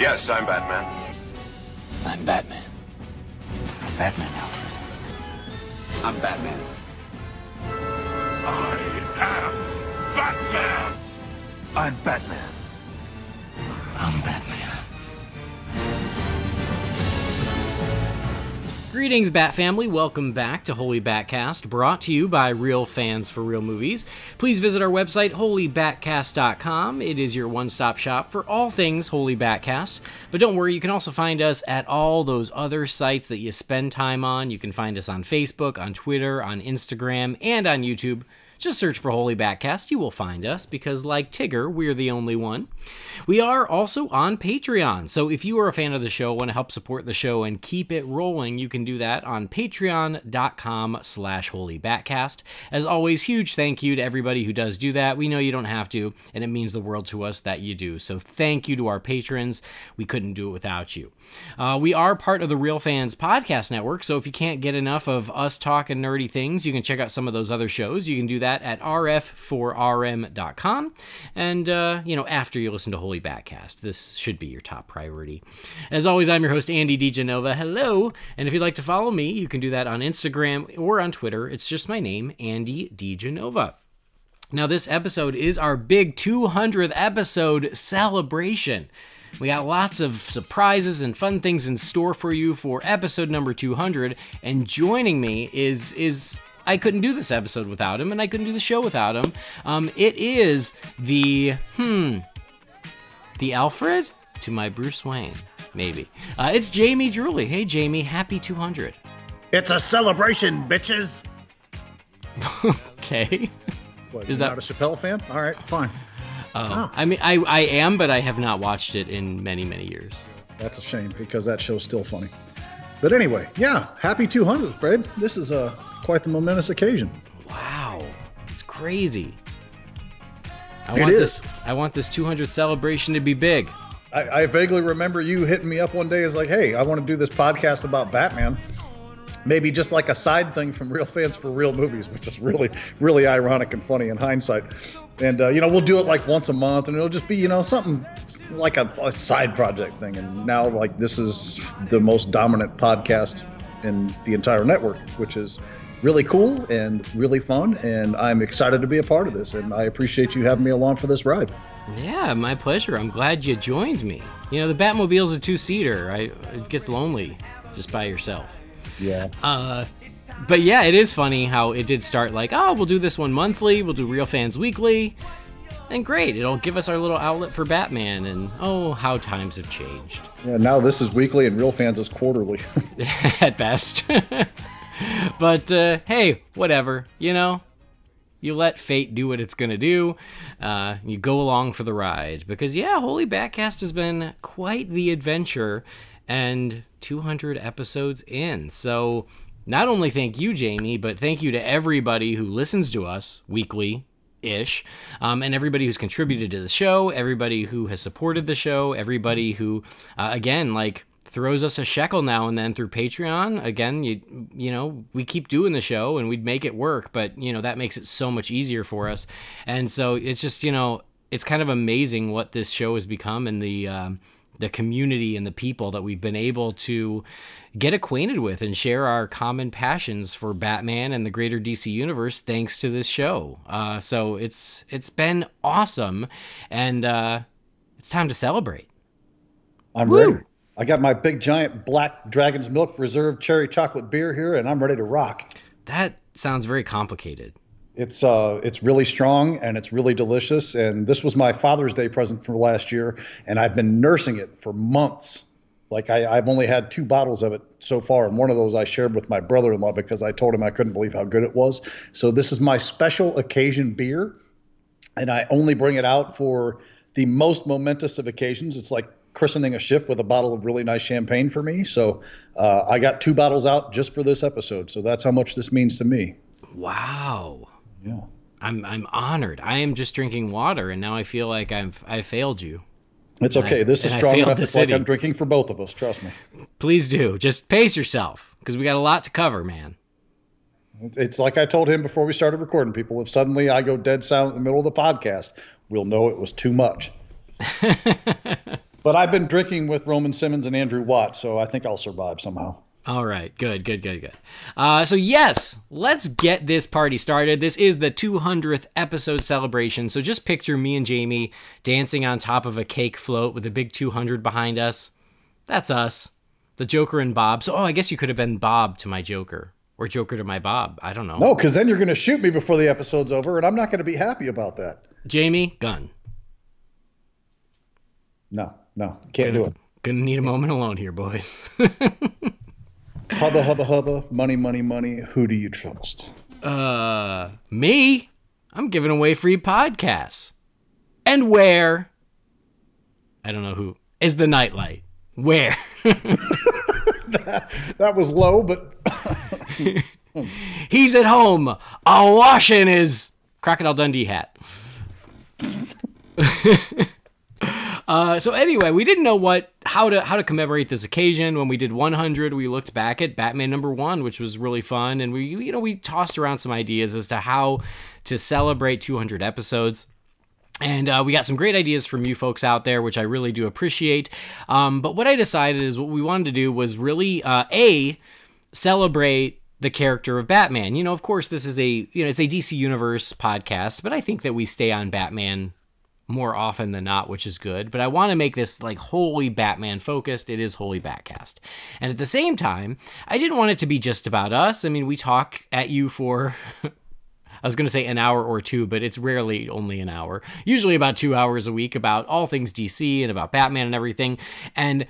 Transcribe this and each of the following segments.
Yes, I'm Batman. I'm Batman. I'm Batman, Alfred. I'm Batman. I am Batman. I'm Batman. I'm Batman. Greetings, Bat Family. Welcome back to Holy BatCast, brought to you by Real Fans for Real Movies. Please visit our website, holybatcast.com. It is your one-stop shop for all things Holy BatCast. But don't worry, you can also find us at all those other sites that you spend time on. You can find us on Facebook, on Twitter, on Instagram, and on YouTube. Just search for Holy BatCast. You will find us because, like Tigger, we're the only one. We are also on Patreon. So if you are a fan of the show, want to help support the show and keep it rolling, you can do that on patreon.com/holybatcast. As always, huge thank you to everybody who does do that. We know you don't have to, and it means the world to us that you do. So thank you to our patrons. We couldn't do it without you. We are part of the Real Fans Podcast Network, so if you can't get enough of us talking nerdy things, you can check out some of those other shows. You can do that at rf4rm.com. And, after you listen to Holy BatCast, this should be your top priority. As always, I'm your host, Andy DiGenova. Hello. And if you'd like to follow me, you can do that on Instagram or on Twitter. It's just my name, Andy DiGenova. Now, this episode is our big 200th episode celebration. We got lots of surprises and fun things in store for you for episode number 200. And joining me is I couldn't do this episode without him, and I couldn't do the show without him. It is the Alfred to my Bruce Wayne, maybe. It's Jamie Drewley. Hey, Jamie, happy 200. It's a celebration, bitches. Okay. What, is you're that not a Chappelle fan? All right, fine. I mean, I am, but I have not watched it in many, many years. That's a shame because that show's still funny. But anyway, yeah, happy 200th, babe. This is quite the momentous occasion. Wow, it's crazy. I want this 200th celebration to be big. I vaguely remember you hitting me up one day as like, hey, I want to do this podcast about Batman. Maybe just like a side thing from Real Fans for Real Movies, which is really, really ironic and funny in hindsight. And, we'll do it like once a month, and it'll just be, something like a side project thing. And now, like, this is the most dominant podcast in the entire network, which is really cool and really fun. And I'm excited to be a part of this. And I appreciate you having me along for this ride. Yeah, my pleasure. I'm glad you joined me. The Batmobile's a two-seater. It gets lonely just by yourself. Yeah. But yeah, it is funny how it did start like, we'll do this one monthly, we'll do Real Fans Weekly, and great, it'll give us our little outlet for Batman, and how times have changed. Yeah, now this is weekly and Real Fans is quarterly. At best. But, hey, whatever, you let fate do what it's gonna do, you go along for the ride, because yeah, Holy BatCast has been quite the adventure, and 200 episodes in. So not only thank you, Jamie, but thank you to everybody who listens to us weekly-ish, and everybody who's contributed to the show, everybody who has supported the show, everybody who, again, like, throws us a shekel now and then through Patreon. Again, we keep doing the show and we'd make it work, but, that makes it so much easier for us. And so it's just, it's kind of amazing what this show has become, and the community and the people that we've been able to get acquainted with and share our common passions for Batman and the greater DC universe thanks to this show. So it's been awesome, and it's time to celebrate. I'm ready. I got my big giant black Dragon's Milk Reserve cherry chocolate beer here, and I'm ready to rock. That sounds very complicated. It's really strong and it's really delicious. And this was my Father's Day present for last year, and I've been nursing it for months. Like I've only had 2 bottles of it so far, and one of those I shared with my brother-in-law because I told him I couldn't believe how good it was. So this is my special occasion beer, and I only bring it out for the most momentous of occasions. It's like christening a ship with a bottle of really nice champagne for me. So I got 2 bottles out just for this episode. So that's how much this means to me. Wow. Yeah. I'm honored. I am just drinking water, and now I feel like I failed you. It's okay. This is strong enough. It's like I'm drinking for both of us. Trust me. Please do. Just pace yourself, because we got a lot to cover, man. It's like I told him before we started recording, people. If suddenly I go dead silent in the middle of the podcast, we'll know it was too much. But I've been drinking with Roman Simmons and Andrew Watt, so I think I'll survive somehow. All right, good. So yes, let's get this party started. This is the 200th episode celebration, so just picture me and Jamie dancing on top of a cake float with a big 200 behind us. That's us, the Joker and Bob. So, I guess you could have been Bob to my Joker, or Joker to my Bob. I don't know. No, because then you're going to shoot me before the episode's over, and I'm not going to be happy about that. Jamie, gun. No, can't do it. Gonna need a moment alone here, boys. Hubba, hubba, hubba, money, money, money. Who do you trust? Me? I'm giving away free podcasts. And where? I don't know who. Is the nightlight. Where? that was low, but... He's at home, washing his Crocodile Dundee hat. So anyway, we didn't know how to commemorate this occasion. When we did 100, we looked back at Batman #1, which was really fun, and we tossed around some ideas as to how to celebrate 200 episodes. And we got some great ideas from you folks out there, which I really do appreciate. But what I decided is what we wanted to do was really celebrate the character of Batman. Of course, this is it's a DC Universe podcast, but I think that we stay on Batman more often than not, which is good. But I want to make this like wholly Batman focused. It is Holy BatCast. And at the same time, I didn't want it to be just about us. I mean, we talk at you for, I was going to say an hour or two, but it's rarely only an hour. Usually about 2 hours a week about all things DC and about Batman and everything. And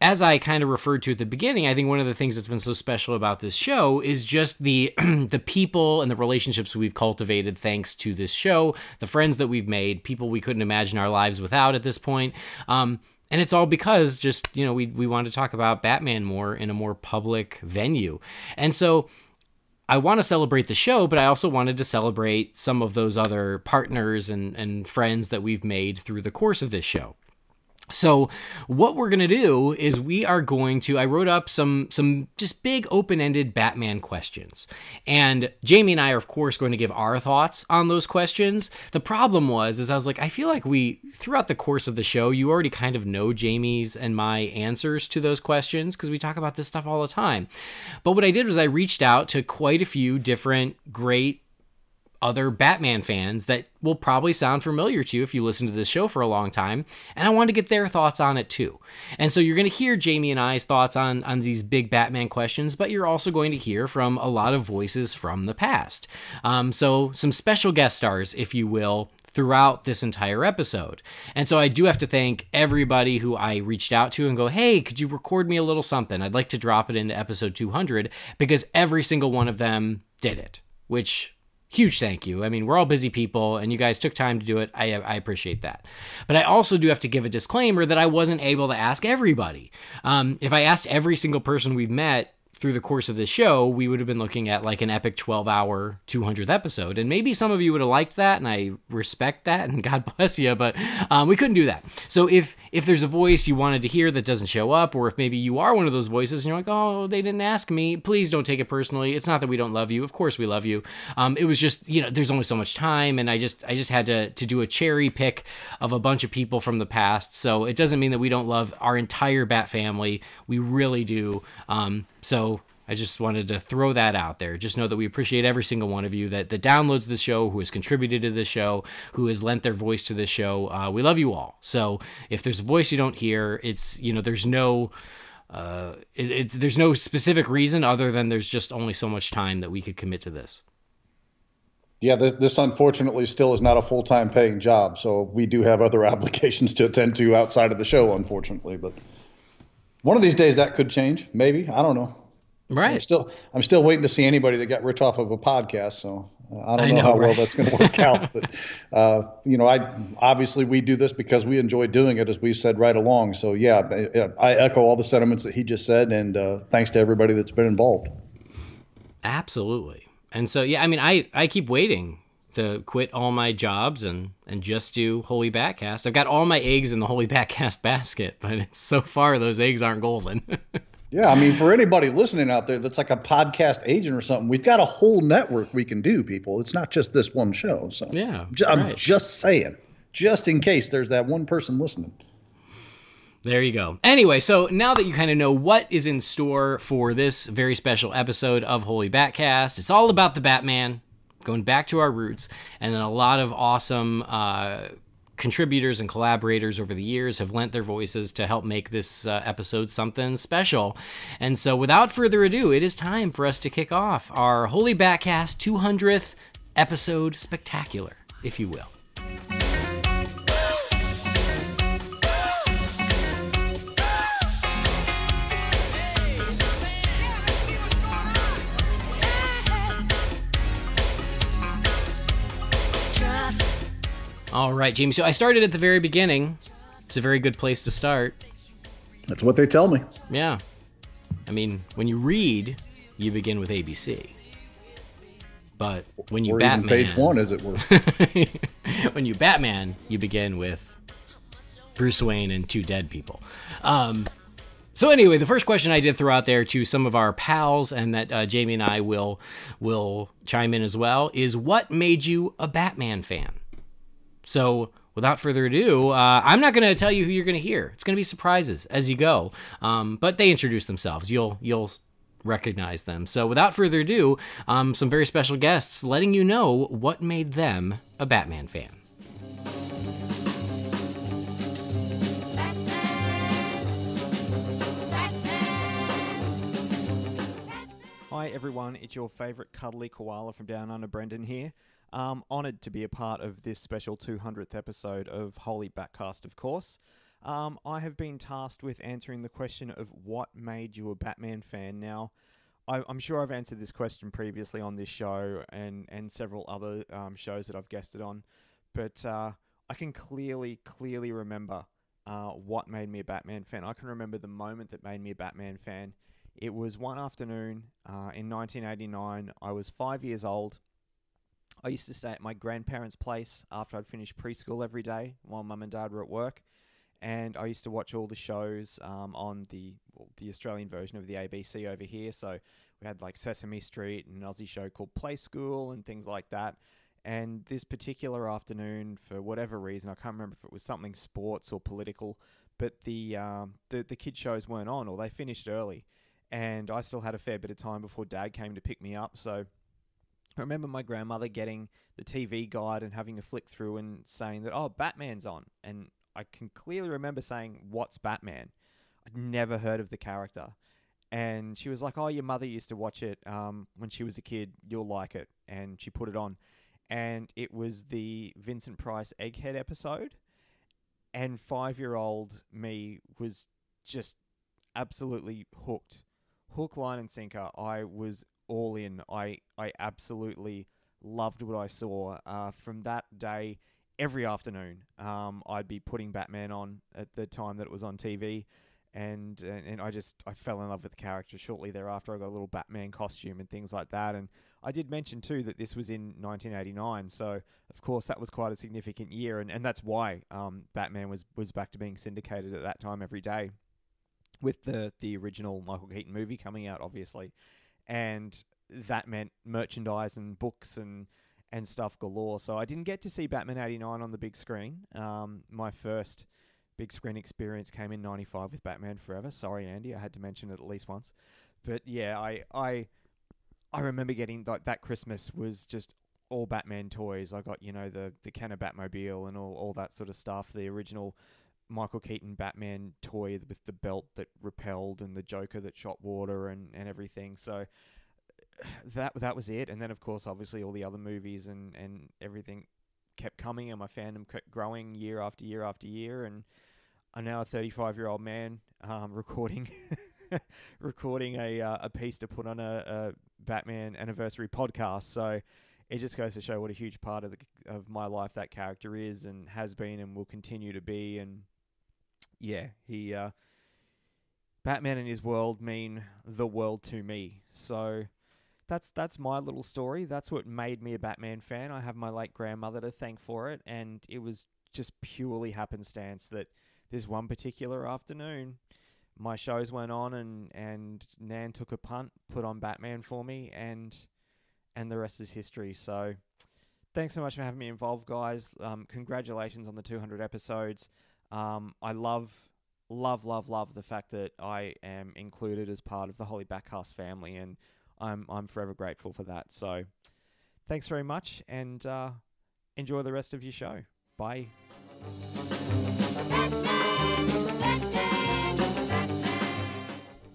as I kind of referred to at the beginning, I think one of the things that's been so special about this show is just the the people and the relationships we've cultivated thanks to this show, the friends that we've made, people we couldn't imagine our lives without at this point. And it's all because just, we wanted to talk about Batman more in a more public venue. And so I want to celebrate the show, but I also wanted to celebrate some of those other partners and friends that we've made through the course of this show. So what we're going to do is I wrote up some just big open-ended Batman questions. And Jamie and I are, of course, going to give our thoughts on those questions. The problem was I was like, I feel like throughout the course of the show, you already kind of know Jamie's and my answers to those questions because we talk about this stuff all the time. But what I did was I reached out to quite a few different great other Batman fans that will probably sound familiar to you if you listen to this show for a long time, and I wanted to get their thoughts on it too. And so you're going to hear Jamie and I's thoughts on these big Batman questions, but you're also going to hear from a lot of voices from the past. So some special guest stars, if you will, throughout this entire episode. And so I do have to thank everybody who I reached out to and go, hey, could you record me a little something? I'd like to drop it into episode 200, because every single one of them did it, which... huge thank you. I mean, we're all busy people, and you guys took time to do it. I appreciate that. But I also do have to give a disclaimer that I wasn't able to ask everybody. If I asked every single person we've met through the course of this show, we would have been looking at like an epic 12-hour 200th episode. And maybe some of you would have liked that, and I respect that, and God bless you, but we couldn't do that. So if there's a voice you wanted to hear that doesn't show up, or if maybe you are one of those voices and you're like, oh, they didn't ask me, please don't take it personally. It's not that we don't love you. Of course we love you. It was just, there's only so much time, and I just had to do a cherry pick of a bunch of people from the past. So it doesn't mean that we don't love our entire Bat family. We really do. So I just wanted to throw that out there. Just know that we appreciate every single one of you that downloads the show, who has contributed to the show, who has lent their voice to the show. We love you all. So if there's a voice you don't hear, it's, there's no specific reason other than there's just only so much time that we could commit to this. Yeah, this unfortunately still is not a full-time paying job, so we do have other obligations to attend to outside of the show, unfortunately. But one of these days that could change, maybe. I don't know. Right. I'm still waiting to see anybody that got rich off of a podcast, so I don't know how well that's going to work out. But obviously we do this because we enjoy doing it, as we've said right along. So yeah, I echo all the sentiments that he just said, and thanks to everybody that's been involved. Absolutely. And so, yeah, I mean, I keep waiting to quit all my jobs and just do Holy BatCast. I've got all my eggs in the Holy BatCast basket, but so far those eggs aren't golden. Yeah, I mean, for anybody listening out there that's like a podcast agent or something, we've got a whole network we can do, people. It's not just this one show. So yeah, I'm just saying, just in case there's that one person listening. There you go. Anyway, so now that you kind of know what is in store for this very special episode of Holy BatCast, it's all about the Batman, going back to our roots, and then a lot of awesome contributors and collaborators over the years have lent their voices to help make this episode something special. And so without further ado, it is time for us to kick off our Holy BatCast 200th episode spectacular, if you will. All right, Jamie. So I started at the very beginning. It's a very good place to start. That's what they tell me. Yeah. I mean, when you read, you begin with ABC. But when you or Batman... even page 1, as it were. When you Batman, you begin with Bruce Wayne and 2 dead people. So anyway, the first question I did throw out there to some of our pals, and that Jamie and I will chime in as well, is what made you a Batman fan? So, without further ado, I'm not going to tell you who you're going to hear. It's going to be surprises as you go. But they introduce themselves. You'll recognize them. So, without further ado, some very special guests letting you know what made them a Batman fan. Hi everyone, it's your favourite cuddly koala from Down Under, Brendan here. Honoured to be a part of this special 200th episode of Holy BatCast, of course. I have been tasked with answering the question of what made you a Batman fan. Now, I'm sure I've answered this question previously on this show and several other shows that I've guested on, but I can clearly remember what made me a Batman fan. I can remember the moment that made me a Batman fan. It was one afternoon in 1989. I was 5 years old. I used to stay at my grandparents' place after I'd finished preschool every day while Mum and Dad were at work. And I used to watch all the shows on the Australian version of the ABC over here. So we had like Sesame Street and an Aussie show called Play School and things like that. And this particular afternoon, for whatever reason, I can't remember if it was something sports or political, but the kid shows weren't on, or they finished early. And I still had a fair bit of time before Dad came to pick me up. So I remember my grandmother getting the TV guide and having a flick through and saying that, oh, Batman's on. And I can clearly remember saying, what's Batman? I'd never heard of the character. And she was like, oh, your mother used to watch it when she was a kid. You'll like it. And she put it on. And it was the Vincent Price Egghead episode. And 5-year-old me was just absolutely hooked. Hook, line, and sinker. I was all in. I absolutely loved what I saw. From that day, every afternoon, I'd be putting Batman on at the time that it was on TV, and I fell in love with the character. Shortly thereafter, I got a little Batman costume and things like that. And I did mention too that this was in 1989, so of course that was quite a significant year, and that's why Batman was back to being syndicated at that time every day, with the original Michael Keaton movie coming out, obviously. And that meant merchandise and books and stuff galore. So I didn't get to see Batman 89 on the big screen. My first big screen experience came in 95 with Batman Forever. Sorry, Andy, I had to mention it at least once. But yeah, I remember getting, like, that Christmas was just all Batman toys. I got, the Kenner Batmobile and all that sort of stuff. The original Michael Keaton Batman toy with the belt that repelled and the Joker that shot water and everything. So that was it. And then, of course, obviously all the other movies and everything kept coming, and my fandom kept growing year after year after year. And I'm now a 35-year-old man recording a piece to put on a Batman anniversary podcast. So it just goes to show what a huge part of my life that character is and has been and will continue to be. And yeah, Batman and his world mean the world to me. So that's my little story. That's what made me a Batman fan. I have my late grandmother to thank for it, and it was just purely happenstance that this one particular afternoon my shows went on and Nan took a punt, put on Batman for me, and the rest is history. So thanks so much for having me involved, guys. Congratulations on the 200 episodes. I love love the fact that I am included as part of the Holy BatCast family, and I'm forever grateful for that. So thanks very much, and enjoy the rest of your show. Bye.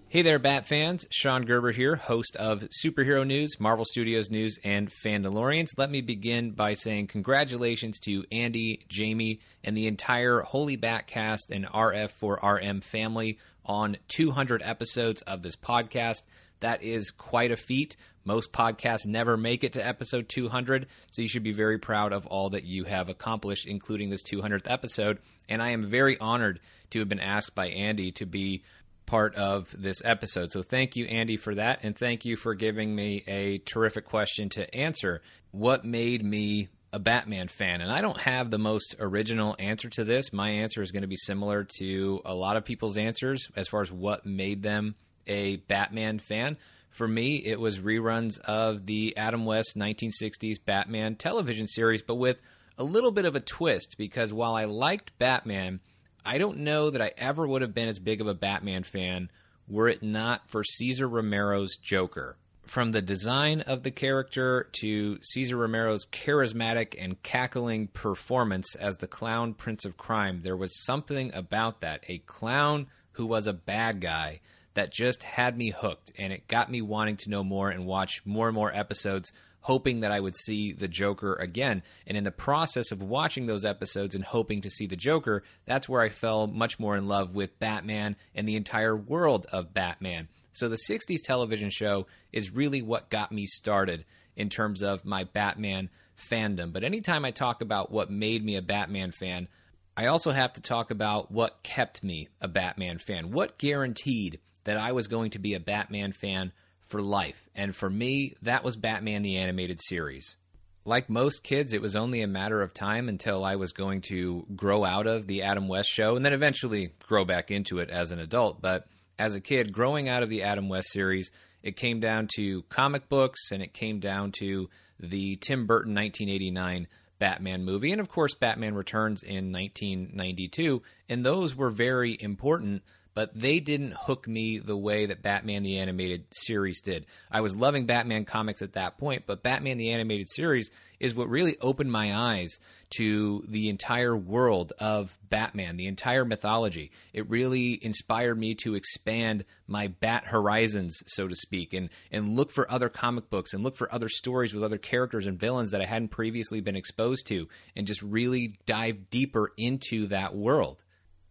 Hey there, Bat fans. Sean Gerber here, host of Superhero News, Marvel Studios News, and Fandalorians. Let me begin by saying congratulations to Andy, Jamie, and the entire Holy BatCast and RF4RM family on 200 episodes of this podcast. That is quite a feat. Most podcasts never make it to episode 200, so you should be very proud of all that you have accomplished, including this 200th episode. And I am very honored to have been asked by Andy to be part of this episode. So thank you, Andy, for that, and thank you for giving me a terrific question to answer. What made me a Batman fan? And I don't have the most original answer to this. My answer is going to be similar to a lot of people's answers as far as what made them a Batman fan. For me, it was reruns of the Adam West 1960s Batman television series, but with a little bit of a twist, because while I liked Batman, I don't know that I ever would have been as big of a Batman fan were it not for Cesar Romero's Joker. From the design of the character to Cesar Romero's charismatic and cackling performance as the clown prince of crime, there was something about that. A clown who was a bad guy that just had me hooked, and it got me wanting to know more and watch more and more episodes, hoping that I would see the Joker again. And in the process of watching those episodes and hoping to see the Joker, that's where I fell much more in love with Batman and the entire world of Batman. So the 60s television show is really what got me started in terms of my Batman fandom. But anytime I talk about what made me a Batman fan, I also have to talk about what kept me a Batman fan. What guaranteed that I was going to be a Batman fan for life? And for me, that was Batman the Animated Series. Like most kids, it was only a matter of time until I was going to grow out of the Adam West show and then eventually grow back into it as an adult. But as a kid, growing out of the Adam West series, it came down to comic books, and it came down to the Tim Burton 1989 Batman movie, and of course Batman Returns in 1992, and those were very important, but they didn't hook me the way that Batman the Animated Series did. I was loving Batman comics at that point, but Batman the Animated Series is what really opened my eyes to the entire world of Batman, the entire mythology. It really inspired me to expand my Bat horizons, so to speak, and look for other comic books and look for other stories with other characters and villains that I hadn't previously been exposed to, and just really dive deeper into that world.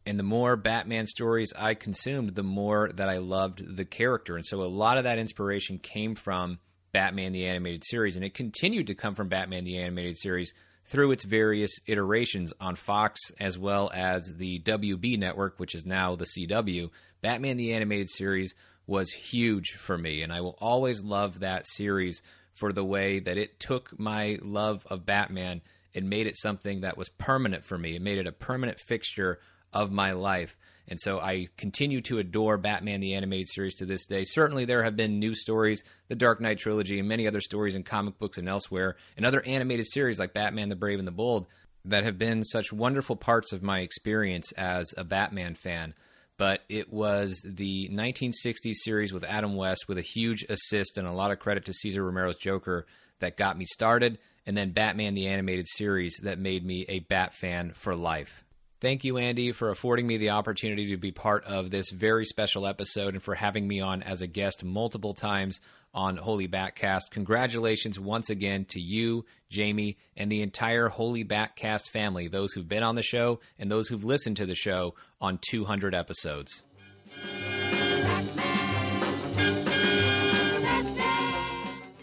And the more Batman stories I consumed, the more that I loved the character. And so a lot of that inspiration came from Batman the Animated Series, and it continued to come from Batman the Animated Series through its various iterations on Fox as well as the WB network, which is now the CW. Batman the Animated Series was huge for me, and I will always love that series for the way that it took my love of Batman and made it something that was permanent for me. It made it a permanent fixture of my life. And so I continue to adore Batman the Animated Series to this day. Certainly there have been new stories, the Dark Knight trilogy, and many other stories in comic books and elsewhere, and other animated series like Batman the Brave and the Bold that have been such wonderful parts of my experience as a Batman fan. But it was the 1960s series with Adam West, with a huge assist and a lot of credit to Cesar Romero's Joker, that got me started, and then Batman the Animated Series that made me a Bat fan for life. Thank you, Andy, for affording me the opportunity to be part of this very special episode and for having me on as a guest multiple times on Holy BatCast. Congratulations once again to you, Jamie, and the entire Holy BatCast family, those who've been on the show and those who've listened to the show on 200 episodes.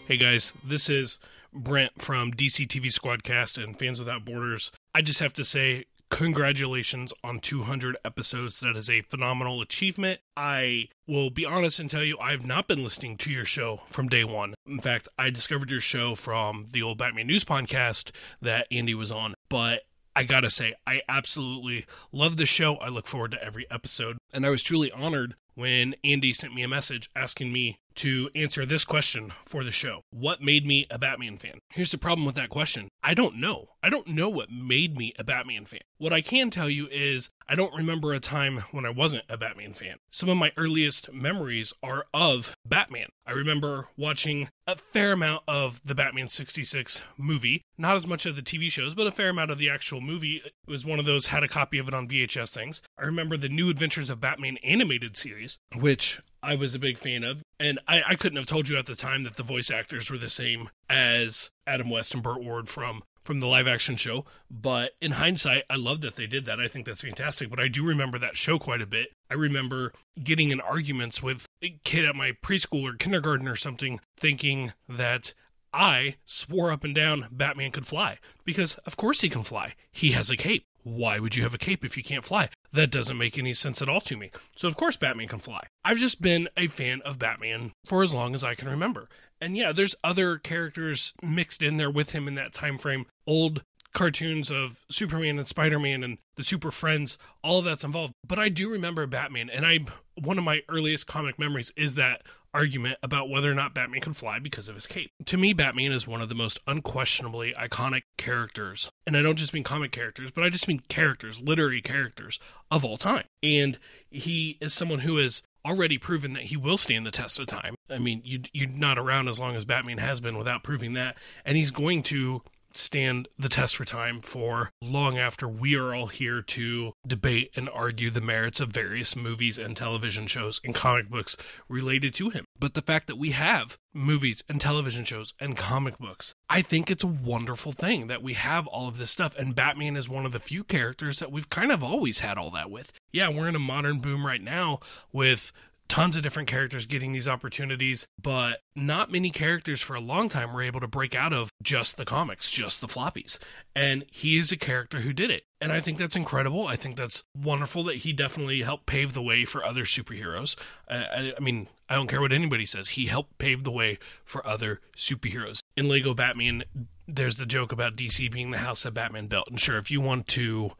Hey guys, this is Brent from DC TV Squadcast and Fans Without Borders. I just have to say, congratulations on 200 episodes. That is a phenomenal achievement. I will be honest and tell you, I've not been listening to your show from day one. In fact, I discovered your show from the old Batman News podcast that Andy was on. But I gotta say, I absolutely love the show. I look forward to every episode. And I was truly honored when Andy sent me a message asking me to answer this question for the show. What made me a Batman fan? Here's the problem with that question. I don't know. I don't know what made me a Batman fan. What I can tell you is I don't remember a time when I wasn't a Batman fan. Some of my earliest memories are of Batman. I remember watching a fair amount of the Batman 66 movie. Not as much of the TV shows, but a fair amount of the actual movie. It was one of those, had a copy of it on VHS things. I remember the New Adventures of Batman animated series, which I was a big fan of. And I couldn't have told you at the time that the voice actors were the same as Adam West and Burt Ward from the live action show. But in hindsight, I love that they did that. I think that's fantastic. But I do remember that show quite a bit. I remember getting in arguments with a kid at my preschool or kindergarten or something, thinking that I swore up and down Batman could fly. Because of course he can fly. He has a cape. Why would you have a cape if you can't fly? That doesn't make any sense at all to me. So of course Batman can fly. I've just been a fan of Batman for as long as I can remember. And yeah, there's other characters mixed in there with him in that time frame. Old cartoons of Superman and Spider-Man and the Super Friends, all of that's involved. But I do remember Batman, and one of my earliest comic memories is that argument about whether or not Batman can fly because of his cape. To me, Batman is one of the most unquestionably iconic characters. And I don't just mean comic characters, but I just mean characters, literary characters of all time. And he is someone who has already proven that he will stand the test of time. I mean, you're not around as long as Batman has been without proving that. And he's going to stand the test for time for long after we are all here to debate and argue the merits of various movies and television shows and comic books related to him. But the fact that we have movies and television shows and comic books, I think it's a wonderful thing that we have all of this stuff, and Batman is one of the few characters that we've kind of always had all that with. Yeah, we're in a modern boom right now with tons of different characters getting these opportunities, but not many characters for a long time were able to break out of just the comics, just the floppies. And he is a character who did it. And I think that's incredible. I think that's wonderful that he definitely helped pave the way for other superheroes. I mean, I don't care what anybody says. He helped pave the way for other superheroes. In Lego Batman, there's the joke about DC being the house that Batman built. And sure, if you want to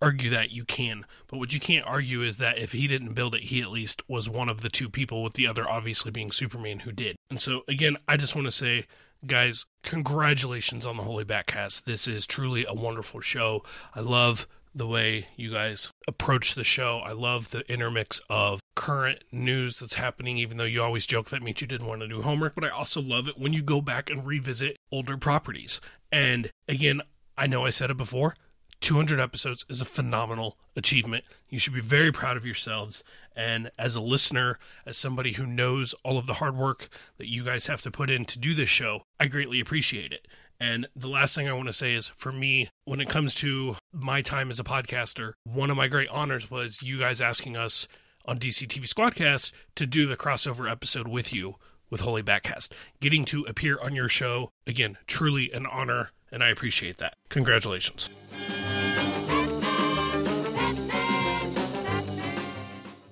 argue that, you can. But what you can't argue is that if he didn't build it, he at least was one of the two people, with the other obviously being Superman, who did. And so, again, I just want to say, guys, congratulations on the Holy BatCast. This is truly a wonderful show. I love the way you guys approach the show. I love the intermix of current news that's happening, even though you always joke that means you didn't want to do homework. But I also love it when you go back and revisit older properties. And, again, I know I said it before, 200 episodes is a phenomenal achievement. You should be very proud of yourselves. And as a listener, as somebody who knows all of the hard work that you guys have to put in to do this show, I greatly appreciate it. And the last thing I want to say is, for me, when it comes to my time as a podcaster, one of my great honors was you guys asking us on DCTV Squadcast to do the crossover episode with you with Holy BatCast. Getting to appear on your show, again, truly an honor, and I appreciate that. Congratulations.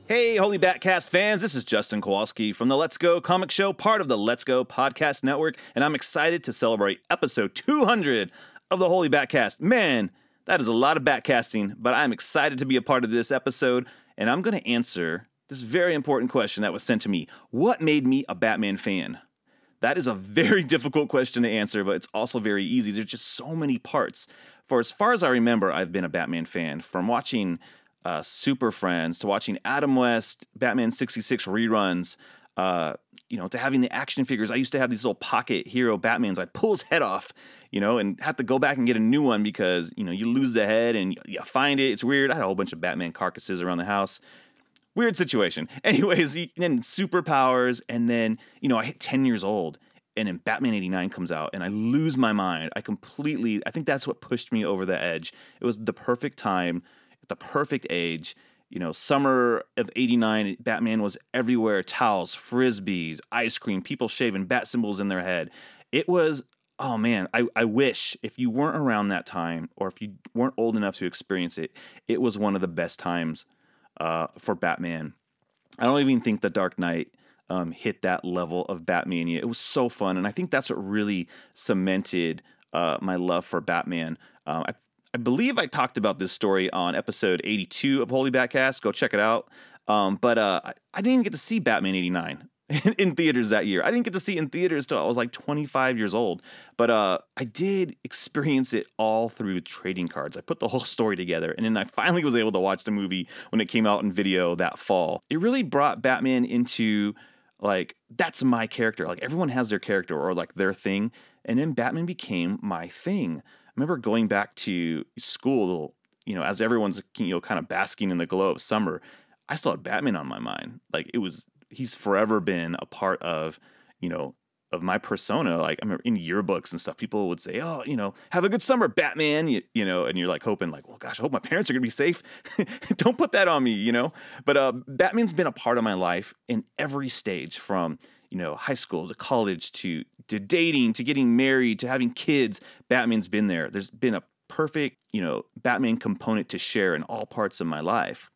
Hey, Holy BatCast fans, this is Justin Kowalski from the Let's Go Comic Show, part of the Let's Go Podcast Network, and I'm excited to celebrate episode 200 of the Holy BatCast. Man, that is a lot of batcasting, but I'm excited to be a part of this episode, and I'm going to answer this very important question that was sent to me. What made me a Batman fan? That is a very difficult question to answer, but it's also very easy. There's just so many parts. For as far as I remember, I've been a Batman fan, from watching Super Friends to watching Adam West, Batman 66 reruns, to having the action figures. I used to have these little pocket hero Batmans. I'd pull his head off, and have to go back and get a new one because, you lose the head and you find it. It's weird. I had a whole bunch of Batman carcasses around the house. Weird situation. Anyways, then superpowers, and then, I hit 10 years old, and then Batman 89 comes out, and I lose my mind. I think that's what pushed me over the edge. It was the perfect time, at the perfect age. Summer of 89, Batman was everywhere. Towels, frisbees, ice cream, people shaving bat symbols in their head. It was, oh man, I wish if you weren't around that time, or if you weren't old enough to experience it, it was one of the best times for Batman. I don't even think The Dark Knight hit that level of Batmania. It was so fun, and I think that's what really cemented my love for Batman. I believe I talked about this story on episode 82 of Holy BatCast. Go check it out. But I didn't even get to see Batman 89 in theaters that year. I didn't get to see it in theaters till I was like 25 years old. But I did experience it all through trading cards. I put the whole story together, and then I finally was able to watch the movie when it came out in video that fall. It really brought Batman into, like, that's my character. Like, everyone has their character or like their thing, and then Batman became my thing. I remember going back to school, you know, as everyone's, you know, kind of basking in the glow of summer, I still had Batman on my mind. Like, he's forever been a part of, you know, of my persona. Like, I remember in yearbooks and stuff, people would say, oh, you know, have a good summer, Batman, you know, and you're like hoping like, well, gosh, I hope my parents are going to be safe. Don't put that on me, you know? But Batman's been a part of my life in every stage, from, you know, high school to college to dating to getting married to having kids. Batman's been there. There's been a perfect, you know, Batman component to share in all parts of my life.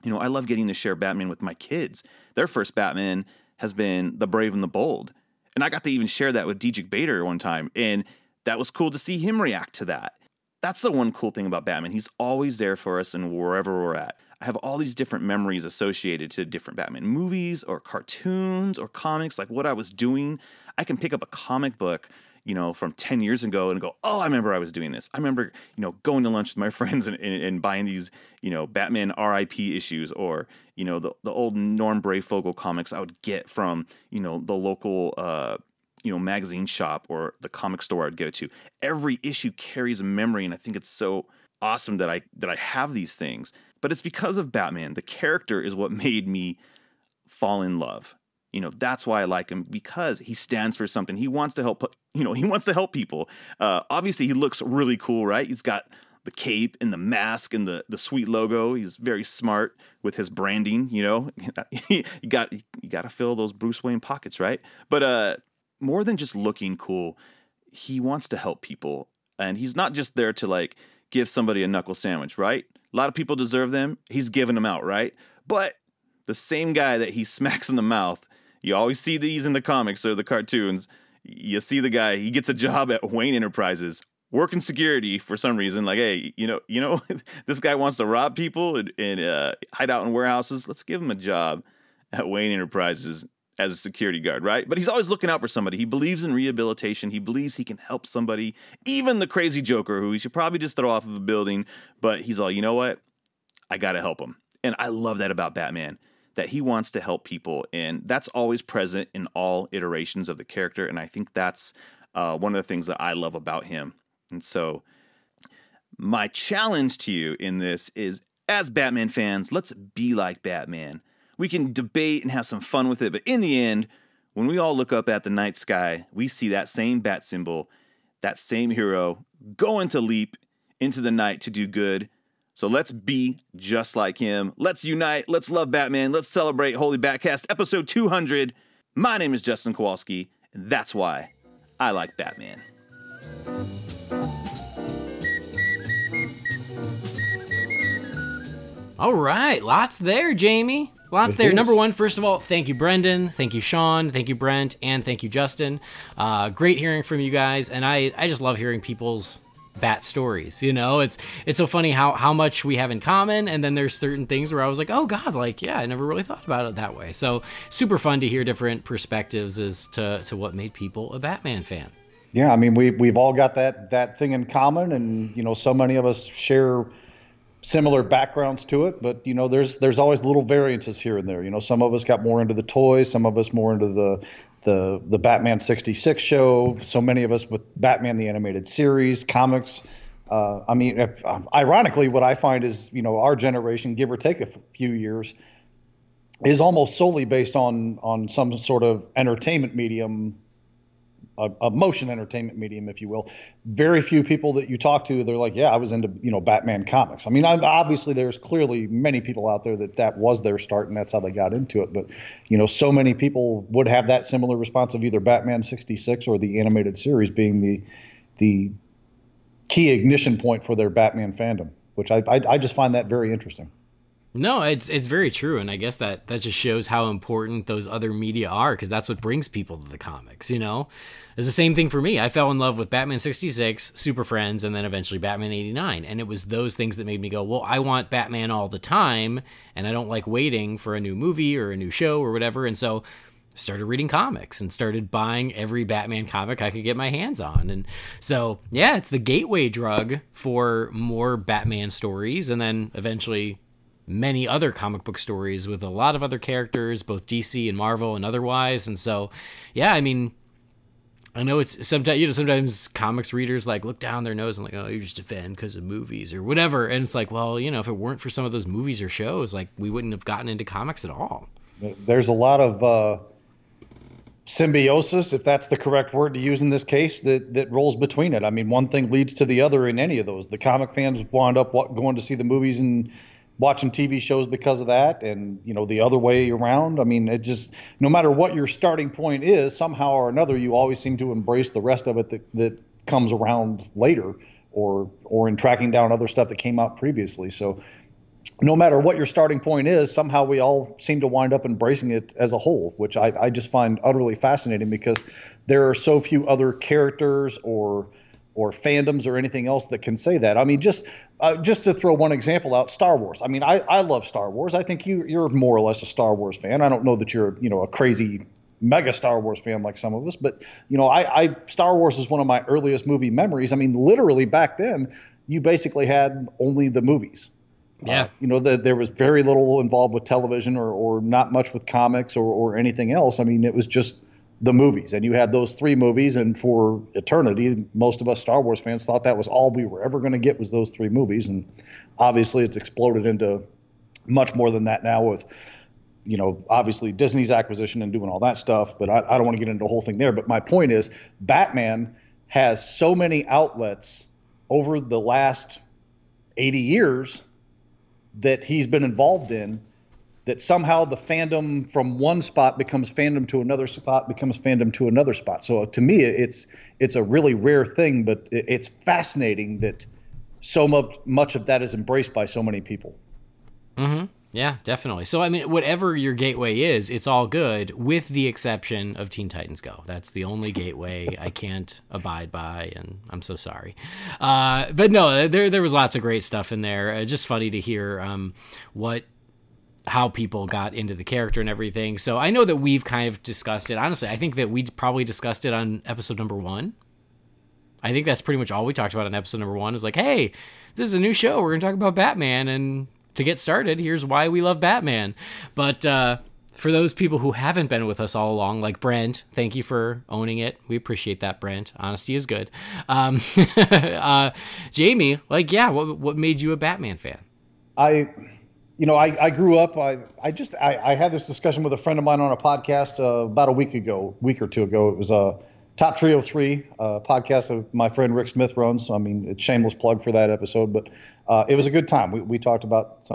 You know, I love getting to share Batman with my kids. Their first Batman has been the Brave and the Bold. And I got to even share that with Diedrich Bader one time. And that was cool to see him react to that. That's the one cool thing about Batman. He's always there for us and wherever we're at. I have all these different memories associated to different Batman movies or cartoons or comics, like what I was doing. I can pick up a comic book, you know, from 10 years ago and go, oh, I remember I was doing this. I remember, you know, going to lunch with my friends and buying these, you know, Batman RIP issues, or, you know, the old Norm Brayfogle comics I would get from, you know, the local, you know, magazine shop or the comic store I'd go to. Every issue carries a memory, and I think it's so awesome that I have these things. But it's because of Batman. The character is what made me fall in love. You know, that's why I like him, because he stands for something. He wants to help, you know, he wants to help people. Obviously, he looks really cool, right? He's got the cape and the mask and the sweet logo. He's very smart with his branding, you know. you got to fill those Bruce Wayne pockets, right? But more than just looking cool, he wants to help people. And he's not just there to, like, give somebody a knuckle sandwich, right? A lot of people deserve them. He's giving them out, right? But the same guy that he smacks in the mouth, you always see these in the comics or the cartoons. You see the guy, he gets a job at Wayne Enterprises, working security for some reason. Like, hey, you know, this guy wants to rob people and hide out in warehouses. Let's give him a job at Wayne Enterprises as a security guard, right? But he's always looking out for somebody. He believes in rehabilitation. He believes he can help somebody, even the crazy Joker, who he should probably just throw off of a building. But he's all, you know what? I got to help him. And I love that about Batman, that he wants to help people. And that's always present in all iterations of the character. And I think that's one of the things that I love about him. And so my challenge to you in this is, as Batman fans, let's be like Batman. We can debate and have some fun with it, but in the end, when we all look up at the night sky, we see that same bat symbol, that same hero going to leap into the night to do good. So let's be just like him. Let's unite. Let's love Batman. Let's celebrate Holy BatCast episode 200. My name is Justin Kowalski, and that's why I like Batman. All right, lots there, Jamie. Lots there. Number one, first of all, thank you, Brendan. Thank you, Sean. Thank you, Brent. And thank you, Justin. Great hearing from you guys. And I just love hearing people's Bat stories. You know, it's so funny how much we have in common. And then there's certain things where I was like, oh, God, like, yeah, I never really thought about it that way. So super fun to hear different perspectives as to what made people a Batman fan. Yeah, I mean, we've all got that thing in common. And, you know, so many of us share similar backgrounds to it, but you know, there's always little variances here and there. You know, some of us got more into the toys, some of us more into the Batman 66 show, so many of us with Batman the Animated Series, comics. I mean, ironically, what I find is, you know, our generation, give or take a few years, is almost solely based on some sort of entertainment medium, a motion entertainment medium, if you will. Very few people that you talk to, they're like, yeah, I was into, you know, Batman comics. I mean, obviously there's clearly many people out there that was their start and that's how they got into it. But, you know, so many people would have that similar response of either Batman 66 or the animated series being the key ignition point for their Batman fandom, which I just find that very interesting. No, it's very true, and I guess that just shows how important those other media are, because that's what brings people to the comics. It's the same thing for me. I fell in love with Batman 66, Super Friends, and then eventually Batman 89, and it was those things that made me go, well, I want Batman all the time, and I don't like waiting for a new movie or a new show or whatever, and so started reading comics and started buying every Batman comic I could get my hands on. And so, yeah, it's the gateway drug for more Batman stories, and then eventually many other comic book stories with a lot of other characters, both DC and Marvel and otherwise. And so, yeah, I mean, I know it's sometimes comics readers like look down their nose and like, oh, you're just a fan because of movies or whatever. And it's like, well, if it weren't for some of those movies or shows, like we wouldn't have gotten into comics at all. There's a lot of symbiosis, if that's the correct word to use in this case, that rolls between it. I mean, one thing leads to the other in any of those. The comic fans wound up going to see the movies and watching TV shows because of that, and the other way around. I mean, it just, no matter what your starting point is, somehow or another you always seem to embrace the rest of it that comes around later, or in tracking down other stuff that came out previously. So no matter what your starting point is, somehow we all seem to wind up embracing it as a whole, which I just find utterly fascinating, because there are so few other characters or fandoms or anything else that can say that. I mean, just to throw one example out, Star Wars. I mean, I love Star Wars. I think you're more or less a Star Wars fan. I don't know that you're a crazy mega Star Wars fan like some of us, but Star Wars is one of my earliest movie memories. I mean, literally back then, you basically had only the movies. Yeah. There was very little involved with television or not much with comics or anything else. I mean, it was just the movies, and you had those 3 movies, and for eternity, most of us Star Wars fans thought that was all we were ever going to get, was those 3 movies. And obviously it's exploded into much more than that now with, obviously Disney's acquisition and doing all that stuff, but I don't want to get into the whole thing there. But my point is, Batman has so many outlets over the last 80 years that he's been involved in, that somehow the fandom from one spot becomes fandom to another spot, becomes fandom to another spot. So to me, it's a really rare thing, but it's fascinating that so much of that is embraced by so many people. Mm-hmm. Yeah, definitely. So, I mean, whatever your gateway is, it's all good, with the exception of Teen Titans Go. That's the only gateway I can't abide by, and I'm so sorry. But no, there was lots of great stuff in there. Just funny to hear how people got into the character and everything. So I know that we've kind of discussed it. Honestly, I think that we probably discussed it on episode number 1. I think that's pretty much all we talked about in episode number 1, is like, hey, this is a new show. We're going to talk about Batman, and to get started, here's why we love Batman. But for those people who haven't been with us all along, like Brent, thank you for owning it. We appreciate that, Brent. Honesty is good. Jamie, what made you a Batman fan? I grew up, I had this discussion with a friend of mine on a podcast about a week or two ago. It was Top Trio 3, podcast of my friend Rick Smith runs. I mean, it's shameless plug for that episode, but it was a good time. We talked about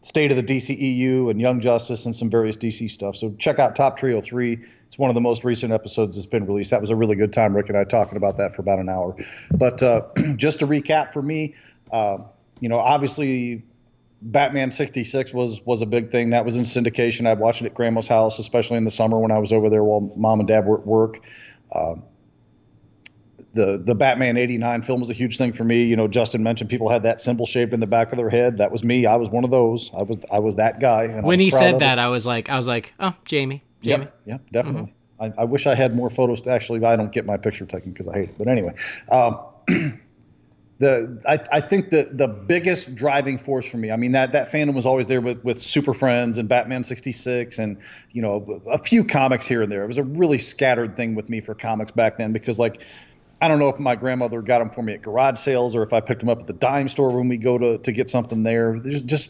state of the DCEU and Young Justice and some various DC stuff. So check out Top Trio 3. It's one of the most recent episodes that's been released. That was a really good time. Rick and I talking about that for about an hour. But just to recap for me, obviously Batman 66 was a big thing. That was in syndication. I'd watch it at Grandma's house, especially in the summer when I was over there while Mom and Dad were at work. The Batman 89 film was a huge thing for me. Justin mentioned people had that symbol shaped in the back of their head. That was me. I was one of those. I was that guy. And when he said that, I was like, oh, Jamie. Yep, definitely. Mm-hmm. I wish I had more photos to actually. I don't get my picture taken because I hate it. But anyway, I think the biggest driving force for me, I mean, that fandom was always there with Super Friends and Batman 66 and, a few comics here and there. It was a really scattered thing with me for comics back then because, I don't know if my grandmother got them for me at garage sales or if I picked them up at the dime store when we go to get something there. There's just,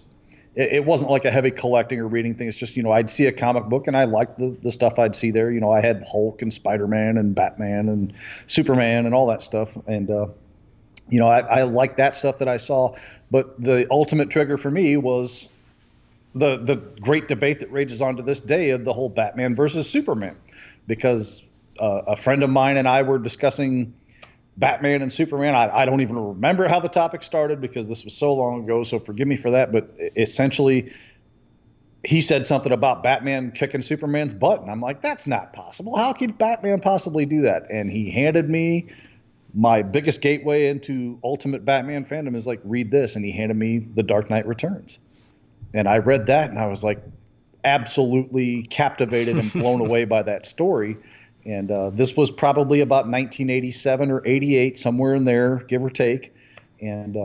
it wasn't like a heavy collecting or reading thing. It's just, I'd see a comic book and I liked the stuff I'd see there. I had Hulk and Spider-Man and Batman and Superman and all that stuff. And, I like that stuff that I saw, but the ultimate trigger for me was the great debate that rages on to this day of the whole Batman versus Superman, because a friend of mine and I were discussing Batman and Superman. I don't even remember how the topic started because this was so long ago, so forgive me for that. But essentially, he said something about Batman kicking Superman's butt. And I'm like, that's not possible. How could Batman possibly do that? And he handed me my biggest gateway into Ultimate Batman fandom is like, read this. And he handed me The Dark Knight Returns. And I read that and I was like absolutely captivated and blown away by that story. And this was probably about 1987 or 88, somewhere in there, give or take. And,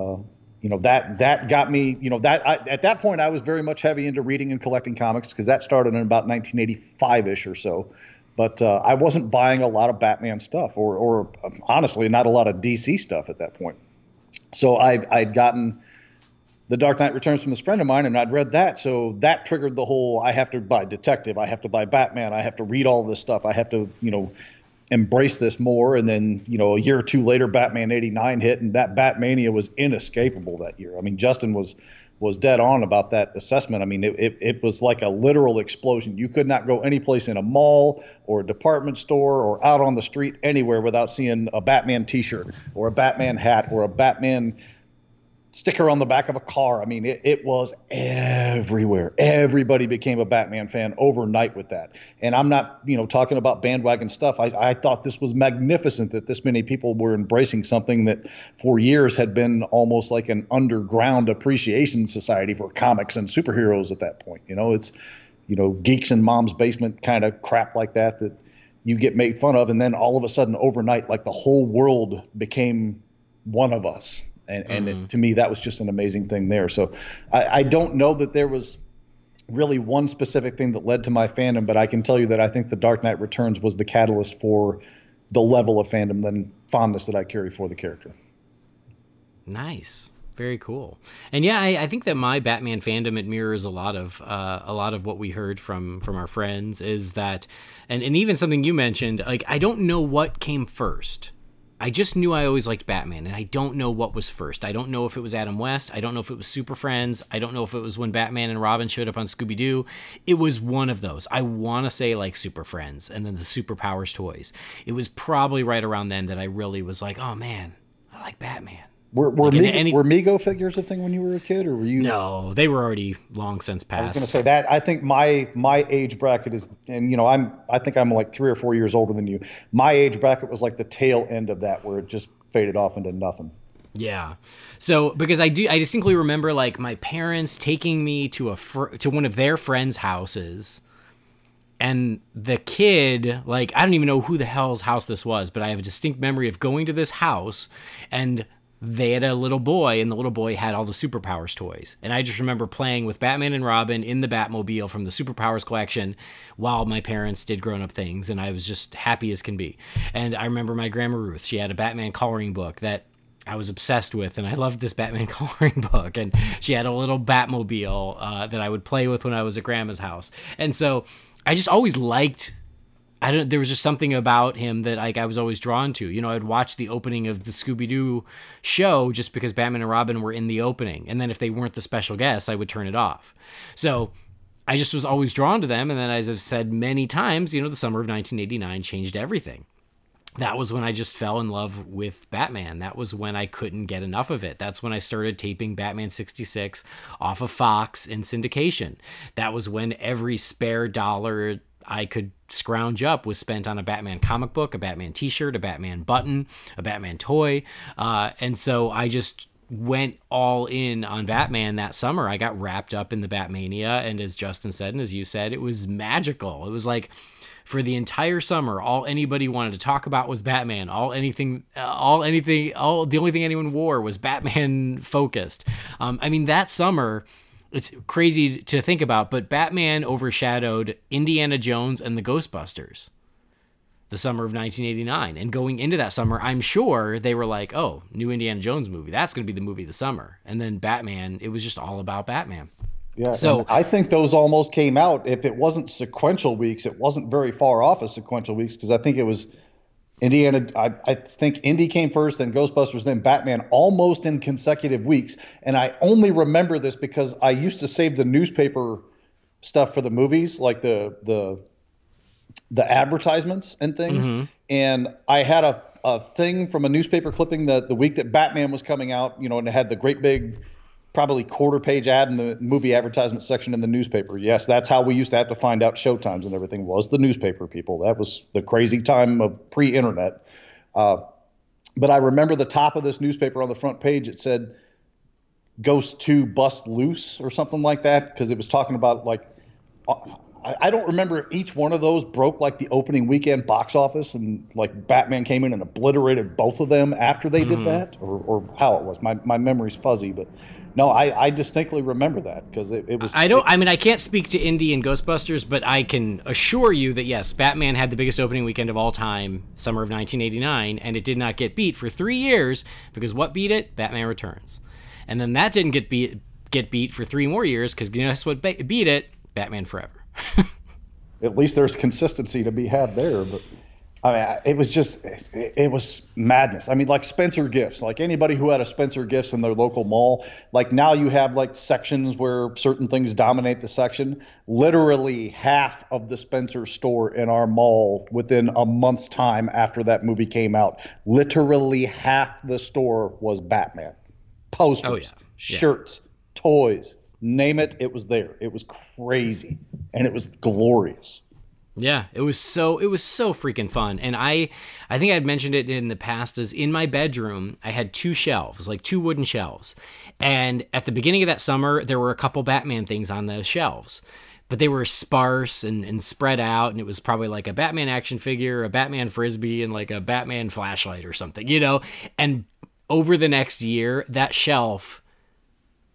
that got me, at that point I was very much heavy into reading and collecting comics because that started in about 1985-ish or so. But I wasn't buying a lot of Batman stuff or honestly, not a lot of DC stuff at that point. So I'd gotten The Dark Knight Returns from this friend of mine, and I'd read that. So that triggered the whole, I have to buy Detective, I have to buy Batman, I have to read all this stuff, I have to, embrace this more. And then, a year or two later, Batman 89 hit, and that Batmania was inescapable that year. I mean, Justin was dead on about that assessment. I mean, it was like a literal explosion. You could not go any place in a mall or a department store or out on the street anywhere without seeing a Batman t-shirt or a Batman hat or a Batman sticker on the back of a car. I mean, it was everywhere. Everybody became a Batman fan overnight with that. And I'm not, talking about bandwagon stuff. I thought this was magnificent that this many people were embracing something that for years had been almost like an underground appreciation society for comics and superheroes at that point. It's, geeks in mom's basement kind of crap like that you get made fun of. And then all of a sudden overnight, like the whole world became one of us. And to me, that was just an amazing thing there. So I don't know that there was really one specific thing that led to my fandom, but I can tell you that I think The Dark Knight Returns was the catalyst for the level of fandom and fondness that I carry for the character. Nice. Very cool. And yeah, I think that my Batman fandom, it mirrors a lot of what we heard from our friends is that, and even something you mentioned, like, I don't know what came first. I just knew I always liked Batman, and I don't know what was first. I don't know if it was Adam West. I don't know if it was Super Friends. I don't know if it was when Batman and Robin showed up on Scooby-Doo. It was one of those. I want to say like Super Friends and then the Superpowers toys. It was probably right around then that I really was like, oh man, I like Batman. Were Mego figures a thing when you were a kid, or were you? No, they were already long since passed. I was going to say that. I think my age bracket is, and I think I'm like 3 or 4 years older than you. My age bracket was like the tail end of that, where it just faded off into nothing. Yeah. So because I distinctly remember like my parents taking me to one of their friends' houses. And the kid, like, I don't even know who the hell's house this was, but I have a distinct memory of going to this house and they had a little boy, and the little boy had all the Superpowers toys. And I just remember playing with Batman and Robin in the Batmobile from the Superpowers collection while my parents did grown-up things, and I was just happy as can be. And I remember my Grandma Ruth, she had a Batman coloring book that I was obsessed with, and I loved this Batman coloring book. And she had a little Batmobile that I would play with when I was at Grandma's house. And so I just always liked... there was just something about him that I was always drawn to. I'd watch the opening of the Scooby-Doo show just because Batman and Robin were in the opening. And then if they weren't the special guests, I would turn it off. So I just was always drawn to them. And then, as I've said many times, the summer of 1989 changed everything. That was when I just fell in love with Batman. That was when I couldn't get enough of it. That's when I started taping Batman 66 off of Fox in syndication. That was when every spare dollar I could scrounge up was spent on a Batman comic book, a Batman t-shirt, a Batman button, a Batman toy. And so I just went all in on Batman that summer. I got wrapped up in the Batmania. And as Justin said, and as you said, it was magical. It was like for the entire summer, all anybody wanted to talk about was Batman. The only thing anyone wore was Batman focused. That summer, it's crazy to think about, but Batman overshadowed Indiana Jones and the Ghostbusters the summer of 1989. And going into that summer, I'm sure they were like, oh, new Indiana Jones movie. That's going to be the movie of the summer. And then Batman, it was just all about Batman. Yeah, so I think those almost came out. If it wasn't sequential weeks, it wasn't very far off of sequential weeks, because I think it was Indiana. I think Indy came first, then Ghostbusters, then Batman, almost in consecutive weeks. And I only remember this because I used to save the newspaper stuff for the movies, like the advertisements and things. Mm-hmm. And I had a thing from a newspaper clipping the week that Batman was coming out, and it had the great big, probably quarter-page ad in the movie advertisement section in the newspaper. Yes, that's how we used to have to find out showtimes and everything, was the newspaper, people. That was the crazy time of pre-internet. But I remember the top of this newspaper on the front page, it said Ghost 2 Bust Loose or something like that, because it was talking about, like, I don't remember if each one of those broke like the opening weekend box office and like Batman came in and obliterated both of them after they did that, or how it was. My memory's fuzzy, but no, I distinctly remember that because it was. I can't speak to Indy and Ghostbusters, but I can assure you that yes, Batman had the biggest opening weekend of all time, summer of 1989, and it did not get beat for 3 years because what beat it? Batman Returns, and then that didn't get beat for 3 more years because guess what beat it? Batman Forever. At least there's consistency to be had there, but I mean, it was madness. I mean, like Spencer Gifts, like anybody who had a Spencer Gifts in their local mall, like now you have like sections where certain things dominate the section. Literally half of the Spencer store in our mall within a month's time after that movie came out, literally half the store was Batman. Posters, shirts, toys, name it, it was there. It was crazy, and it was glorious. Yeah, it was so freaking fun. And I think I'd mentioned it in the past, is in my bedroom, I had 2 shelves, like 2 wooden shelves. And at the beginning of that summer, there were a couple Batman things on those shelves. But they were sparse and spread out, and it was probably like a Batman action figure, a Batman Frisbee, and like a Batman flashlight or something, And over the next year, that shelf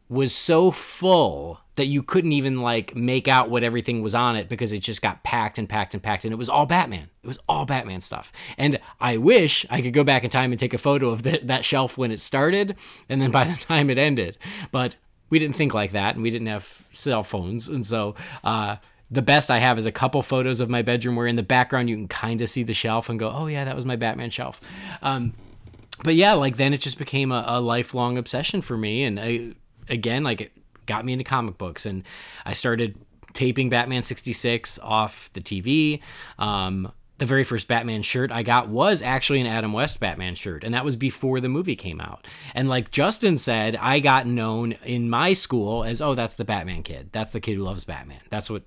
was so full that you couldn't even like make out what everything was on it because it just got packed and packed and packed, and it was all Batman. It was all Batman stuff. And I wish I could go back in time and take a photo of that shelf when it started and then by the time it ended. But we didn't think like that, and we didn't have cell phones. And so the best I have is a couple photos of my bedroom where in the background you can kind of see the shelf and go, oh yeah, that was my Batman shelf. But yeah, like then it just became a lifelong obsession for me. And again, like it got me into comic books, and I started taping Batman 66 off the TV. The very first Batman shirt I got was actually an Adam West Batman shirt, and that was before the movie came out. And like Justin said, I got known in my school as, oh, that's the Batman kid. That's the kid who loves Batman. That's what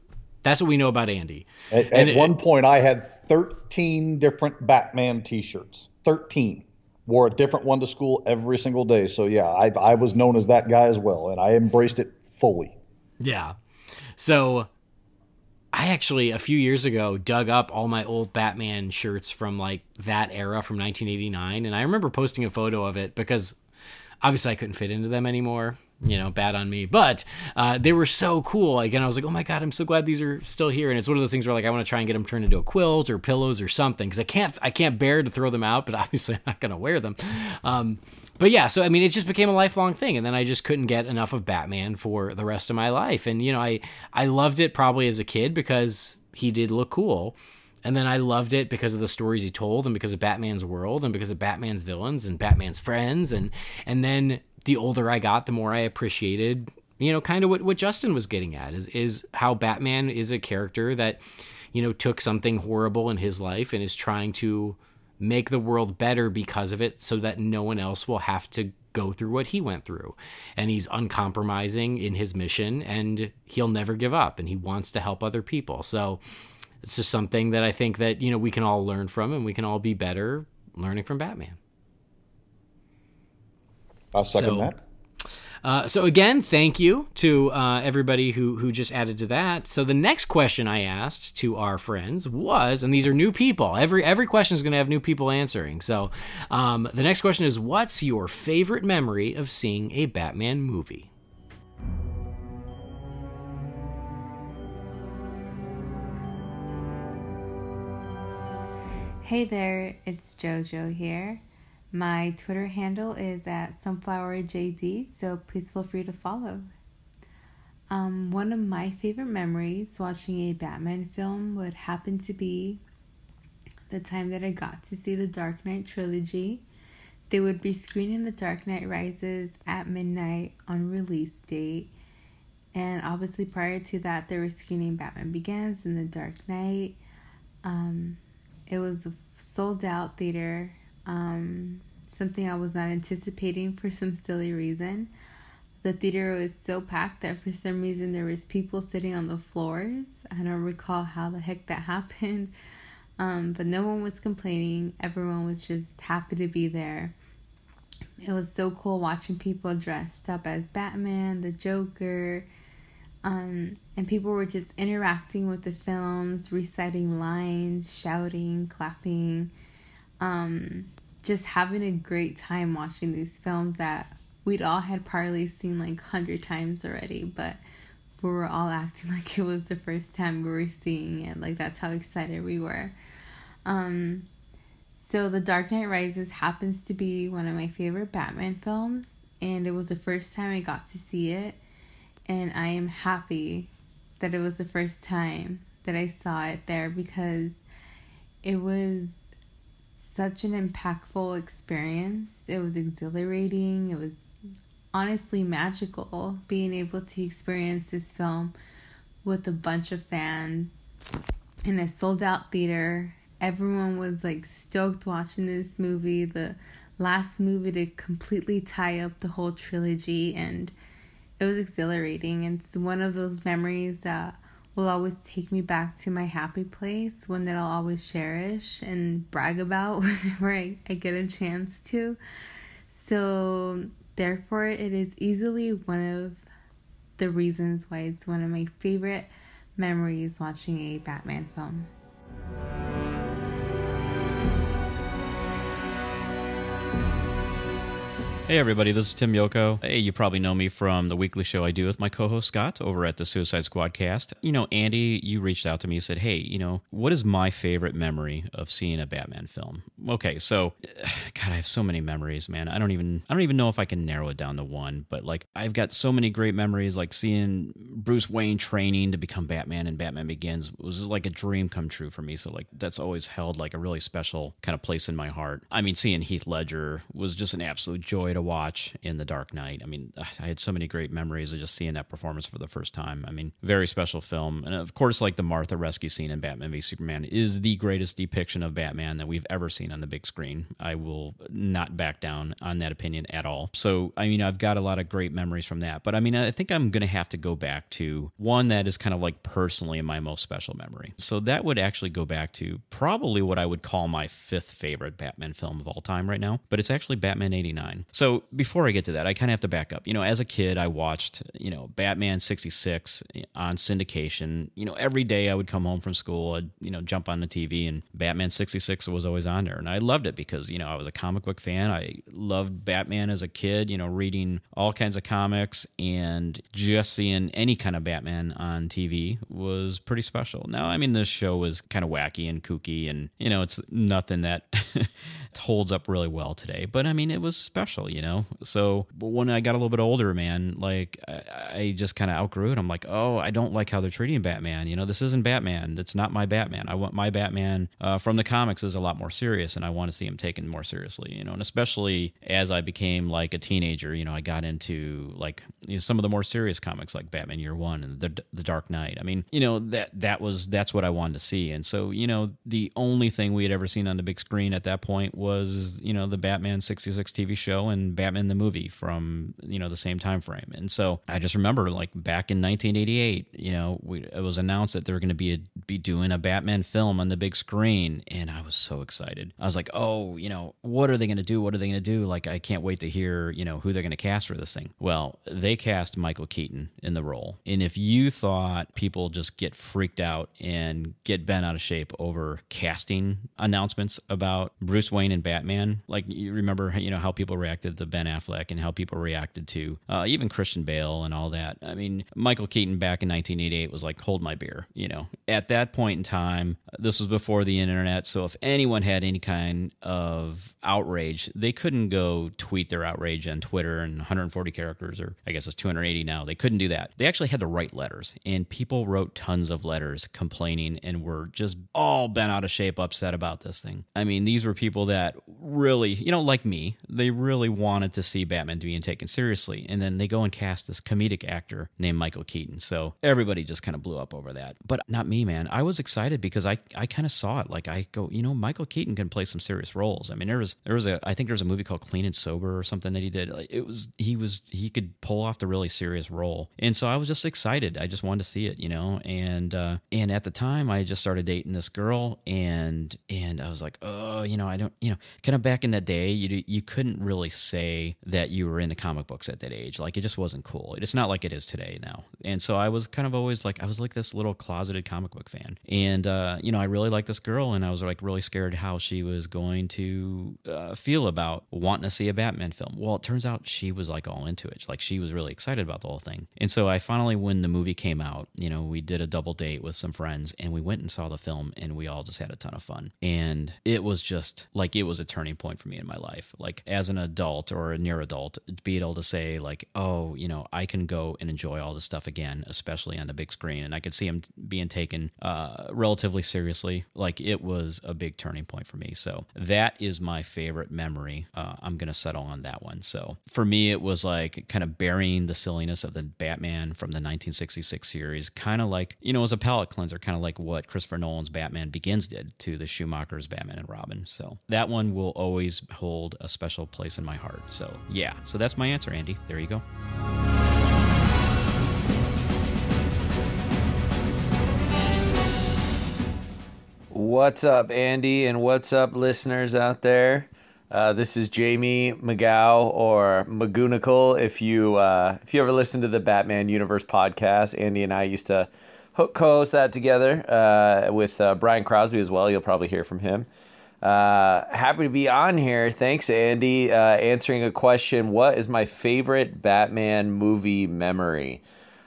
we know about Andy. At one point, I had 13 different Batman T-shirts. 13. Wore a different one to school every single day. So yeah, I was known as that guy as well, and I embraced it fully. Yeah. So I actually, a few years ago, dug up all my old Batman shirts from like that era from 1989, and I remember posting a photo of it because obviously I couldn't fit into them anymore. Bad on me. But they were so cool. Like, and I was like, oh my God, I'm so glad these are still here. And it's one of those things where like I want to try and get them turned into a quilt or pillows or something, because I can't bear to throw them out, but obviously I'm not going to wear them. But yeah, so I mean, it just became a lifelong thing, and then I just couldn't get enough of Batman for the rest of my life. And I loved it probably as a kid because he did look cool. And then I loved it because of the stories he told, and because of Batman's world, and because of Batman's villains and Batman's friends. And then the older I got, the more I appreciated, kind of what Justin was getting at is how Batman is a character that, took something horrible in his life and is trying to make the world better because of it so that no one else will have to go through what he went through. And he's uncompromising in his mission, and he'll never give up, and he wants to help other people. So it's just something that I think that, we can all learn from, and we can all be better learning from Batman. I'll second that. So again, thank you to everybody who just added to that. So the next question I asked to our friends was, and these are new people. Every question is going to have new people answering. So the next question is, what's your favorite memory of seeing a Batman movie? Hey there, it's JoJo here. My Twitter handle is at sunflowerjd, so please feel free to follow. One of my favorite memories watching a Batman film would happen to be the time that I got to see the Dark Knight trilogy. They would be screening The Dark Knight Rises at midnight on release date. And obviously prior to that, they were screening Batman Begins and The Dark Knight. It was a sold out theater Something I was not anticipating for some silly reason. The theater was so packed that for some reason there was people sitting on the floors. I don't recall how the heck that happened. But no one was complaining. Everyone was just happy to be there. It was so cool watching people dressed up as Batman, the Joker, and people were just interacting with the films, reciting lines, shouting, clapping, just having a great time watching these films that we'd all had probably seen like 100 times already, but we were all acting like it was the first time we were seeing it. Like, that's how excited we were. So The Dark Knight Rises happens to be one of my favorite Batman films, and it was the first time I got to see it, and I am happy that it was the first time that I saw it there, because it was such an impactful experience. It was exhilarating. It was honestly magical being able to experience this film with a bunch of fans in a sold out theater. Everyone was like stoked watching this movie, the last movie to completely tie up the whole trilogy, and it was exhilarating. It's one of those memories that will always take me back to my happy place, one that I'll always cherish and brag about whenever I get a chance to. So therefore, it is easily one of the reasons why it's one of my favorite memories watching a Batman film. Hey everybody, this is Tim Yoko. Hey, you probably know me from the weekly show I do with my co-host Scott over at the Suicide Squadcast. You know, Andy, you reached out to me and said, hey, you know, what is my favorite memory of seeing a Batman film? Okay, so, God, I have so many memories, man. I don't even know if I can narrow it down to one, but like, I've got so many great memories, like seeing Bruce Wayne training to become Batman in Batman Begins was just like a dream come true for me. So like, that's always held like a really special kind of place in my heart. I mean, seeing Heath Ledger was just an absolute joy to watch in The Dark Knight. I mean, I had so many great memories of just seeing that performance for the first time. I mean, very special film. And of course, like the Martha rescue scene in Batman v Superman is the greatest depiction of Batman that we've ever seen on the big screen. I will not back down on that opinion at all. So, I mean, I've got a lot of great memories from that. But I mean, I think I'm going to have to go back to one that is kind of like personally my most special memory. So that would actually go back to probably what I would call my fifth favorite Batman film of all time right now. But it's actually Batman 89. So before I get to that, I kind of have to back up. You know, as a kid, I watched, you know, Batman 66 on syndication. You know, every day I would come home from school, I'd, you know, jump on the TV and Batman 66 was always on there. And I loved it because, you know, I was a comic book fan. I loved Batman as a kid, you know, reading all kinds of comics, and just seeing any kind of Batman on TV was pretty special. Now, I mean, this show was kind of wacky and kooky, and, you know, it's nothing that holds up really well today. But I mean, it was special, you know? So when I got a little bit older, man, like I just kind of outgrew it. I'm like, oh, I don't like how they're treating Batman. You know, this isn't Batman. That's not my Batman. I want my Batman from the comics is a lot more serious, and I want to see him taken more seriously, you know? And especially as I became like a teenager, you know, I got into like, you know, some of the more serious comics like Batman Year One and the Dark Knight. I mean, you know, that's what I wanted to see. And so, you know, the only thing we had ever seen on the big screen at that point was, you know, the Batman 66 TV show and Batman the movie from, you know, the same time frame. And so I just remember like back in 1988, you know, it was announced that they were going to be doing a Batman film on the big screen, and I was so excited. I was like, oh, you know, what are they going to do? What are they going to do? Like, I can't wait to hear, you know, who they're going to cast for this thing. Well, they cast Michael Keaton in the role. And if you thought people just get freaked out and get bent out of shape over casting announcements about Bruce Wayne and Batman, like you remember, you know, how people reacted to Ben Affleck and how people reacted to even Christian Bale and all that. I mean, Michael Keaton back in 1988 was like, hold my beer, you know. At that point in time, this was before the internet, so if anyone had any kind of outrage, they couldn't go tweet their outrage on Twitter in 140 characters, or I guess it's 280 now. They couldn't do that. They actually had to write letters, and people wrote tons of letters complaining and were just all bent out of shape, upset about this thing. I mean, these were people that really, you know, like me, they really wanted to see Batman being taken seriously, and then they go and cast this comedic actor named Michael Keaton. So everybody just kind of blew up over that. But not me, man. I was excited because I kind of saw it. Like, I go, Michael Keaton can play some serious roles. I mean, I think there was a movie called Clean and Sober or something that he did. Like, he could pull off the really serious role. And so I was just excited. I just wanted to see it, and at the time I just started dating this girl, and I was like, oh, I don't, kind of back in that day, you couldn't really say that you were into comic books at that age. Like, it just wasn't cool. It's not like it is today now. And so I was kind of always like, I was like this little closeted comic book fan. And, I really liked this girl, and I was like really scared how she was going to feel about wanting to see a Batman film. Well, it turns out she was like all into it. Like, she was really excited about the whole thing. And so I finally, when the movie came out, we did a double date with some friends, and we went and saw the film, and we all just had a ton of fun. And it was just like, it was a turning point for me in my life. Like, as an adult or a near adult, be able to say like, oh, I can go and enjoy all this stuff again, especially on the big screen. And I could see him being taken relatively seriously. Like, it was a big turning point for me. So that is my favorite memory. I'm going to settle on that one. So for me, it was like kind of burying the silliness of the Batman from the 1966 series, kind of like, it was a palate cleanser, kind of like what Christopher Nolan's Batman Begins did to the Schumacher's Batman and Robin. So that one will always hold a special place in my heart. So yeah, so that's my answer, Andy. There you go. What's up, Andy, and what's up, listeners out there? This is Jamie McGow, or Magoonicle. If you ever listen to the Batman Universe podcast, Andy and I used to co-host that together with Brian Crosby as well. You'll probably hear from him. Happy to be on here. Thanks, Andy. Answering a question: what is my favorite Batman movie memory?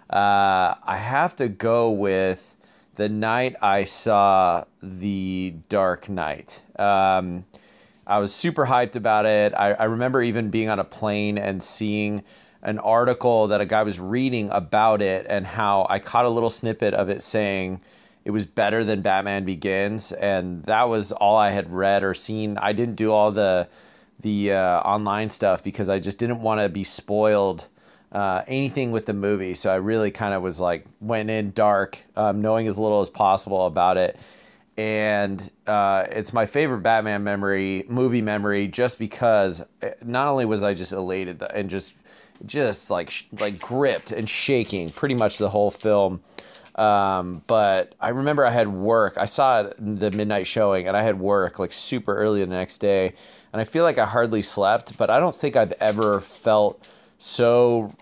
I have to go with the night I saw The Dark Knight. I was super hyped about it. I remember even being on a plane and seeing an article that a guy was reading about it, and how I caught a little snippet of it saying it was better than Batman Begins, and that was all I had read or seen. I didn't do all the online stuff because I just didn't want to be spoiled anything with the movie. So I really kind of was like, went in dark, knowing as little as possible about it. And it's my favorite Batman movie memory, just because not only was I just elated and just like gripped and shaking pretty much the whole film. But I remember I had work. I saw it the midnight showing, and I had work like super early the next day. And I feel like I hardly slept, but I don't think I've ever felt so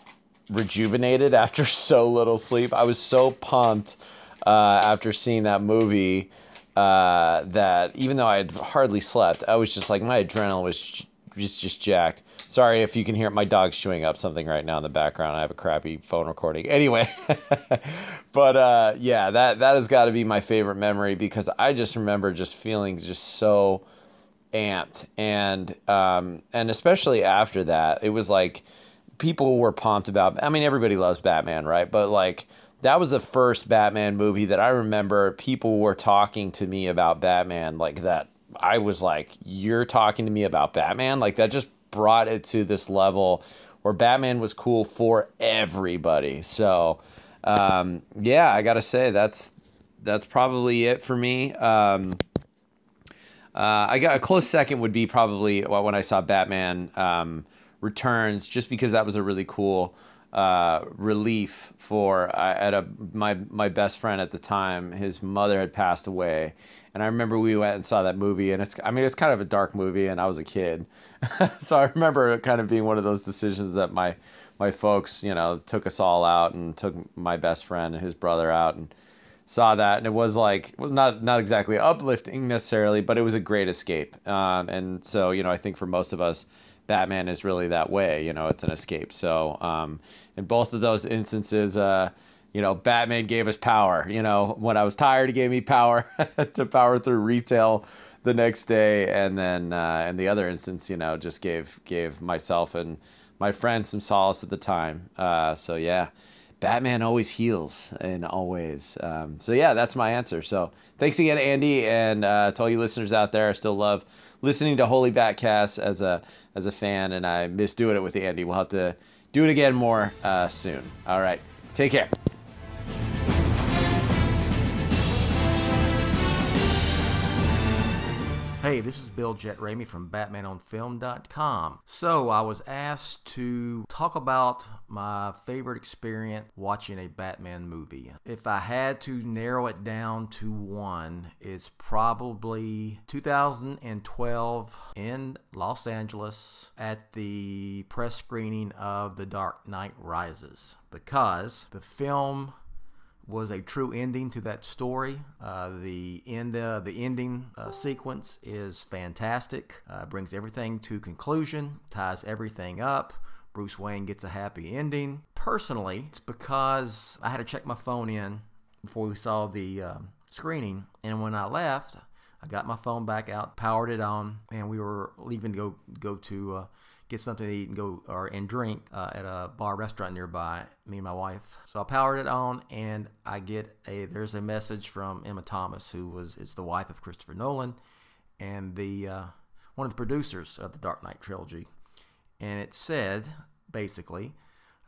rejuvenated after so little sleep. I was so pumped after seeing that movie that even though I had hardly slept, I was just like, my adrenaline was just jacked. Sorry if you can hear my dog's chewing up something right now in the background. I have a crappy phone recording. Anyway, but yeah, that has got to be my favorite memory, because I just remember just feeling just so amped, and especially after that, it was like people were pumped about. I mean, everybody loves Batman, right? But like, that was the first Batman movie that I remember people were talking to me about Batman like that. I was like, you're talking to me about Batman? Like, that just brought it to this level where Batman was cool for everybody. So, yeah, I got to say that's probably it for me. I got a close second would be probably when I saw Batman Returns, just because that was a really cool relief for my best friend at the time. His mother had passed away, and I remember we went and saw that movie, and it's kind of a dark movie, and I was a kid. So I remember it kind of being one of those decisions that my folks, took us all out, and took my best friend and his brother out, and saw that, and it was not exactly uplifting necessarily, but it was a great escape. And so, I think for most of us, Batman is really that way. It's an escape. So in both of those instances, Batman gave us power. When I was tired, he gave me power to power through retail the next day. And then in the other instance, just gave myself and my friends some solace at the time. So yeah, Batman always heals, and always. So yeah, that's my answer. So thanks again, Andy, and to all you listeners out there. I still love listening to Holy BatCast as a fan, and I miss doing it with Andy. We'll have to do it again more soon. All right, take care. Hey, this is Bill Jet Ramey from BatmanOnFilm.com. So I was asked to talk about my favorite experience watching a Batman movie. If I had to narrow it down to one, it's probably 2012 in Los Angeles at the press screening of The Dark Knight Rises, because the film was a true ending to that story. The ending sequence is fantastic. Brings everything to conclusion, ties everything up. Bruce Wayne gets a happy ending. Personally, it's because I had to check my phone in before we saw the screening, and when I left, I got my phone back out, powered it on, and we were leaving to go to get something to eat and drink at a bar restaurant nearby, me and my wife. So I powered it on, and there's a message from Emma Thomas, who is the wife of Christopher Nolan and one of the producers of the Dark Knight trilogy. And it said, basically,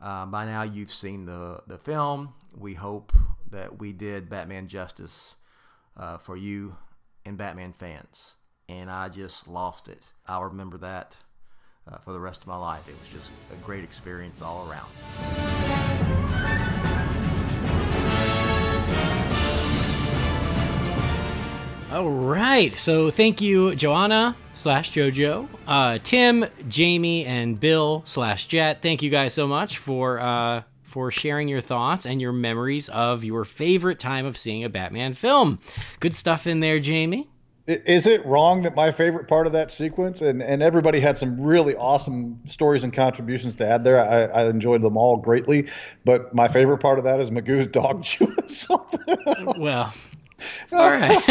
by now you've seen the film. We hope that we did Batman justice for you and Batman fans. And I just lost it. I'll remember that for the rest of my life. It was just a great experience all around. All right. So thank you, Joanna /JoJo, Tim, Jamie, and Bill /Jet. Thank you guys so much for sharing your thoughts and your memories of your favorite time of seeing a Batman film. Good stuff in there, Jamie. Is it wrong that my favorite part of that sequence, and everybody had some really awesome stories and contributions to add there. I enjoyed them all greatly, but my favorite part of that is Magoo's dog chewing something. Well, it's all right.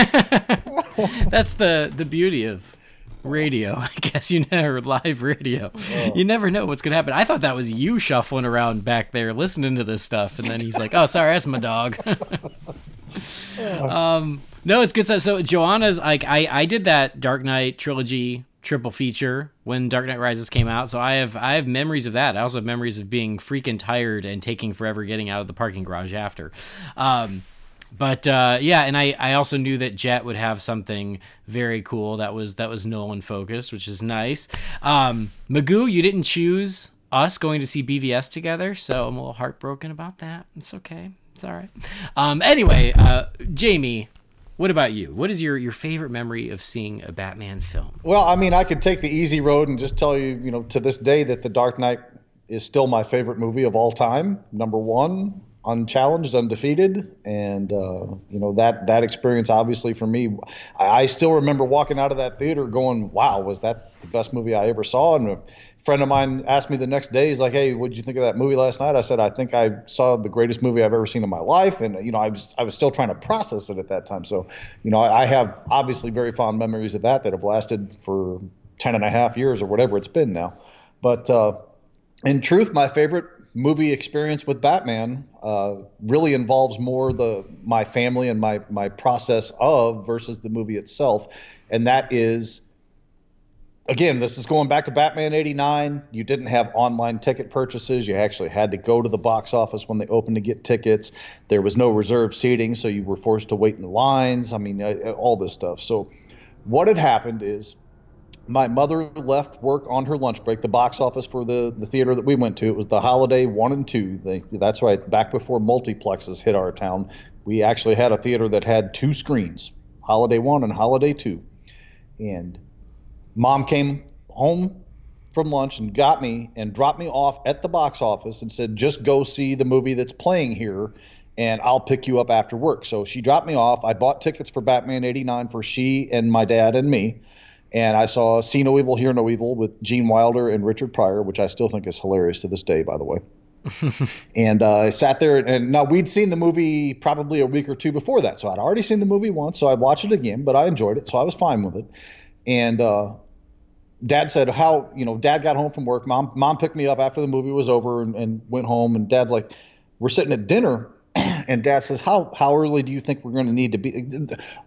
That's the beauty of radio, I guess. Live radio. Oh. You never know what's going to happen. I thought that was you shuffling around back there listening to this stuff, and then he's like, oh, sorry, that's my dog. No, it's good stuff. So Joanna's like, I did that Dark Knight trilogy triple feature when Dark Knight Rises came out, so I have memories of that. I also have memories of being freaking tired and taking forever getting out of the parking garage after. But and I also knew that Jet would have something very cool that was Nolan focused, which is nice. Magoo, you didn't choose us going to see BVS together, so I'm a little heartbroken about that. It's okay. It's all right. Anyway, Jamie, what about you? What is your favorite memory of seeing a Batman film? Well, I mean, I could take the easy road and just tell you, to this day that The Dark Knight is still my favorite movie of all time. Number one, unchallenged, undefeated. And, that experience, obviously, for me, I still remember walking out of that theater going, wow, was that the best movie I ever saw? And a friend of mine asked me the next day, he's like, hey, what did you think of that movie last night? I said, I think I saw the greatest movie I've ever seen in my life. And, I was still trying to process it at that time. So, I have obviously very fond memories of that have lasted for 10 and a half years or whatever it's been now. But in truth, my favorite movie experience with Batman really involves more my family and my process of versus the movie itself. And that is, again, this is going back to Batman 89. You didn't have online ticket purchases. You actually had to go to the box office when they opened to get tickets. There was no reserved seating, so you were forced to wait in the lines. I mean, all this stuff. So what had happened is my mother left work on her lunch break. The box office for the theater that we went to, it was the Holiday 1 and 2. That's right, back before multiplexes hit our town. We actually had a theater that had two screens, Holiday 1 and Holiday 2. And Mom came home from lunch and got me and dropped me off at the box office and said, just go see the movie that's playing here and I'll pick you up after work. So she dropped me off. I bought tickets for Batman 89 for she and my dad and me. And I saw See No Evil, Hear No Evil with Gene Wilder and Richard Pryor, which I still think is hilarious to this day, by the way. And I sat there, and now we'd seen the movie probably a week or two before that. So I'd already seen the movie once, so I watched it again, but I enjoyed it, so I was fine with it. And Dad said, Dad got home from work. Mom picked me up after the movie was over and went home. And Dad's like, we're sitting at dinner. And Dad says, how early do you think we're going to need to be?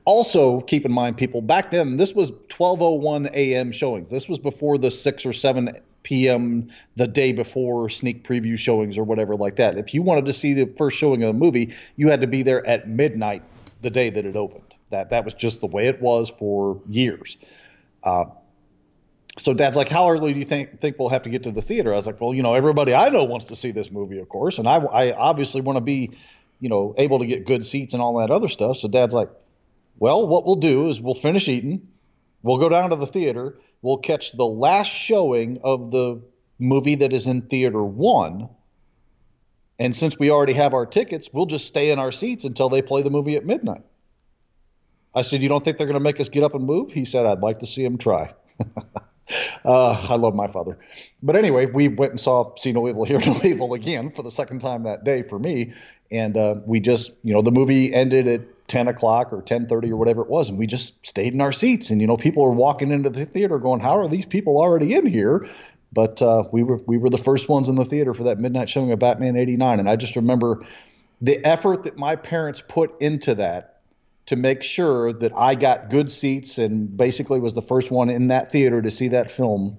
Also, keep in mind, people, back then, this was 12:01 a.m. showings. This was before the 6 or 7 p.m. the day before sneak preview showings or whatever like that. If you wanted to see the first showing of a movie, you had to be there at midnight the day that it opened. That was just the way it was for years. So Dad's like, how early do you think we'll have to get to the theater? I was like, well, everybody I know wants to see this movie, of course. And I obviously want to be, able to get good seats and all that other stuff. So Dad's like, well, what we'll do is we'll finish eating. We'll go down to the theater. We'll catch the last showing of the movie that is in theater 1. And since we already have our tickets, we'll just stay in our seats until they play the movie at midnight. I said, you don't think they're going to make us get up and move? He said, I'd like to see him try. I love my father. But anyway, we went and saw See No Evil, Hear No Evil again for the second time that day for me. And we just, the movie ended at 10 o'clock or 10:30 or whatever it was. And we just stayed in our seats. And, people are walking into the theater going, how are these people already in here? But we were the first ones in the theater for that midnight showing of Batman 89. And I just remember the effort that my parents put into that to make sure that I got good seats and basically was the first one in that theater to see that film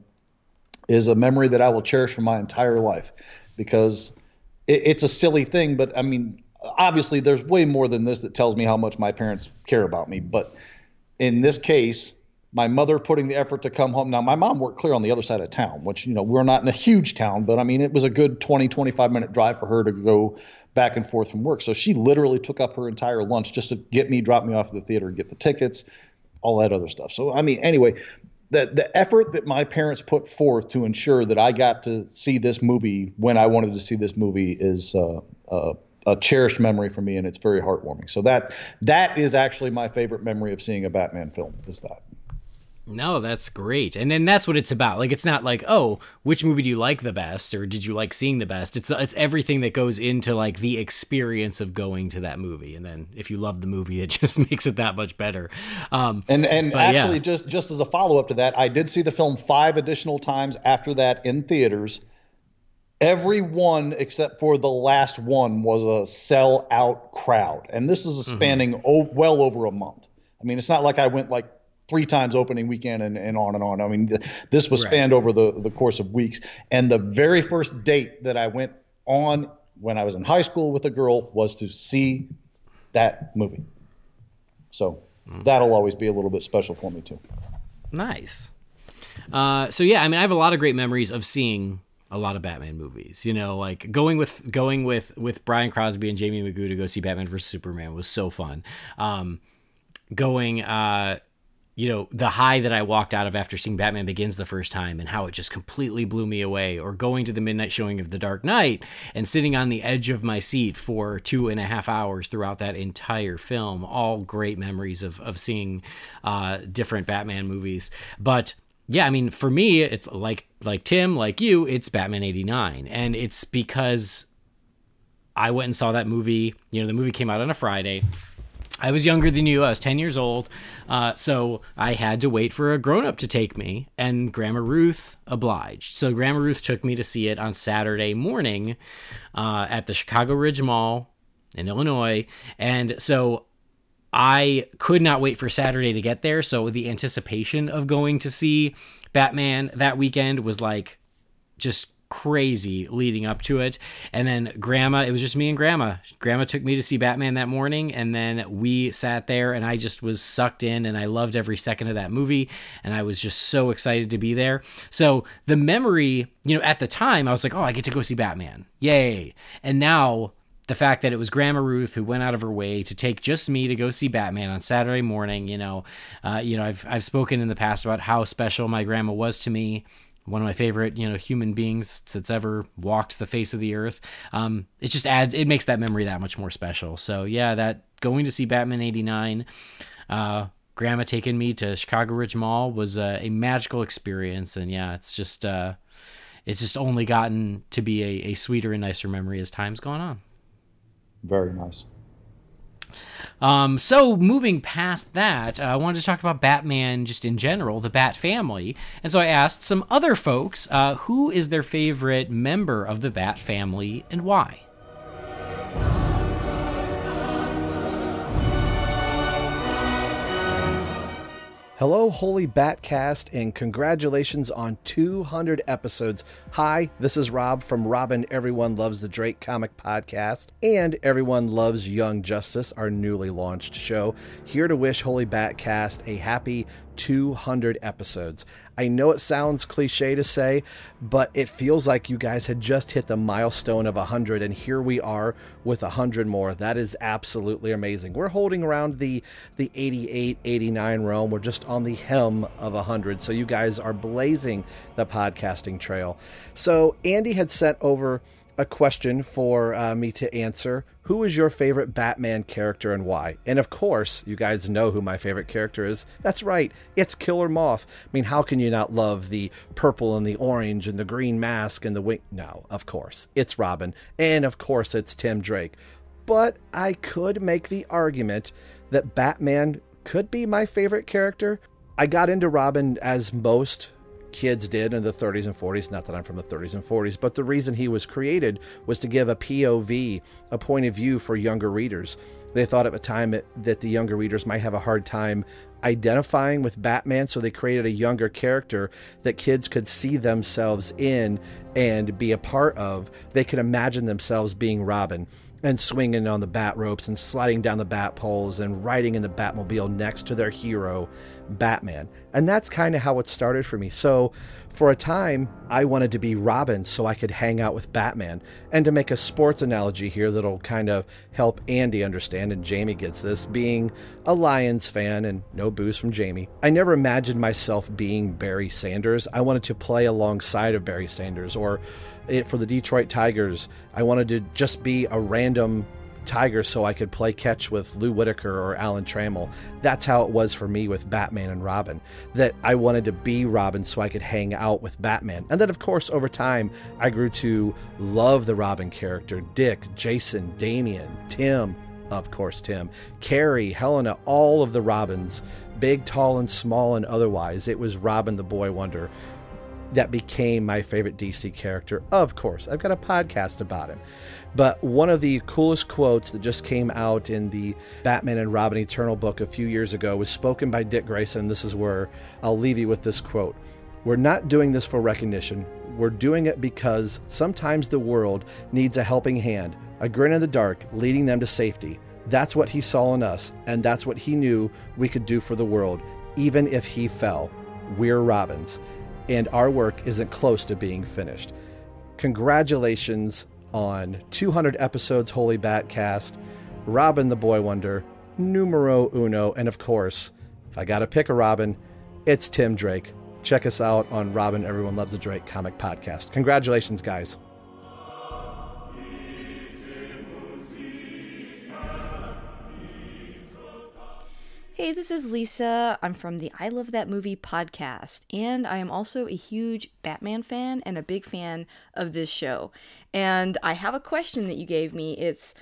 is a memory that I will cherish for my entire life, because it's a silly thing. But I mean, obviously there's way more than this that tells me how much my parents care about me. But in this case, my mother putting the effort to come home. Now, my mom worked clear on the other side of town, which, we're not in a huge town, but I mean, it was a good 20, 25-minute drive for her to go back and forth from work. So she literally took up her entire lunch just to drop me off at the theater, get the tickets, all that other stuff. So, I mean, anyway, the effort that my parents put forth to ensure that I got to see this movie when I wanted to see this movie is a cherished memory for me, and it's very heartwarming. So that is actually my favorite memory of seeing a Batman film, is that. No, that's great. And then that's what it's about. Like, it's not like, oh, which movie do you like the best, or did you like seeing the best? It's everything that goes into like the experience of going to that movie. And then if you love the movie, it just makes it that much better. And actually, yeah. just as a follow-up to that, I did see the film 5 additional times after that in theaters. Every one except for the last one was a sell-out crowd. And this is spanning well over a month. I mean, it's not like I went like 3 times opening weekend and on and on. I mean, this was spanned over the course of weeks. And the very first date that I went on when I was in high school with a girl was to see that movie. So that'll always be a little bit special for me too. Nice. So yeah, I mean, I have a lot of great memories of seeing a lot of Batman movies, like going with Brian Crosby and Jamie Magoo to go see Batman vs Superman was so fun. The high that I walked out of after seeing Batman Begins the first time and how it just completely blew me away, or going to the midnight showing of The Dark Knight and sitting on the edge of my seat for 2.5 hours throughout that entire film. All great memories of seeing different Batman movies. But yeah, I mean, for me, it's like Tim, like you, it's Batman 89. And it's because I went and saw that movie. The movie came out on a Friday. I was younger than you. I was 10 years old. So I had to wait for a grown-up to take me, and Grandma Ruth obliged. So Grandma Ruth took me to see it on Saturday morning at the Chicago Ridge Mall in Illinois. And so I could not wait for Saturday to get there. So the anticipation of going to see Batman that weekend was like just crazy leading up to it. And then it was just me and Grandma took me to see Batman that morning, and then we sat there and I just was sucked in, and I loved every second of that movie, and I was just so excited to be there. So the memory, at the time I was like, oh, I get to go see Batman, yay. And now the fact that it was Grandma Ruth who went out of her way to take just me to go see Batman on Saturday morning, I've spoken in the past about how special my grandma was to me. One of my favorite, human beings that's ever walked the face of the earth. It makes that memory that much more special. So yeah, that going to see Batman 89, Grandma taking me to Chicago Ridge Mall was a magical experience. And yeah, it's just only gotten to be a sweeter and nicer memory as time's gone on. Very nice. So moving past that, I wanted to talk about Batman just in general, the Bat family. And so I asked some other folks, who is their favorite member of the Bat family and why? Hello, Holy BatCast, and congratulations on 200 episodes. Hi, this is Rob from Robin Everyone Loves the Drake comic podcast and Everyone Loves Young Justice, our newly launched show. Here to wish Holy BatCast a happy 200 episodes. I know it sounds cliche to say, but it feels like you guys had just hit the milestone of 100, and here we are with 100 more. That is absolutely amazing. We're holding around the 88, 89 realm. We're just on the hem of 100, so you guys are blazing the podcasting trail. So Andy had sent over a question for me to answer. Who is your favorite Batman character and why? And of course, you guys know who my favorite character is. That's right, it's Killer Moth. I mean, how can you not love the purple and the orange and the green mask and the wing? No, of course, it's Robin. And of course, it's Tim Drake. But I could make the argument that Batman could be my favorite character. I got into Robin as most kids did in the 30s and 40s. Not that I'm from the 30s and 40s, but the reason he was created was to give a POV, a point of view for younger readers. They thought at the time that the younger readers might have a hard time identifying with Batman, so they created a younger character that kids could see themselves in and be a part of. They could imagine themselves being Robin and swinging on the bat ropes and sliding down the bat poles and riding in the Batmobile next to their hero, Batman. And that's kind of how it started for me. So for a time, I wanted to be Robin so I could hang out with Batman. And to make a sports analogy here that'll kind of help Andy understand, and Jamie gets this, being a Lions fan, and no booze from Jamie, I never imagined myself being Barry Sanders. I wanted to play alongside of Barry Sanders. Or for the Detroit Tigers, I wanted to just be a random Tiger so I could play catch with Lou Whitaker or Alan Trammell. That's how it was for me with Batman and Robin, that I wanted to be Robin so I could hang out with Batman. And then, of course, over time, I grew to love the Robin character. Dick, Jason, Damian, Tim, of course Tim, Carrie, Helena, all of the Robins, big, tall, and small and otherwise. It was Robin the Boy Wonder that became my favorite DC character. Of course, I've got a podcast about him. But one of the coolest quotes that just came out in the Batman and Robin Eternal book a few years ago was spoken by Dick Grayson. This is where I'll leave you with this quote. "We're not doing this for recognition. We're doing it because sometimes the world needs a helping hand, a grin in the dark, leading them to safety. That's what he saw in us, and that's what he knew we could do for the world, even if he fell. We're Robins, and our work isn't close to being finished." Congratulations on 200 episodes, Holy BatCast, Robin the Boy Wonder, numero uno, and of course, if I gotta pick a Robin, it's Tim Drake. Check us out on Robin Everyone Loves the Drake comic podcast. Congratulations, guys. Hey, this is Lisa. I'm from the I Love That Movie podcast, and I am also a huge Batman fan and a big fan of this show. And I have a question that you gave me. It's,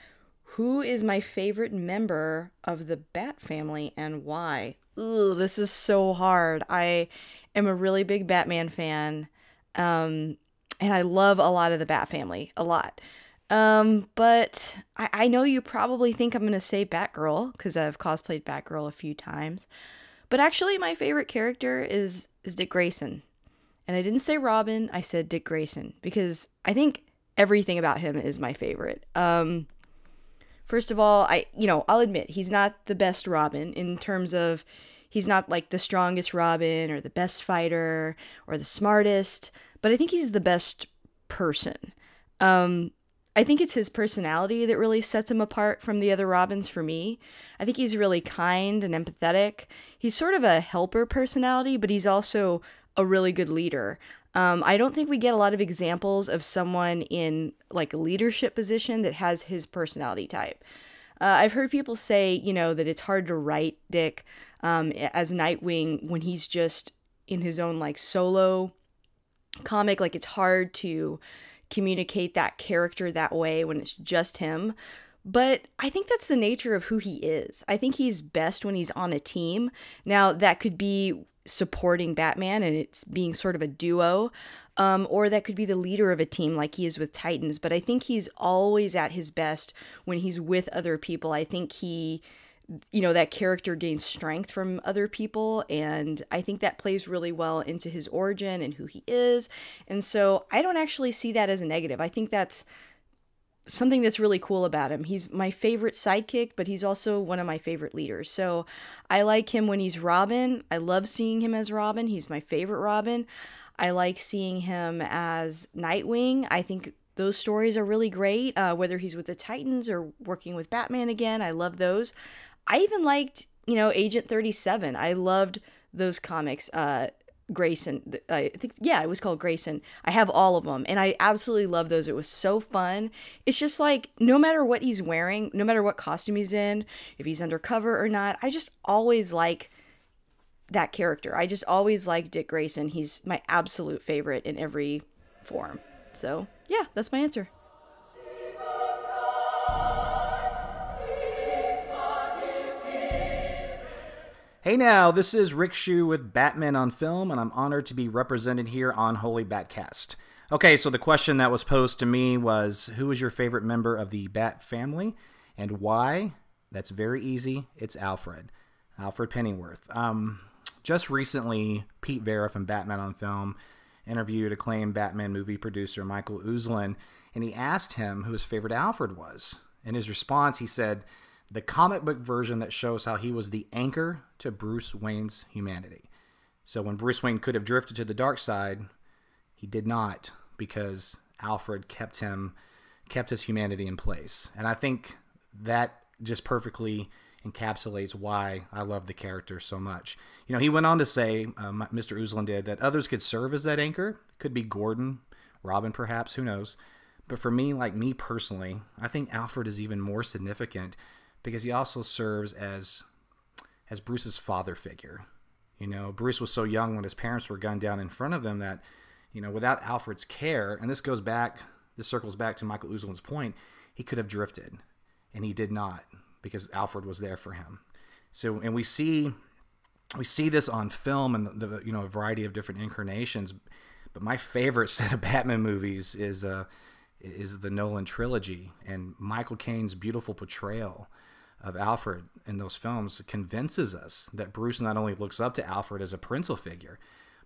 who is my favorite member of the Bat family and why? Ugh, this is so hard. I am a really big Batman fan, and I love a lot of the Bat family, a lot. But I know you probably think I'm going to say Batgirl, because I've cosplayed Batgirl a few times. But actually, my favorite character is Dick Grayson. And I didn't say Robin, I said Dick Grayson, because I think everything about him is my favorite. First of all, I'll admit, he's not the best Robin in terms of, he's not like the strongest Robin or the best fighter or the smartest, but I think he's the best person. I think it's his personality that really sets him apart from the other Robins for me. I think he's really kind and empathetic. He's sort of a helper personality, but he's also a really good leader. I don't think we get a lot of examples of someone in like a leadership position that has his personality type. I've heard people say, that it's hard to write Dick as Nightwing when he's just in his own like solo comic. Like it's hard to communicate that character that way when it's just him. But I think that's the nature of who he is. I think he's best when he's on a team. Now, that could be supporting Batman and it's being sort of a duo, or that could be the leader of a team like he is with Titans. But I think he's always at his best when he's with other people. I think he, that character gains strength from other people, and I think that plays really well into his origin and who he is. And so I don't actually see that as a negative. I think that's something that's really cool about him. He's my favorite sidekick, but he's also one of my favorite leaders. So I like him when he's Robin. I love seeing him as Robin. He's my favorite Robin. I like seeing him as Nightwing. I think those stories are really great, whether he's with the Titans or working with Batman again. I love those. I even liked, Agent 37. I loved those comics. Grayson, I think, yeah, it was called Grayson. I have all of them, and I absolutely love those. It was so fun. It's just like, no matter what he's wearing, no matter what costume he's in, if he's undercover or not, I just always like that character. I just always like Dick Grayson. He's my absolute favorite in every form. So, yeah, that's my answer. Hey now, this is Rick Shue with Batman on Film, and I'm honored to be represented here on Holy BatCast. Okay, so the question that was posed to me was, who is your favorite member of the Bat family, and why? That's very easy. It's Alfred Pennyworth. Just recently, Pete Vera from Batman on Film interviewed acclaimed Batman movie producer Michael Uslan, and he asked him who his favorite Alfred was. In his response, he said, the comic book version that shows how he was the anchor to Bruce Wayne's humanity. So when Bruce Wayne could have drifted to the dark side, he did not, because Alfred kept his humanity in place. And I think that just perfectly encapsulates why I love the character so much. He went on to say, Mr. Uslan did, that others could serve as that anchor. Could be Gordon, Robin perhaps, who knows. But for me, like me personally, I think Alfred is even more significant because he also serves as Bruce's father figure. Bruce was so young when his parents were gunned down in front of them that, without Alfred's care, and this circles back to Michael Uslan's point, he could have drifted, and he did not, because Alfred was there for him. So, and we see this on film and the a variety of different incarnations. But my favorite set of Batman movies is the Nolan trilogy, and Michael Caine's beautiful portrayal of Alfred in those films convinces us that Bruce not only looks up to Alfred as a parental figure,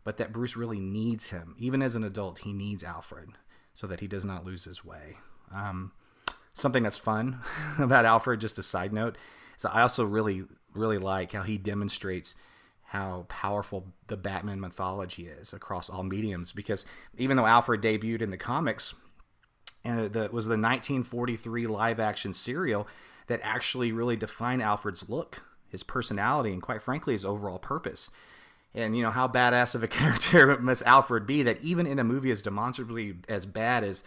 but that Bruce really needs him. Even as an adult, he needs Alfred so that he does not lose his way. Something that's fun about Alfred, just a side note, is I also really, really like how he demonstrates how powerful the Batman mythology is across all mediums. Because even though Alfred debuted in the comics, and it was the 1943 live-action serial that actually really defined Alfred's look, his personality, and quite frankly, his overall purpose. And, how badass of a character must Alfred be that even in a movie as demonstrably as bad as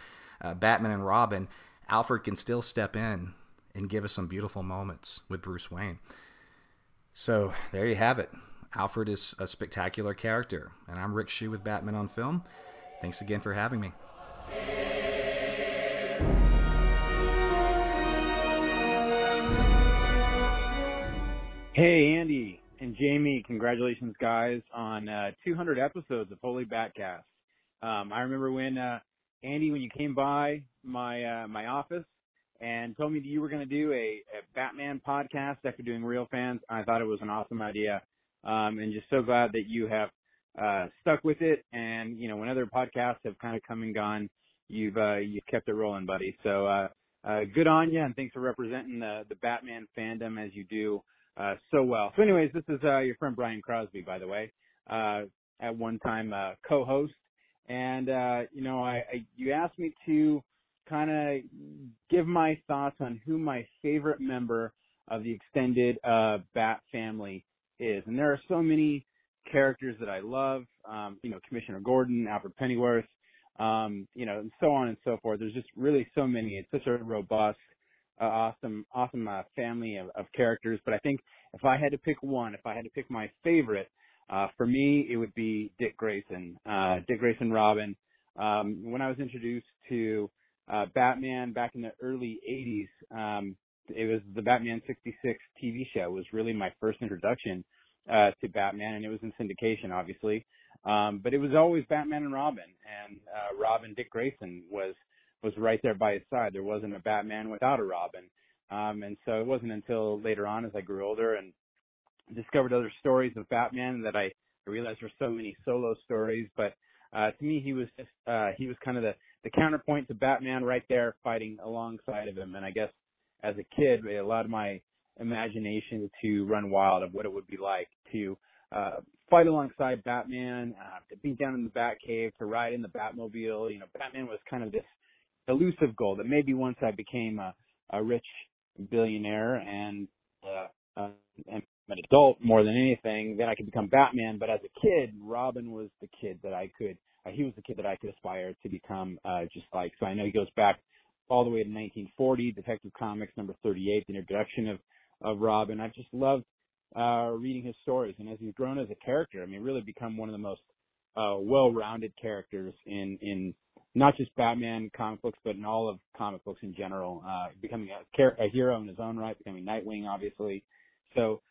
Batman and Robin, Alfred can still step in and give us some beautiful moments with Bruce Wayne. So there you have it. Alfred is a spectacular character. And I'm Rick Shue with Batman on Film. Thanks again for having me. Hey, Andy and Jamie, congratulations, guys, on 200 episodes of Holy BatCast. I remember when, Andy, when you came by my office and told me that you were going to do a Batman podcast after doing Real Fans, I thought it was an awesome idea, and just so glad that you have stuck with it. And, when other podcasts have kind of come and gone, you've kept it rolling, buddy. So good on you, and thanks for representing the Batman fandom as you do so well. So anyways, this is your friend Brian Crosby, by the way, at one time co-host. And, you asked me to kind of give my thoughts on who my favorite member of the extended Bat family is. And there are so many characters that I love, Commissioner Gordon, Alfred Pennyworth, and so on and so forth. There's just really so many. It's such a robust, awesome family of characters. But I think if I had to pick one, if I had to pick my favorite, for me, it would be Dick Grayson Robin. When I was introduced to Batman back in the early 80s, it was the Batman 66 TV show was really my first introduction to Batman, and it was in syndication, obviously. But it was always Batman and Robin, and Robin, Dick Grayson, was right there by his side. There wasn't a Batman without a Robin. And so it wasn't until later on, as I grew older and discovered other stories of Batman, that I realized there were so many solo stories. But to me, he was kind of the counterpoint to Batman right there fighting alongside of him. And I guess as a kid, it allowed my imagination to run wild of what it would be like to fight alongside Batman, to be down in the Batcave, to ride in the Batmobile. You know, Batman was kind of this elusive goal that maybe once I became a rich billionaire and an adult more than anything, then I could become Batman. But as a kid, Robin was the kid that I could, he was the kid that I could aspire to become just like. So I know he goes back all the way to 1940, Detective Comics number 38, the introduction of Robin. I've just loved reading his stories. And as he's grown as a character, I mean, really become one of the most well-rounded characters in not just Batman comic books, but in all of comic books in general, becoming a hero in his own right, becoming Nightwing, obviously. So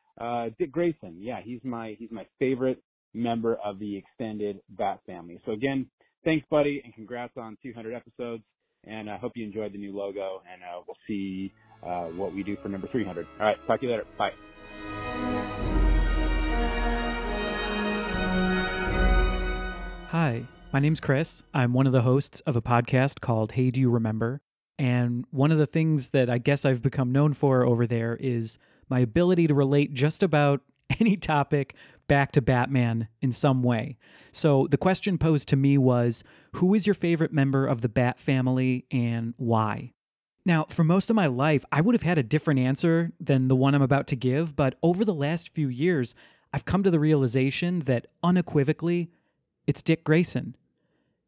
Dick Grayson, yeah, he's my favorite member of the extended Bat family. So again, thanks, buddy, and congrats on 200 episodes. And I hope you enjoyed the new logo, and we'll see what we do for number 300. All right, talk to you later. Bye. Hi, my name's Chris. I'm one of the hosts of a podcast called Hey Do You Remember? And one of the things that I guess I've become known for over there is my ability to relate just about any topic back to Batman in some way. So the question posed to me was, who is your favorite member of the Bat family and why? Now, for most of my life, I would have had a different answer than the one I'm about to give, but over the last few years, I've come to the realization that unequivocally, it's Dick Grayson.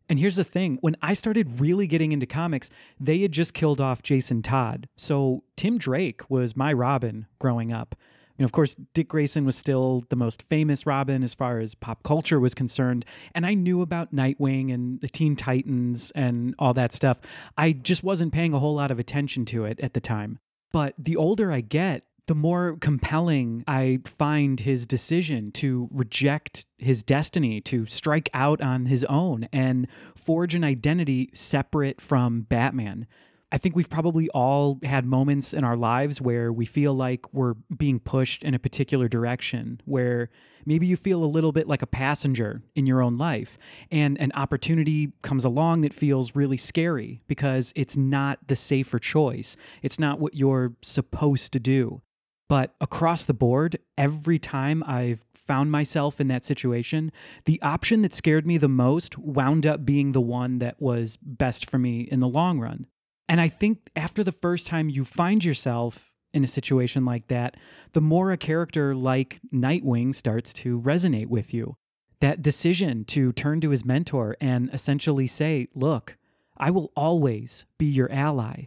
And here's the thing, when I started really getting into comics, they had just killed off Jason Todd. So Tim Drake was my Robin growing up. And of course, Dick Grayson was still the most famous Robin as far as pop culture was concerned. And I knew about Nightwing and the Teen Titans and all that stuff. I just wasn't paying a whole lot of attention to it at the time. But the older I get, the more compelling I find his decision to reject his destiny, to strike out on his own and forge an identity separate from Batman. I think we've probably all had moments in our lives where we feel like we're being pushed in a particular direction, where maybe you feel a little bit like a passenger in your own life, and an opportunity comes along that feels really scary because it's not the safer choice. It's not what you're supposed to do. But across the board, every time I've found myself in that situation, the option that scared me the most wound up being the one that was best for me in the long run. And I think after the first time you find yourself in a situation like that, the more a character like Nightwing starts to resonate with you. That decision to turn to his mentor and essentially say, look, I will always be your ally,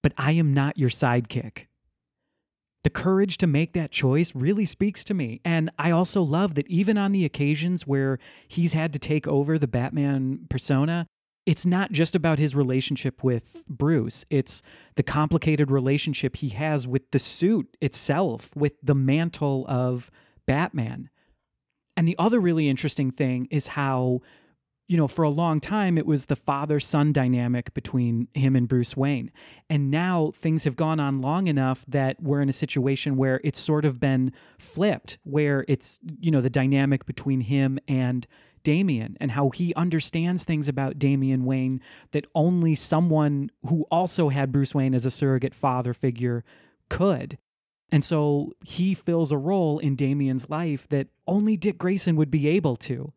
but I am not your sidekick. The courage to make that choice really speaks to me. And I also love that even on the occasions where he's had to take over the Batman persona, it's not just about his relationship with Bruce. It's the complicated relationship he has with the suit itself, with the mantle of Batman. And the other really interesting thing is how, for a long time, it was the father-son dynamic between him and Bruce Wayne. And now things have gone on long enough that we're in a situation where it's sort of been flipped, where it's, the dynamic between him and Damian, and how he understands things about Damian Wayne that only someone who also had Bruce Wayne as a surrogate father figure could. And so he fills a role in Damian's life that only Dick Grayson would be able to.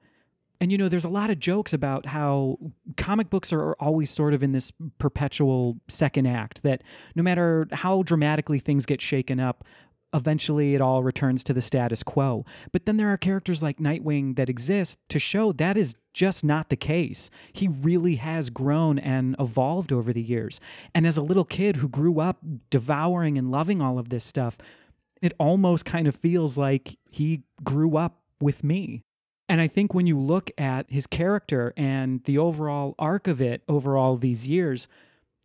And, there's a lot of jokes about how comic books are always sort of in this perpetual second act, that no matter how dramatically things get shaken up, eventually it all returns to the status quo. But then there are characters like Nightwing that exist to show that is just not the case. He really has grown and evolved over the years. And as a little kid who grew up devouring and loving all of this stuff, it almost kind of feels like he grew up with me. And I think when you look at his character and the overall arc of it over all these years,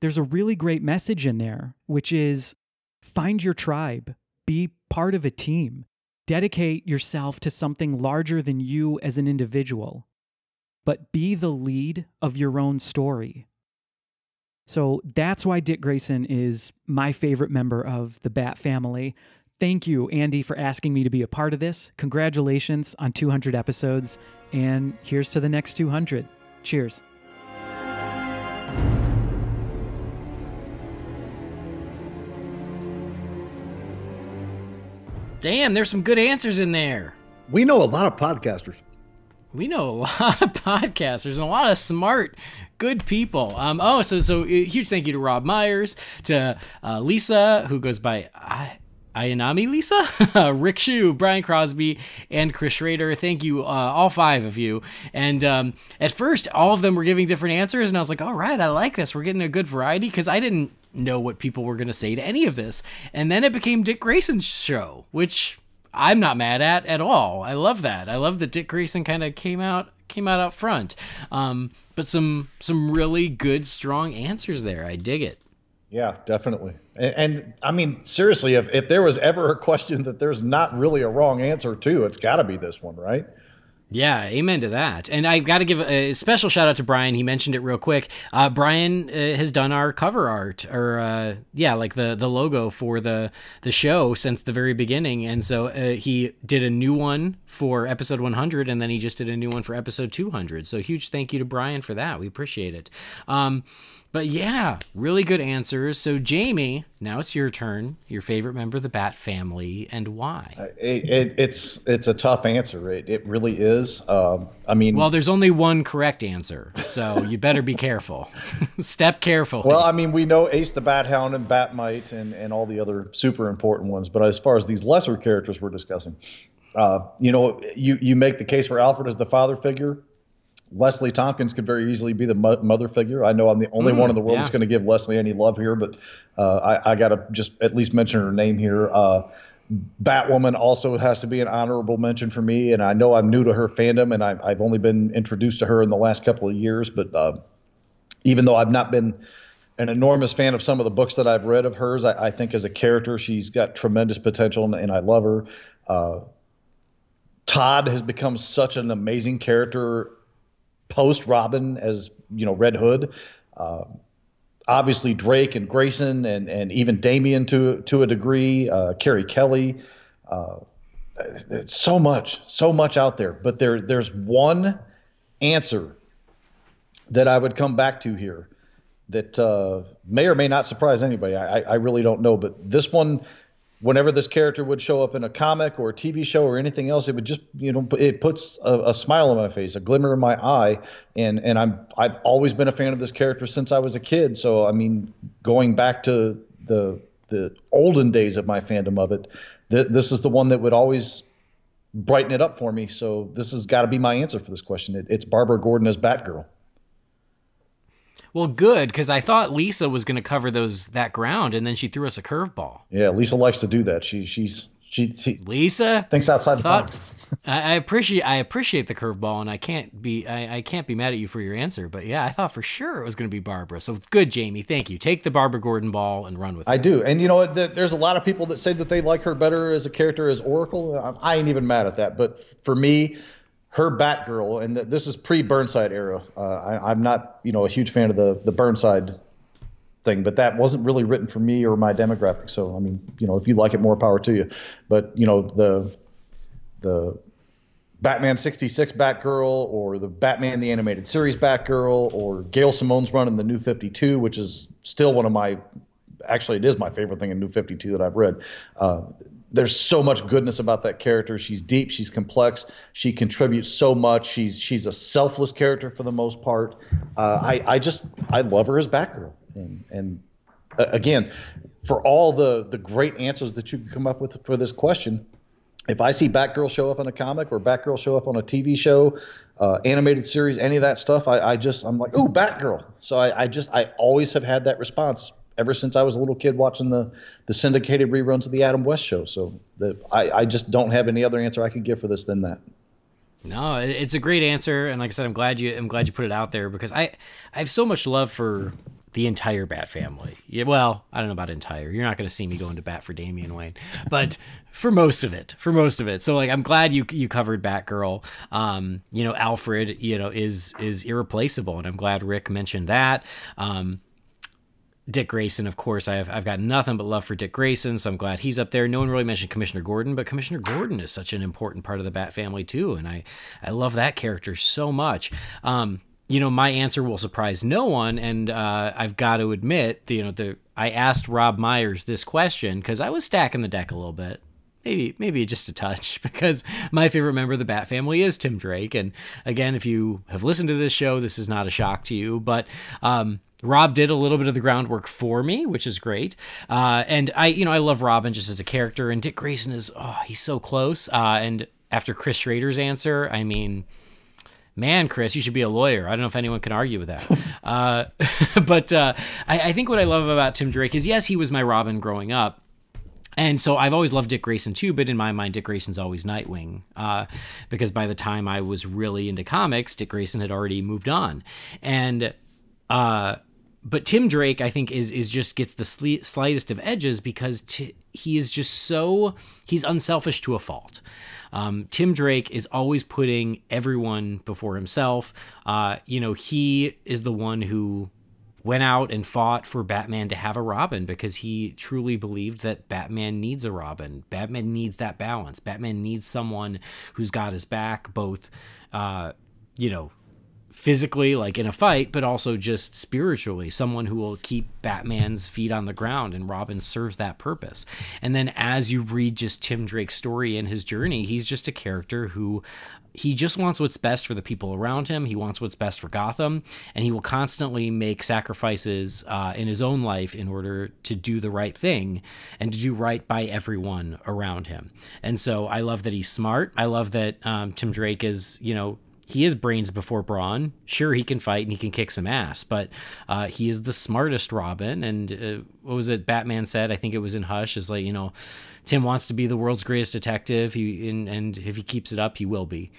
there's a really great message in there, which is find your tribe. Be part of a team. Dedicate yourself to something larger than you as an individual. But be the lead of your own story. So that's why Dick Grayson is my favorite member of the Bat family. Thank you, Andy, for asking me to be a part of this. Congratulations on 200 episodes. And here's to the next 200. Cheers. Damn, there's some good answers in there. We know a lot of podcasters. We know a lot of podcasters and a lot of smart, good people. So huge thank you to Rob Myers, to Lisa, who goes by Ayanami Lisa, Rick Shue, Brian Crosby, and Chris Schrader. Thank you, all 5 of you. And at first, all of them were giving different answers, and I was like, all right, I like this. We're getting a good variety, because I didn't know what people were going to say to any of this. And then it became Dick Grayson's show, which I'm not mad at all. I love that. I love that Dick Grayson kind of came out front. But some really good, strong answers there. I dig it. Yeah, definitely. And I mean, seriously, if there was ever a question that there's not really a wrong answer to, it's got to be this one, right? Yeah, amen to that. And I got to give a special shout out to Brian. He mentioned it real quick. Brian has done our cover art, or like the logo for the show since the very beginning. And so he did a new one for episode 100, and then he just did a new one for episode 200. So huge thank you to Brian for that. We appreciate it. But yeah, really good answers. So Jamie, now it's your turn. Your favorite member of the Bat family, and why? It's a tough answer. It really is. I mean, well, there's only one correct answer, so you better be careful. Step carefully. Well, I mean, we know Ace the Bat Hound and Batmite and all the other super important ones. But as far as these lesser characters we're discussing, you make the case for Alfred as the father figure. Leslie Tompkins could very easily be the mother figure. I know I'm the only one in the world that's going to give Leslie any love here, but I got to just at least mention her name here. Batwoman also has to be an honorable mention for me, and I know I'm new to her fandom, and I've only been introduced to her in the last couple of years, but even though I've not been an enormous fan of some of the books that I've read of hers, I think as a character she's got tremendous potential, and I love her. Todd has become such an amazing character post Robin as Red Hood, obviously Drake and Grayson and even Damian to a degree, Carrie Kelly, it's so much out there. But there's one answer that I would come back to here that may or may not surprise anybody. I really don't know, but this one, whenever this character would show up in a comic or a TV show or anything else, it would just, it puts a smile on my face, a glimmer in my eye. And I've always been a fan of this character since I was a kid. So, I mean, going back to the olden days of my fandom of it, this is the one that would always brighten it up for me. So this has got to be my answer for this question. It's Barbara Gordon as Batgirl. Well, good, because I thought Lisa was going to cover that ground, and then she threw us a curveball. Yeah, Lisa likes to do that. She Lisa thinks outside the box. I appreciate the curveball, and I can't be mad at you for your answer. But yeah, I thought for sure it was going to be Barbara. So good, Jamie. Thank you. Take the Barbara Gordon ball and run with it. I do, and you know what? There's a lot of people that say that they like her better as a character as Oracle. I ain't even mad at that. But for me, her Batgirl, and this is pre-Burnside era. I'm not, a huge fan of the Burnside thing, but that wasn't really written for me or my demographic. So, I mean, if you like it, more power to you. But, the Batman 66 Batgirl, or the Batman the Animated Series Batgirl, or Gail Simone's run in the New 52, which is still it is my favorite thing in New 52 that I've read. There's so much goodness about that character. She's deep. She's complex. She contributes so much. She's a selfless character for the most part. I love her as Batgirl. And again, for all the great answers that you can come up with for this question, if I see Batgirl show up in a comic or Batgirl show up on a TV show, animated series, any of that stuff, I'm like, ooh, Batgirl. So I always have had that response ever since I was a little kid watching the syndicated reruns of the Adam West show. So I just don't have any other answer I could give for this than that. No, it's a great answer, and like I said, I'm glad you put it out there, because I have so much love for the entire Bat family. Yeah, well, I don't know about entire. You're not going to see me going to bat for Damian Wayne, but for most of it. So like, I'm glad you covered Batgirl. Alfred, is irreplaceable, and I'm glad Rick mentioned that. Dick Grayson, of course, I've got nothing but love for Dick Grayson, so I'm glad he's up there. No one really mentioned Commissioner Gordon, but Commissioner Gordon is such an important part of the Bat family too, and I love that character so much. My answer will surprise no one, and I've got to admit, I asked Rob Myers this question because I was stacking the deck a little bit. maybe just a touch, because my favorite member of the Bat family is Tim Drake. And again, if you have listened to this show, this is not a shock to you, but Rob did a little bit of the groundwork for me, which is great. And I love Robin just as a character, and Dick Grayson is, he's so close. And after Chris Schrader's answer, I mean, man, Chris, you should be a lawyer. I don't know if anyone can argue with that. But I think what I love about Tim Drake is, yes, he was my Robin growing up. And so I've always loved Dick Grayson too, but in my mind, Dick Grayson's always Nightwing, because by the time I was really into comics, Dick Grayson had already moved on. And but Tim Drake, I think, is just gets the slightest of edges, because he is just he's unselfish to a fault. Tim Drake is always putting everyone before himself. He is the one who went out and fought for Batman to have a Robin, because he truly believed that Batman needs a Robin. Batman needs that balance. Batman needs someone who's got his back, both, physically, like in a fight, but also just spiritually, someone who will keep Batman's feet on the ground, and Robin serves that purpose. And then as you read just Tim Drake's story and his journey, he's just a character who he just wants what's best for the people around him. He wants what's best for Gotham, and he will constantly make sacrifices in his own life in order to do the right thing and to do right by everyone around him. And so I love that he's smart. I love that Tim Drake is, he is brains before brawn. Sure, he can fight and he can kick some ass, but he is the smartest Robin. And what was it Batman said? I think it was in Hush, is like, Tim wants to be the world's greatest detective, and if he keeps it up, he will be.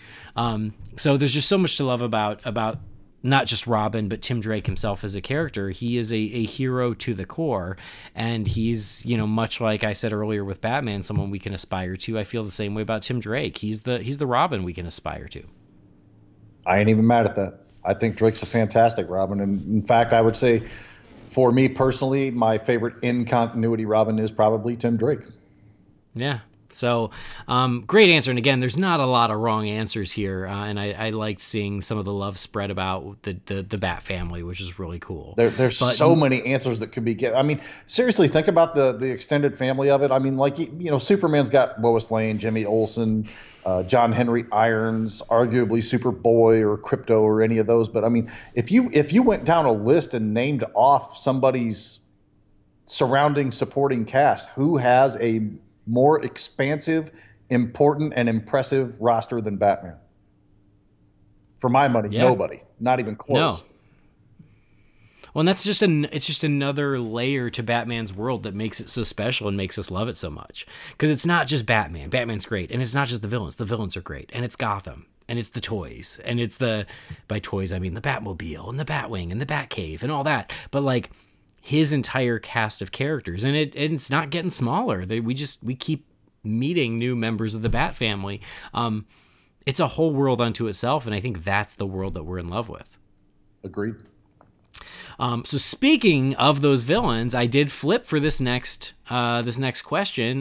So there's just so much to love about not just Robin, but Tim Drake himself as a character. He is a hero to the core, and he's, much like I said earlier with Batman, someone we can aspire to. I feel the same way about Tim Drake. He's the Robin we can aspire to. I ain't even mad at that. I think Drake's a fantastic Robin. And in fact, I would say, for me personally, my favorite in-continuity Robin is probably Tim Drake. Yeah. So, great answer. And again, there's not a lot of wrong answers here. And I liked seeing some of the love spread about the Bat family, which is really cool. There's so many answers that could be given. I mean, seriously, think about the extended family of it. I mean, like, Superman's got Lois Lane, Jimmy Olsen, John Henry Irons, arguably Superboy or Krypto or any of those. But I mean, if you went down a list and named off somebody's surrounding supporting cast, who has a more expansive, important, and impressive roster than Batman? For my money, nobody. Not even close. No. Well, and that's it's just another layer to Batman's world that makes it so special and makes us love it so much. Because it's not just Batman. Batman's great. And it's not just the villains. The villains are great. And it's Gotham. And it's the toys. And it's by toys, I mean the Batmobile and the Batwing and the Batcave and all that. But like, his entire cast of characters, and it's not getting smaller. We keep meeting new members of the Bat family. It's a whole world unto itself, and I think that's the world that we're in love with. Agreed. So speaking of those villains, I did flip for this next question.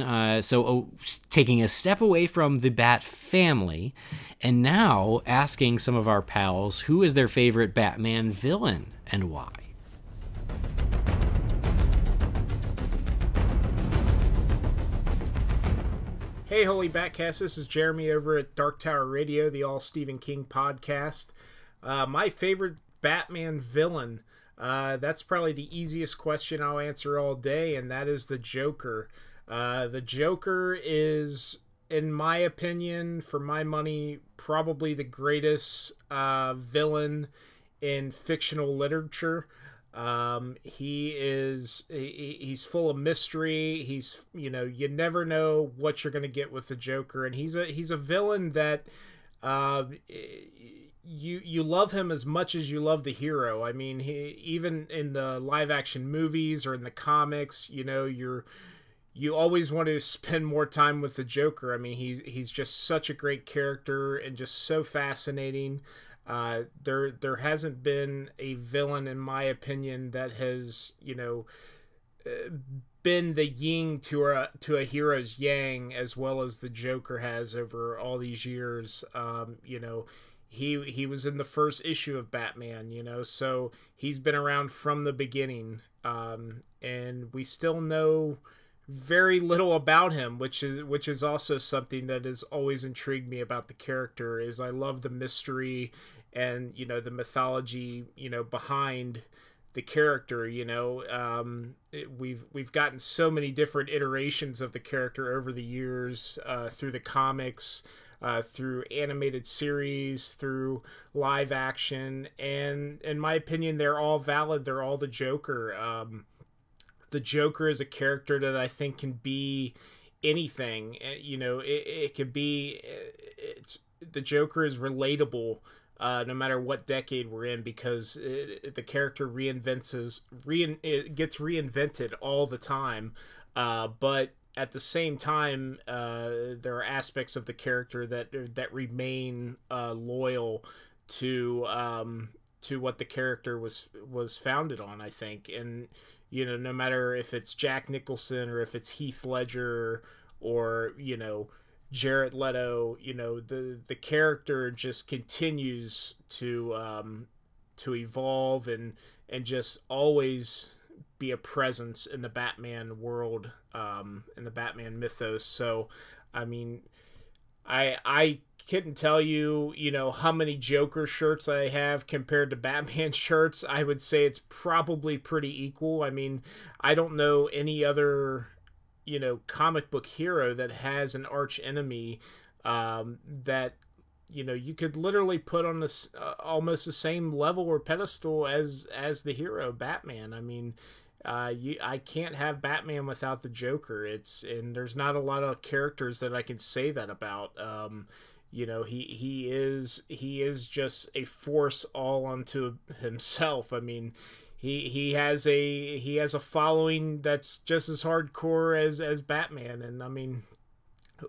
Taking a step away from the Bat family, and now asking some of our pals who is their favorite Batman villain and why. Hey, Holy BatCast, this is Jeremy over at Dark Tower Radio, the all Stephen King podcast. My favorite Batman villain, that's probably the easiest question I'll answer all day, and that is the Joker. The Joker is, in my opinion, for my money, probably the greatest villain in fictional literature. He's full of mystery. He's, you never know what you're going to get with the Joker. And he's a villain that, you love him as much as you love the hero. I mean, even in the live action movies or in the comics, you always want to spend more time with the Joker. I mean, he's just such a great character and just so fascinating. There hasn't been a villain, in my opinion, that has, been the yin to a hero's yang as well as the Joker has over all these years. He was in the first issue of Batman, so he's been around from the beginning. And we still know very little about him, which is also something that has always intrigued me about the character. Is I love the mystery and the mythology behind the character. We've gotten so many different iterations of the character over the years, through the comics, through animated series, through live action, and in my opinion, they're all valid. They're all the Joker. The Joker is a character that I think can be anything. It could be. The Joker is relatable, no matter what decade we're in, because the character it gets reinvented all the time. But at the same time, there are aspects of the character that remain loyal to what the character was founded on, I think. And no matter if it's Jack Nicholson or if it's Heath Ledger or Jared Leto, the character just continues to evolve and just always be a presence in the Batman world, in the Batman mythos. So, I mean, I couldn't tell you, how many Joker shirts I have compared to Batman shirts. I would say it's probably pretty equal. I mean, I don't know any other, comic book hero that has an arch enemy that, you could literally put on this almost the same level or pedestal as the hero Batman. I mean, I can't have Batman without the Joker. And there's not a lot of characters that I can say that about. He is just a force all unto himself. I mean, he has a following that's just as hardcore as Batman. And I mean,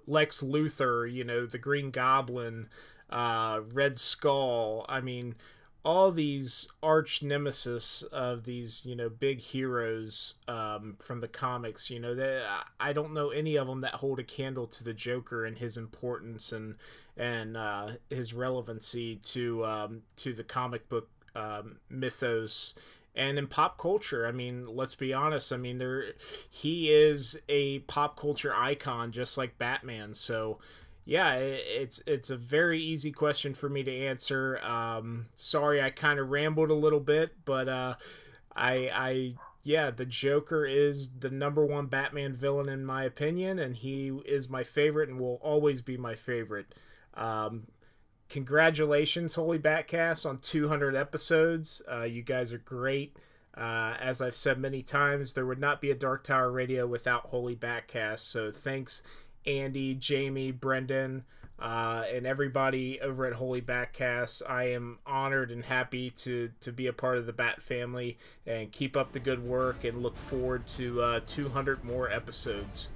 Lex Luthor, the Green Goblin, Red Skull. I mean, all these arch nemesis of these big heroes from the comics. That I don't know any of them that hold a candle to the Joker and his importance and his relevancy to the comic book mythos and in pop culture. I mean, let's be honest. I mean, he is a pop culture icon just like Batman. So yeah, it's a very easy question for me to answer. Sorry, I kind of rambled a little bit, but the Joker is the #1 Batman villain in my opinion, and he is my favorite and will always be my favorite. Congratulations, Holy BatCast, on 200 episodes. You guys are great. As I've said many times, there would not be a Dark Tower Radio without Holy BatCast. So thanks, Andy, Jamie, Brendan, and everybody over at Holy BatCast. I am honored and happy to be a part of the Bat family, and keep up the good work, and look forward to 200 more episodes.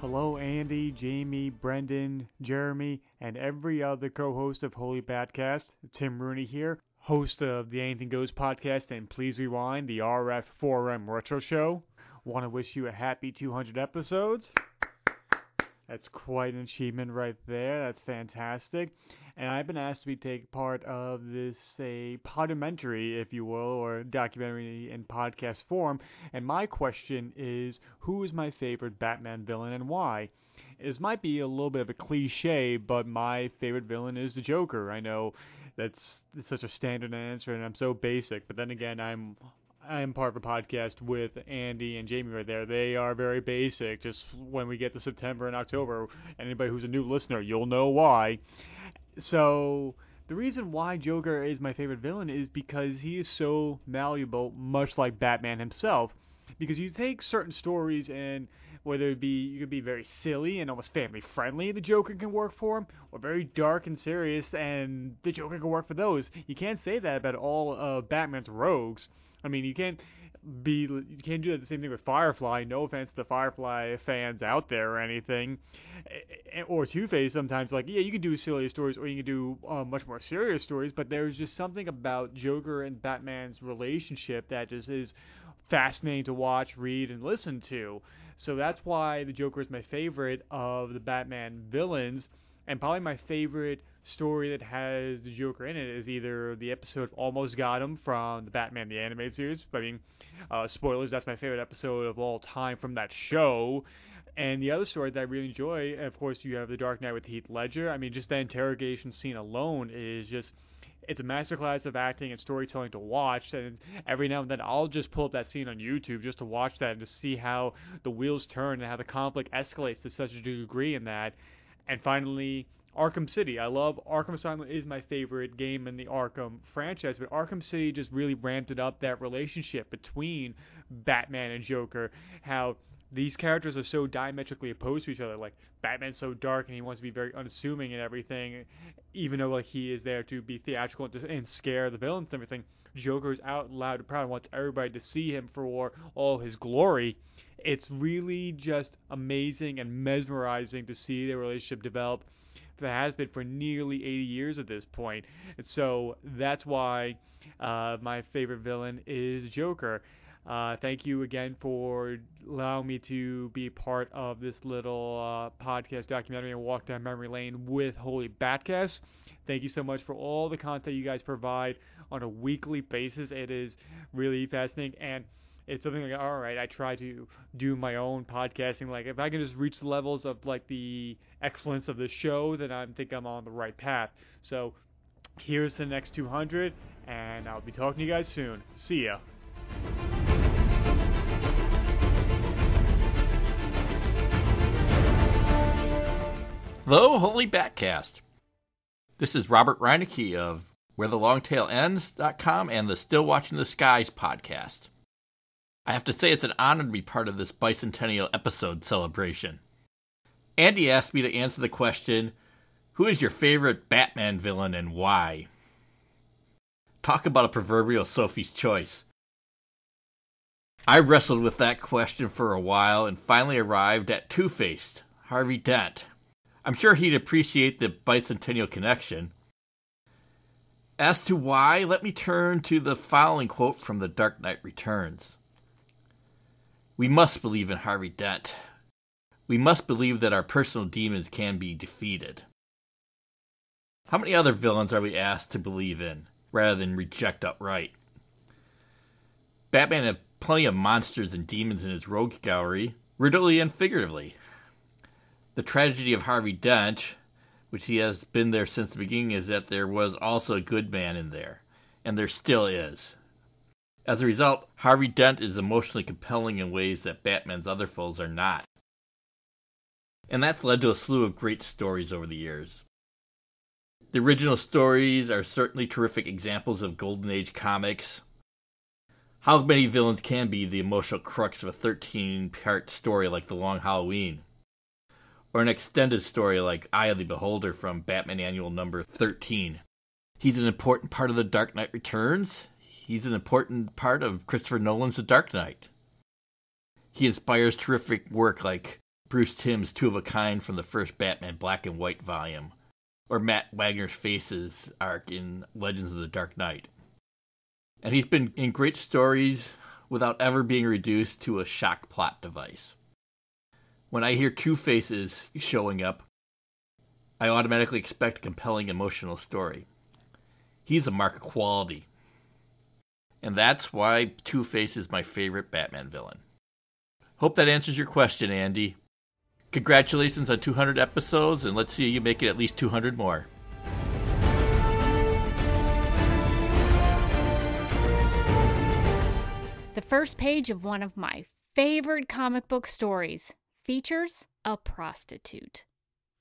Hello, Andy, Jamie, Brendan, Jeremy, and every other co-host of Holy BatCast. Tim Rooney here, host of the Anything Goes podcast and Please Rewind, the RF4M Retro Show. Want to wish you a happy 200 episodes. That's quite an achievement right there. That's fantastic. And I've been asked to take part of this, a podumentary, if you will, or documentary in podcast form. And my question is, who is my favorite Batman villain and why? This might be a little bit of a cliche, but my favorite villain is the Joker. I know that's such a standard answer, and I'm so basic. But then again, I'm part of a podcast with Andy and Jamie right there. They are very basic. Just when we get to September and October, anybody who's a new listener, you'll know why. So the reason why Joker is my favorite villain is because he is so malleable, much like Batman himself. Because you take certain stories, and whether it be, you could be very silly and almost family friendly, the Joker can work for him, or very dark and serious, and the Joker can work for those. You can't say that about all of Batman's rogues. I mean, you can't do the same thing with Firefly. No offense to the Firefly fans out there or anything, or Two-Face. Sometimes, like, yeah, you can do silly stories, or you can do much more serious stories. But there's just something about Joker and Batman's relationship that just is fascinating to watch, read, and listen to. So that's why the Joker is my favorite of the Batman villains, and probably my favorite story that has the Joker in it is either the episode Almost Got Him from the Batman the Animated Series. I mean, spoilers, that's my favorite episode of all time from that show. And the other story that I really enjoy, of course, you have The Dark Knight with Heath Ledger. I mean, just the interrogation scene alone is just, it's a masterclass of acting and storytelling to watch. And every now and then I'll just pull up that scene on YouTube just to watch that and to see how the wheels turn and how the conflict escalates to such a degree in that. And finally, Arkham City. I love Arkham Asylum is my favorite game in the Arkham franchise, but Arkham City just really ramped it up, that relationship between Batman and Joker, how these characters are so diametrically opposed to each other. Like, Batman's so dark and he wants to be very unassuming and everything, even though like he is there to be theatrical and scare the villains and everything. Joker's out loud and proud and wants everybody to see him for all his glory. It's really just amazing and mesmerizing to see their relationship develop that has been for nearly 80 years at this point. And so that's why my favorite villain is Joker. Thank you again for allowing me to be part of this little podcast documentary and walk down memory lane with Holy BatCast. Thank you so much for all the content you guys provide on a weekly basis. It is really fascinating, and it's something like, all right, I try to do my own podcasting. Like, if I can just reach the levels of like the excellence of the show, then I think I'm on the right path. So here's the next 200, and I'll be talking to you guys soon. See ya. Hello, Holy BatCast. This is Robert Reinecke of WhereTheLongTailEnds.com and the Still Watching the Skies podcast. I have to say it's an honor to be part of this bicentennial episode celebration. Andy asked me to answer the question, who is your favorite Batman villain and why? Talk about a proverbial Sophie's choice. I wrestled with that question for a while and finally arrived at Two-Faced, Harvey Dent. I'm sure he'd appreciate the bicentennial connection. As to why, let me turn to the following quote from The Dark Knight Returns. We must believe in Harvey Dent. We must believe that our personal demons can be defeated. How many other villains are we asked to believe in, rather than reject outright? Batman had plenty of monsters and demons in his rogues gallery, literally and figuratively. The tragedy of Harvey Dent, which he has been there since the beginning, is that there was also a good man in there, and there still is. As a result, Harvey Dent is emotionally compelling in ways that Batman's other foes are not. And that's led to a slew of great stories over the years. The original stories are certainly terrific examples of Golden Age comics. How many villains can be the emotional crux of a 13-part story like The Long Halloween? Or an extended story like Eye of the Beholder from Batman Annual number 13. He's an important part of The Dark Knight Returns. He's an important part of Christopher Nolan's The Dark Knight. He inspires terrific work like Bruce Timm's Two of a Kind from the first Batman Black and White volume, or Matt Wagner's Faces arc in Legends of the Dark Knight. And he's been in great stories without ever being reduced to a shock plot device. When I hear Two-Faces showing up, I automatically expect a compelling emotional story. He's a mark of quality. And that's why Two-Face is my favorite Batman villain. Hope that answers your question, Andy. Congratulations on 200 episodes, and let's see you make it at least 200 more. The first page of one of my favorite comic book stories features a prostitute.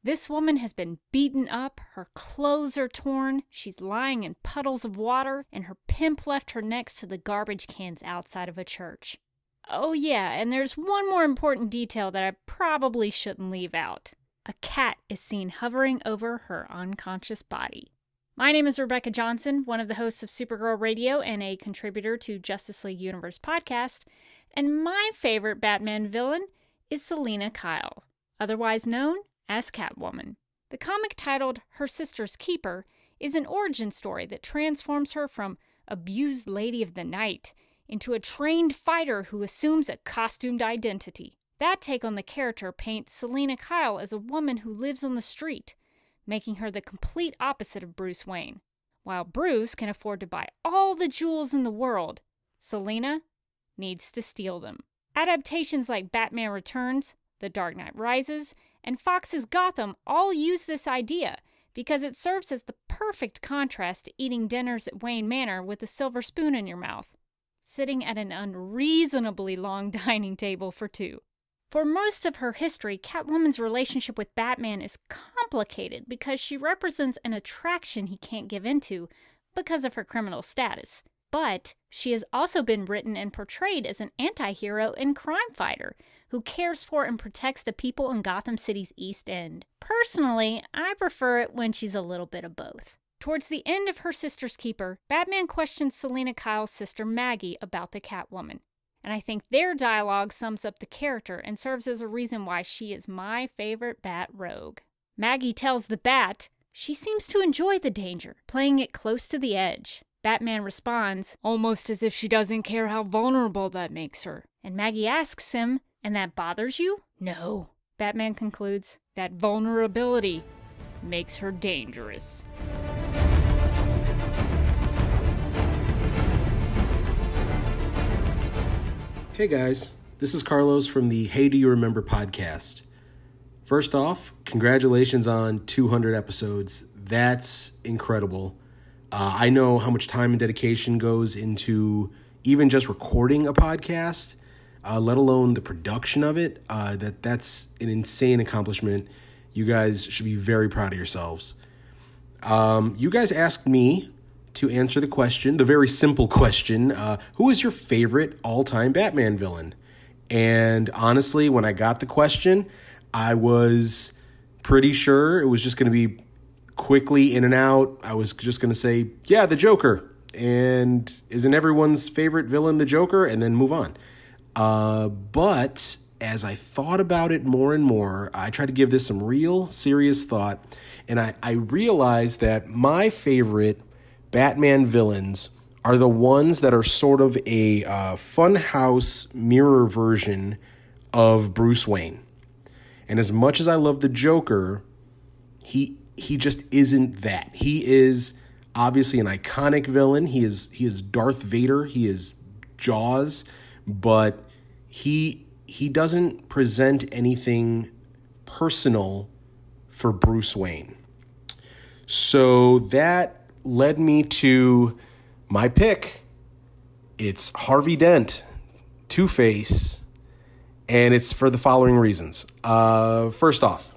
This woman has been beaten up, her clothes are torn, she's lying in puddles of water, and her pimp left her next to the garbage cans outside of a church. Oh yeah, and there's one more important detail that I probably shouldn't leave out. A cat is seen hovering over her unconscious body. My name is Rebecca Johnson, one of the hosts of Supergirl Radio and a contributor to Justice League Universe podcast, and my favorite Batman villain is Selina Kyle, otherwise known as Catwoman. The comic titled Her Sister's Keeper is an origin story that transforms her from abused Lady of the Night into a trained fighter who assumes a costumed identity. That take on the character paints Selina Kyle as a woman who lives on the street, making her the complete opposite of Bruce Wayne. While Bruce can afford to buy all the jewels in the world, Selina needs to steal them. Adaptations like Batman Returns, The Dark Knight Rises, and Fox's Gotham all use this idea because it serves as the perfect contrast to eating dinners at Wayne Manor with a silver spoon in your mouth, sitting at an unreasonably long dining table for two. For most of her history, Catwoman's relationship with Batman is complicated because she represents an attraction he can't give into because of her criminal status. But she has also been written and portrayed as an anti-hero and crime fighter who cares for and protects the people in Gotham City's East End. Personally, I prefer it when she's a little bit of both. Towards the end of Her Sister's Keeper, Batman questions Selina Kyle's sister Maggie about the Catwoman. And I think their dialogue sums up the character and serves as a reason why she is my favorite Bat rogue. Maggie tells the Bat she seems to enjoy the danger, playing it close to the edge. Batman responds, almost as if she doesn't care how vulnerable that makes her. And Maggie asks him, and that bothers you? No. Batman concludes, that vulnerability makes her dangerous. Hey guys, this is Carlos from the Hey Do You Remember podcast. First off, congratulations on 200 episodes. That's incredible. I know how much time and dedication goes into even just recording a podcast, let alone the production of it. That's an insane accomplishment. You guys should be very proud of yourselves. You guys asked me to answer the question, the very simple question, who is your favorite all-time Batman villain? And honestly, when I got the question, I was pretty sure it was just going to be quickly in and out. I was just going to say, yeah, the Joker. And isn't everyone's favorite villain the Joker? And then move on. But as I thought about it more and more, I tried to give this some real serious thought. And I realized that my favorite Batman villains are the ones that are sort of a funhouse mirror version of Bruce Wayne. And as much as I love the Joker, he just isn't that. He is obviously an iconic villain. He is Darth Vader. He is Jaws, but he doesn't present anything personal for Bruce Wayne. So that led me to my pick. It's Harvey Dent, Two-Face, and it's for the following reasons. First off,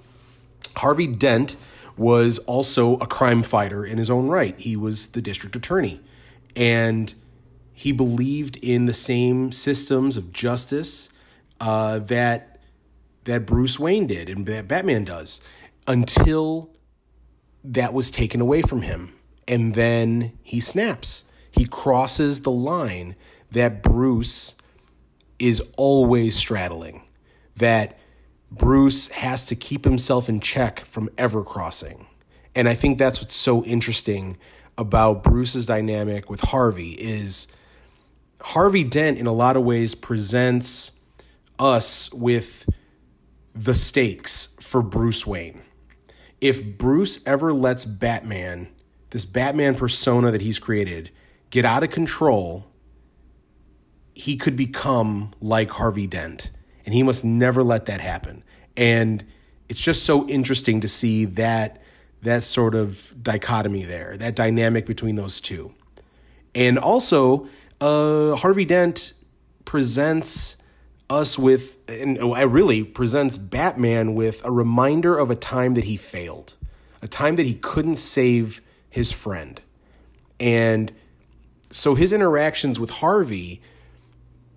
Harvey Dent was also a crime fighter in his own right. He was the district attorney, and he believed in the same systems of justice that Bruce Wayne did and that Batman does, until that was taken away from him. And then he snaps. He crosses the line that Bruce is always straddling, that Bruce has to keep himself in check from ever crossing. And I think that's what's so interesting about Bruce's dynamic with Harvey is Harvey Dent in a lot of ways presents us with the stakes for Bruce Wayne. If Bruce ever lets Batman, this Batman persona that he's created, get out of control, he could become like Harvey Dent. And he must never let that happen. And it's just so interesting to see that sort of dichotomy there, that dynamic between those two. And also, Harvey Dent presents us with, and it really presents Batman with a reminder of a time that he failed, a time that he couldn't save his friend. And so his interactions with Harvey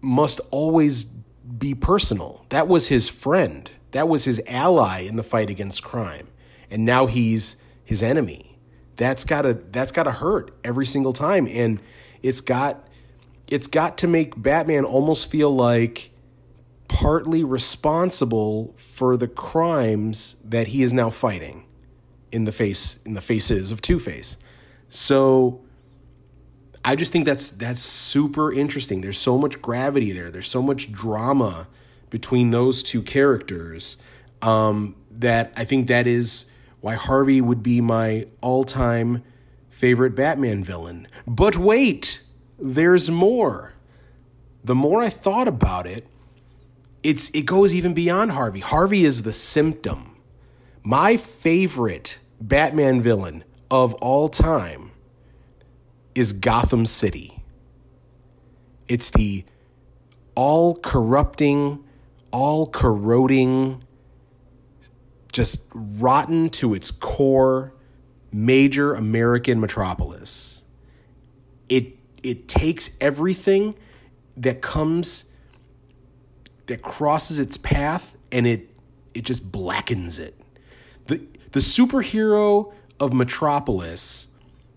must always be personal. That was his friend. That was his ally in the fight against crime. And now he's his enemy. That's gotta hurt every single time. And it's got to make Batman almost feel like partly responsible for the crimes that he is now fighting in the faces of Two-Face. So I just think that's super interesting. There's so much gravity there. There's so much drama between those two characters that I think that is why Harvey would be my all-time favorite Batman villain. But wait, there's more. The more I thought about it, it goes even beyond Harvey. Harvey is the symptom. My favorite Batman villain of all time is Gotham City. It's the all-corrupting, all-corroding, just rotten to its core major American metropolis. It takes everything that crosses its path and it just blackens it. The superhero of Metropolis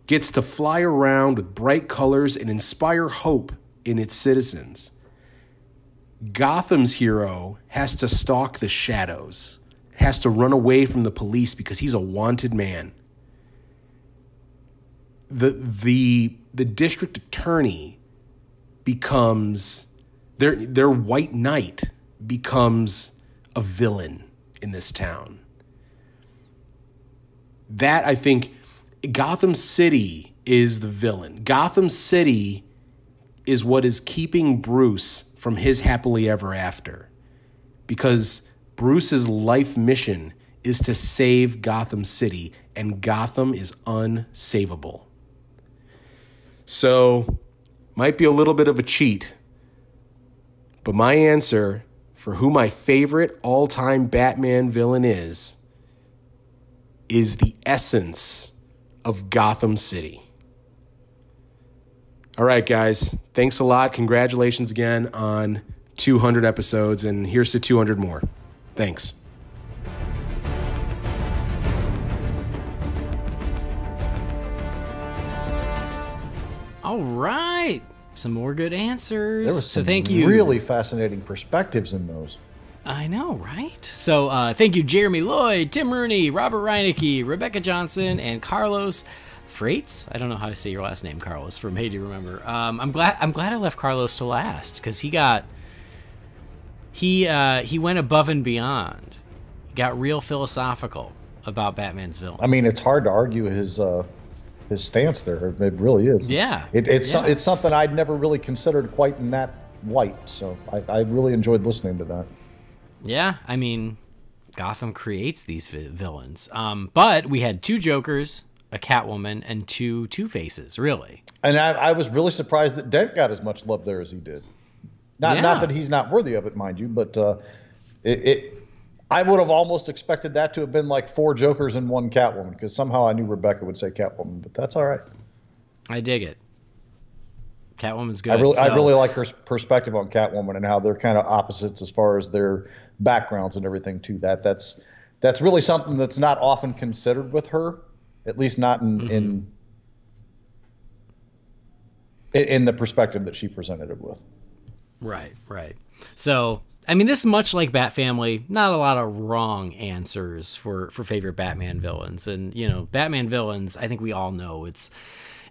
gets to fly around with bright colors and inspire hope in its citizens. Gotham's hero has to stalk the shadows, has to run away from the police because he's a wanted man. The district attorney becomes their white knight becomes a villain in this town. That, I think, Gotham City is the villain. Gotham City is what is keeping Bruce from his happily ever after, because Bruce's life mission is to save Gotham City, and Gotham is unsavable. So, might be a little bit of a cheat, but my answer for who my favorite all-time Batman villain is the essence of Gotham City. All right, guys. Thanks a lot. Congratulations again on 200 episodes, and here's to 200 more. Thanks. All right. Some more good answers. There was some thank you. really fascinating perspectives in those. I know, right? So thank you, Jeremy Lloyd, Tim Rooney, Robert Reinecke, Rebecca Johnson, and Carlos Freites. I don't know how to say your last name, Carlos, from Hey Do You Remember. I'm glad I left Carlos to last, because he went above and beyond. He got real philosophical about Batman's villain. I mean, it's hard to argue his stance there. It really is. Yeah. It's something I'd never really considered quite in that light. So I really enjoyed listening to that. Yeah, I mean, Gotham creates these villains. But we had 2 Jokers, a Catwoman, and 2 Two-Faces, really. And I was really surprised that Dent got as much love there as he did. Not that he's not worthy of it, mind you, but I would have almost expected that to have been like 4 Jokers and 1 Catwoman, because somehow I knew Rebecca would say Catwoman, but that's all right. I dig it. Catwoman's good. I really like her perspective on Catwoman and how they're kind of opposites as far as their backgrounds and everything too. That's really something that's not often considered with her, at least not in the perspective that she presented it with. Right. So, I mean, this is much like Bat Family, not a lot of wrong answers for favorite Batman villains. And, Batman villains, I think we all know it's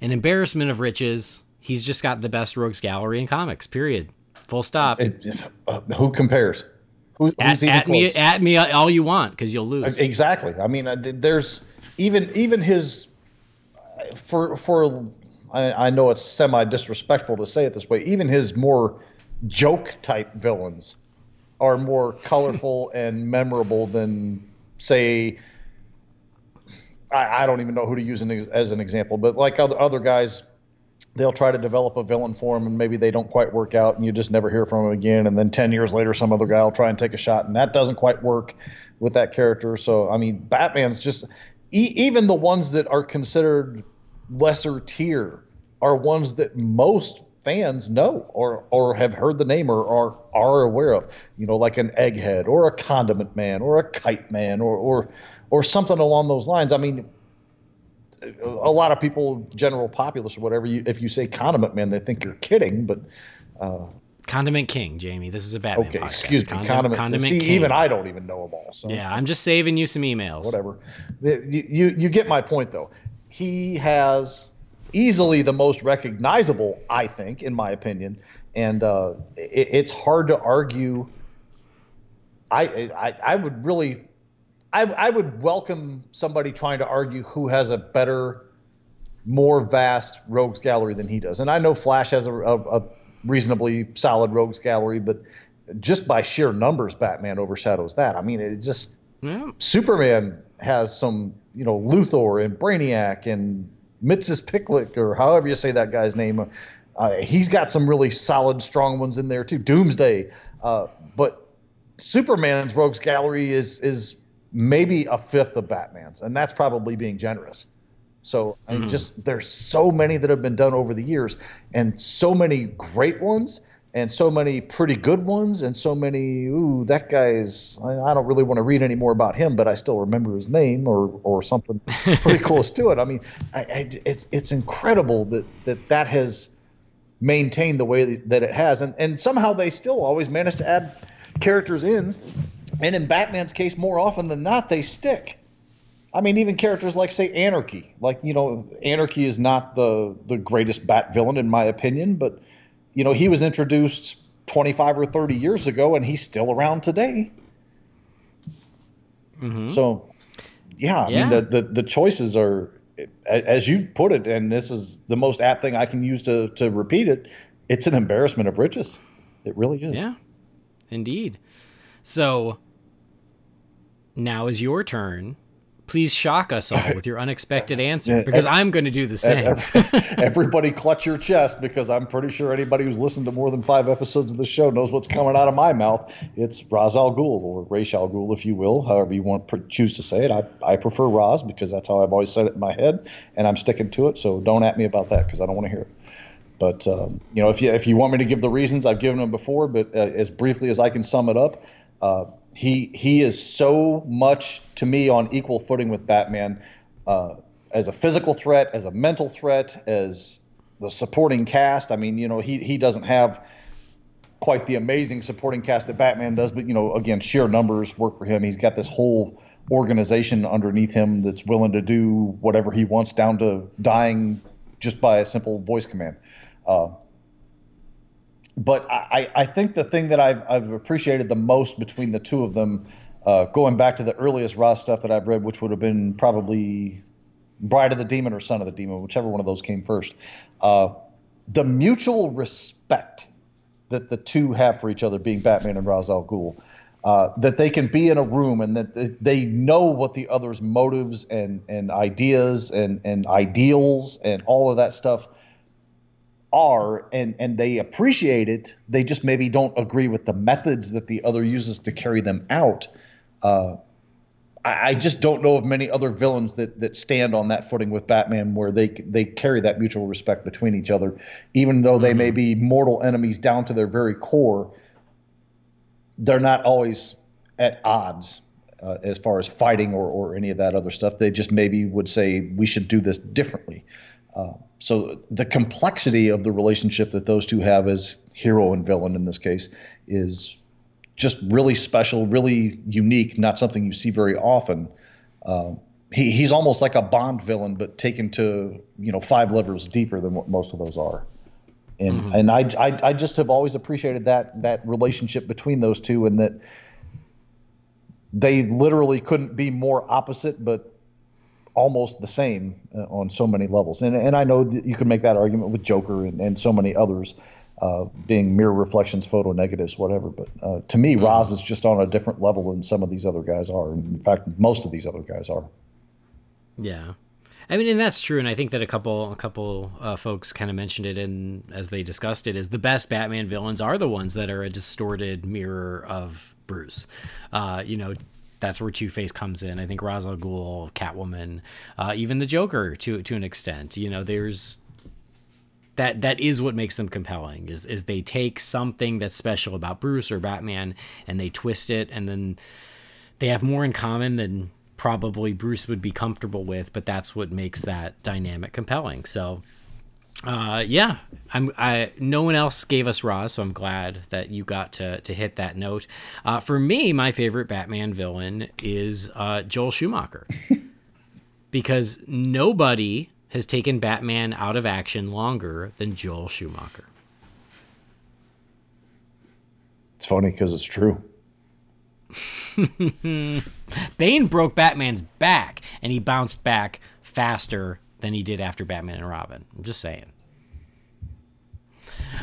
an embarrassment of riches. He's just got the best rogues gallery in comics, period. Full stop. Who compares? Who's even close? At me all you want, because you'll lose. Exactly. I mean, there's even his I know it's semi-disrespectful to say it this way, even his more joke-type villains are more colorful and memorable than, say, I don't even know who to use as an example, but like other guys, they'll try to develop a villain for him, and maybe they don't quite work out, and you just never hear from him again, and then 10 years later, some other guy will try and take a shot, and that doesn't quite work with that character. So, I mean, Batman's just... even the ones that are considered lesser tier are ones that most fans know or have heard the name or are aware of, like an Egghead or a Condiment Man or a Kite Man or something along those lines. I mean, a lot of people, general populace or whatever, if you say Condiment Man, they think you're kidding, but... Condiment King, Jamie. This is a Batman podcast. Excuse me. Condiment King. Even I don't even know them all. So. Yeah, I'm just saving you some emails. Whatever. You get my point, though. He has easily the most recognizable, I think, in my opinion, and it's hard to argue. I would really I would welcome somebody trying to argue who has a better, more vast rogues gallery than he does. And I know Flash has a reasonably solid rogues gallery, but just by sheer numbers, Batman overshadows that. I mean, it just Superman has some, Luthor and Brainiac and Mxyzptlk, or however you say that guy's name. He's got some really solid, strong ones in there too. Doomsday, but Superman's rogues gallery is maybe a fifth of Batman's, and that's probably being generous. So I mean, just there's so many that have been done over the years, and so many great ones, and so many pretty good ones, and so many, that guy's, I don't really want to read any more about him, but I still remember his name or something pretty close to it. I mean, it's incredible that has maintained the way that it has, and somehow they still always manage to add characters in, and in Batman's case, more often than not, they stick. I mean, even characters like, say, Anarchy. Like, Anarchy is not the greatest Bat villain, in my opinion, but, he was introduced 25 or 30 years ago, and he's still around today. So, I mean, the choices are, as you put it, and this is the most apt thing I can use to repeat it, it's an embarrassment of riches. It really is. Yeah, indeed. So, now is your turn. Please shock us all with your unexpected answer, because I'm going to do the same. Everybody clutch your chest, because I'm pretty sure anybody who's listened to more than 5 episodes of the show knows what's coming out of my mouth. It's Ra's al Ghul, or Ra's al Ghul, if you will, however you want to choose to say it. I prefer Ra's, because that's how I've always said it in my head, and I'm sticking to it, so don't at me about that, because I don't want to hear it. But, if you want me to give the reasons, I've given them before, but as briefly as I can sum it up, he is so much, to me, on equal footing with Batman, as a physical threat, as a mental threat, as the supporting cast. I mean, he doesn't have quite the amazing supporting cast that Batman does, but, again, sheer numbers work for him. He's got this whole organization underneath him that's willing to do whatever he wants, down to dying just by a simple voice command. But I think the thing that I've appreciated the most between the two of them, going back to the earliest Ra's stuff that I've read, which would have been probably Bride of the Demon or Son of the Demon, whichever one of those came first, the mutual respect that the two have for each other, being Batman and Ra's al Ghul, that they can be in a room and that they know what the other's motives and ideas and ideals and all of that stuff are, and they appreciate it. They just maybe don't agree with the methods that the other uses to carry them out. I just don't know of many other villains that stand on that footing with Batman, where they carry that mutual respect between each other, even though they may be mortal enemies down to their very core. They're not always at odds as far as fighting or any of that other stuff. They just maybe would say, we should do this differently. So the complexity of the relationship that those two have as hero and villain in this case is just really special, really unique, not something you see very often. He's almost like a Bond villain, but taken to 5 levels deeper than what most of those are. And I just have always appreciated that relationship between those two, and that they literally couldn't be more opposite, but almost the same on so many levels. And I know that you can make that argument with Joker and so many others, being mirror reflections, photo negatives, whatever. But to me, Ra's is just on a different level than some of these other guys are. In fact, most of these other guys are. Yeah. I mean, and that's true, and I think that a couple folks kind of mentioned it as they discussed it, is the best Batman villains are the ones that are a distorted mirror of Bruce. That's where Two-Face comes in. I think Ra's al Ghul, Catwoman, even the Joker to an extent. There's that is what makes them compelling, is they take something that's special about Bruce or Batman and they twist it, and then they have more in common than probably Bruce would be comfortable with, but that's what makes that dynamic compelling. So no one else gave us Ra's, so I'm glad that you got to hit that note. For me, my favorite Batman villain is Joel Schumacher, because nobody has taken Batman out of action longer than Joel Schumacher. It's funny because it's true. Bane broke Batman's back, and he bounced back faster than he did after Batman and Robin. I'm just saying.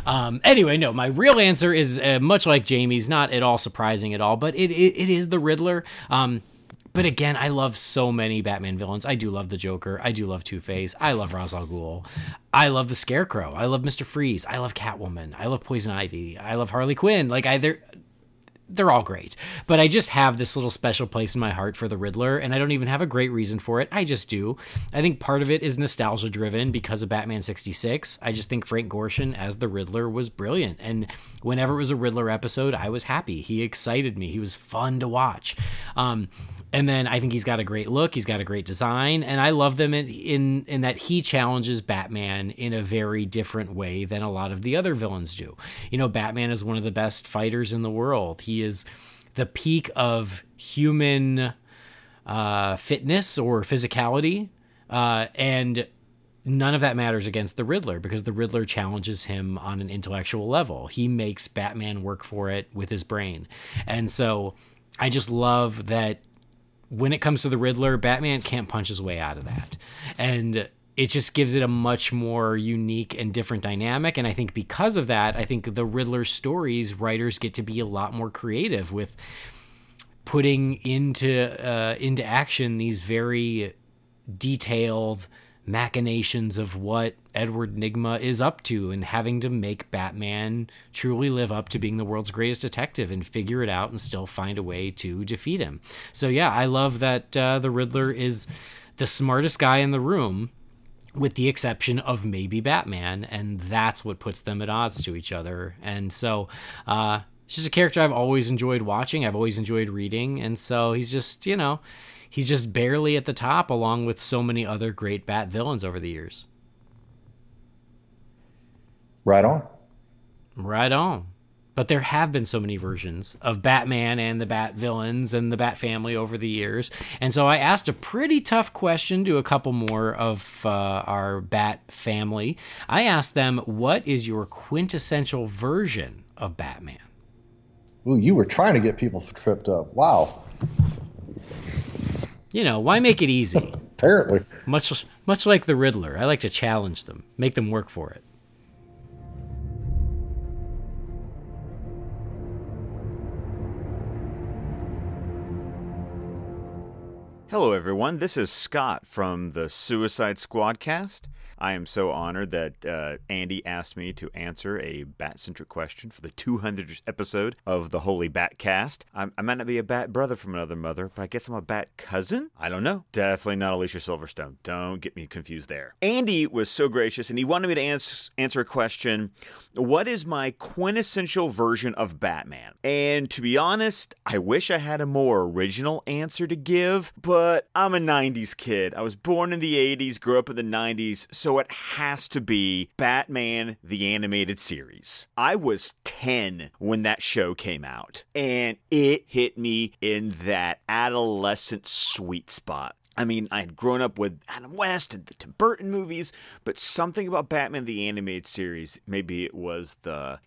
Anyway, no, my real answer is much like Jamie's, not at all surprising at all, but it is the Riddler. But again, I love so many Batman villains. I do love the Joker. I do love Two-Face. I love Ra's al Ghul. I love the Scarecrow. I love Mr. Freeze. I love Catwoman. I love Poison Ivy. I love Harley Quinn. Like, they're all great. But I just have this little special place in my heart for the Riddler, and I don't even have a great reason for it. I just do. I think part of it is nostalgia-driven because of Batman 66. I just think Frank Gorshin as the Riddler was brilliant, and whenever it was a Riddler episode, I was happy. He excited me. He was fun to watch. And then I think he's got a great look. He's got a great design. And I love them in that he challenges Batman in a very different way than a lot of the other villains do. You know, Batman is one of the best fighters in the world. He is the peak of human fitness or physicality. And none of that matters against the Riddler because the Riddler challenges him on an intellectual level. He makes Batman work for it with his brain. And so I just love that when it comes to the Riddler, Batman can't punch his way out of that. And it just gives it a much more unique and different dynamic. And I think because of that, I think the Riddler stories, writers get to be a lot more creative with putting into action these very detailed machinations of what Edward Nygma is up to and having to make Batman truly live up to being the world's greatest detective and figure it out and still find a way to defeat him. So yeah, I love that the Riddler is the smartest guy in the room with the exception of maybe Batman, and that's what puts them at odds to each other. And so it's just a character I've always enjoyed watching, I've always enjoyed reading, and so he's just, you know, he's just barely at the top along with so many other great Bat villains over the years. Right on. Right on. But there have been so many versions of Batman and the Bat villains and the Bat family over the years. And so I asked a pretty tough question to a couple more of our Bat family. I asked them, what is your quintessential version of Batman? Ooh, you were trying to get people tripped up. Wow. You know, why make it easy? Apparently. Much like the Riddler, I like to challenge them, make them work for it. Hello, everyone. This is Scott from the Suicide Squadcast. I am so honored that Andy asked me to answer a Bat-centric question for the 200th episode of the Holy BatCast. I might not be a Bat brother from another mother, but I guess I'm a Bat cousin? I don't know. Definitely not Alicia Silverstone. Don't get me confused there. Andy was so gracious, and he wanted me to answer a question. What is my quintessential version of Batman? And to be honest, I wish I had a more original answer to give, but I'm a 90s kid. I was born in the 80s, grew up in the 90s, so it has to be Batman the Animated Series. I was 10 when that show came out, and it hit me in that adolescent sweet spot. I mean, I had grown up with Adam West and the Tim Burton movies, but something about Batman the Animated Series, maybe it was the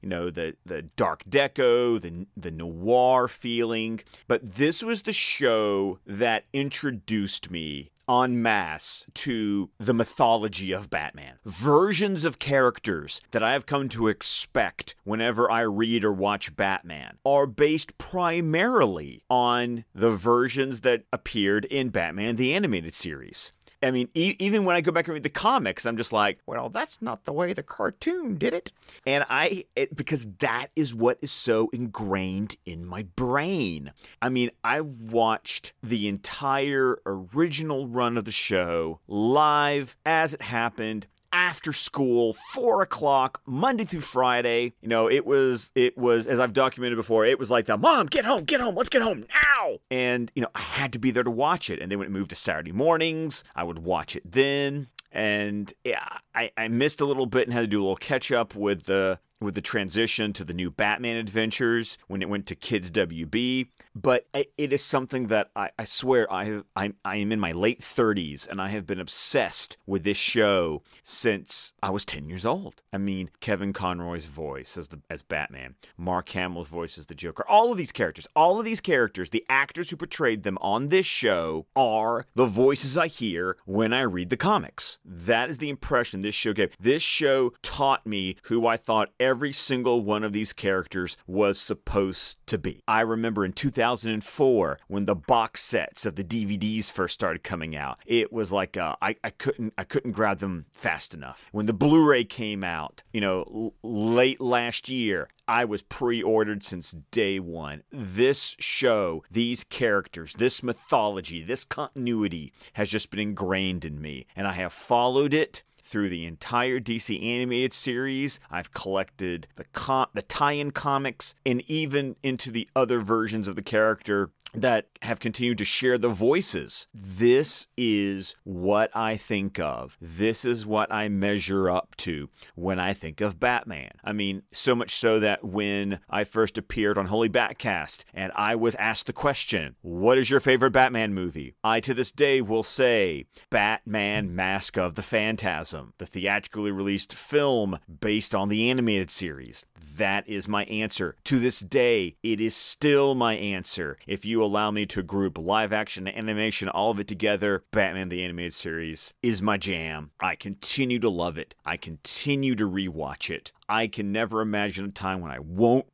dark deco, the noir feeling, but this was the show that introduced me en masse to the mythology of Batman. Versions of characters that I have come to expect whenever I read or watch Batman are based primarily on the versions that appeared in Batman the Animated Series. I mean, even when I go back and read the comics, I'm just like, well, that's not the way the cartoon did it. And because that is what is so ingrained in my brain. I mean, I watched the entire original run of the show live as it happened. After school, 4 o'clock, Monday through Friday. You know, it was, as I've documented before, it was like the, Mom, get home, let's get home now. And, you know, I had to be there to watch it. And then when it moved to Saturday mornings, I would watch it then. And yeah, I missed a little bit and had to do a little catch up with the with the transition to the new Batman adventures when it went to Kids WB. But it is something that I swear I am in my late 30s, and I have been obsessed with this show since I was 10 years old. I mean, Kevin Conroy's voice as Batman, Mark Hamill's voice as the Joker, all of these characters, the actors who portrayed them on this show are the voices I hear when I read the comics. That is the impression this show gave. This show taught me who I thought every single one of these characters was supposed to be. I remember in 2004 when the box sets of the DVDs first started coming out. It was like I couldn't grab them fast enough. When the Blu-ray came out, late last year, I was pre-ordered since day one. This show, these characters, this mythology, this continuity has just been ingrained in me, and I have followed it through the entire DC animated series. I've collected the tie-in comics and even into the other versions of the character that have continued to share the voices. This is what I think of. This is what I measure up to when I think of Batman. I mean, so much so that when I first appeared on Holy BatCast and I was asked the question, what is your favorite Batman movie? I to this day will say Batman Mask of the Phantasm, the theatrically released film based on the animated series. That is my answer. To this day, it is still my answer. If you allow me to group live action and animation, all of it together, Batman the Animated Series is my jam. I continue to love it. I continue to rewatch it. I can never imagine a time when I won't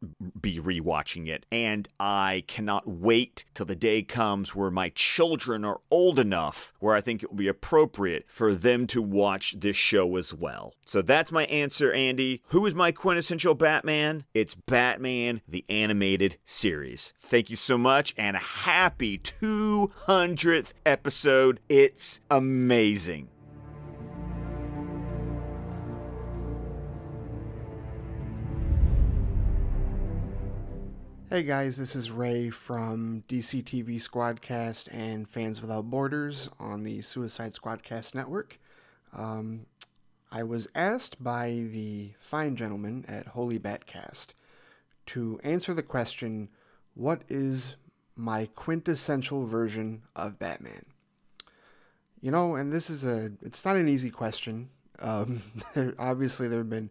be rewatching it, and I cannot wait till the day comes where my children are old enough where I think it will be appropriate for them to watch this show as well. So that's my answer, Andy. Who is my quintessential Batman? It's Batman the Animated Series. Thank you so much, and a happy 200th episode. It's amazing. Hey guys, this is Ray from DC TV Squadcast and Fans Without Borders on the Suicide Squadcast Network. I was asked by the fine gentleman at Holy BatCast to answer the question, what is my quintessential version of Batman? And this is it's not an easy question. Obviously there have been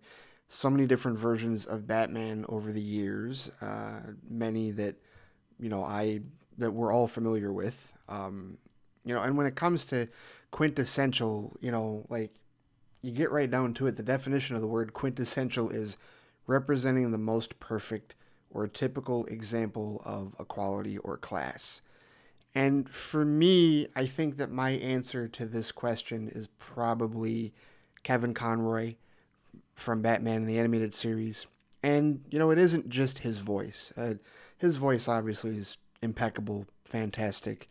so many different versions of Batman over the years, many that, that we're all familiar with. And when it comes to quintessential, you get right down to it. The definition of the word quintessential is representing the most perfect or typical example of a quality or class. And for me, I think that my answer to this question is probably Kevin Conroy from Batman in the Animated Series. And, it isn't just his voice. His voice obviously is impeccable, fantastic.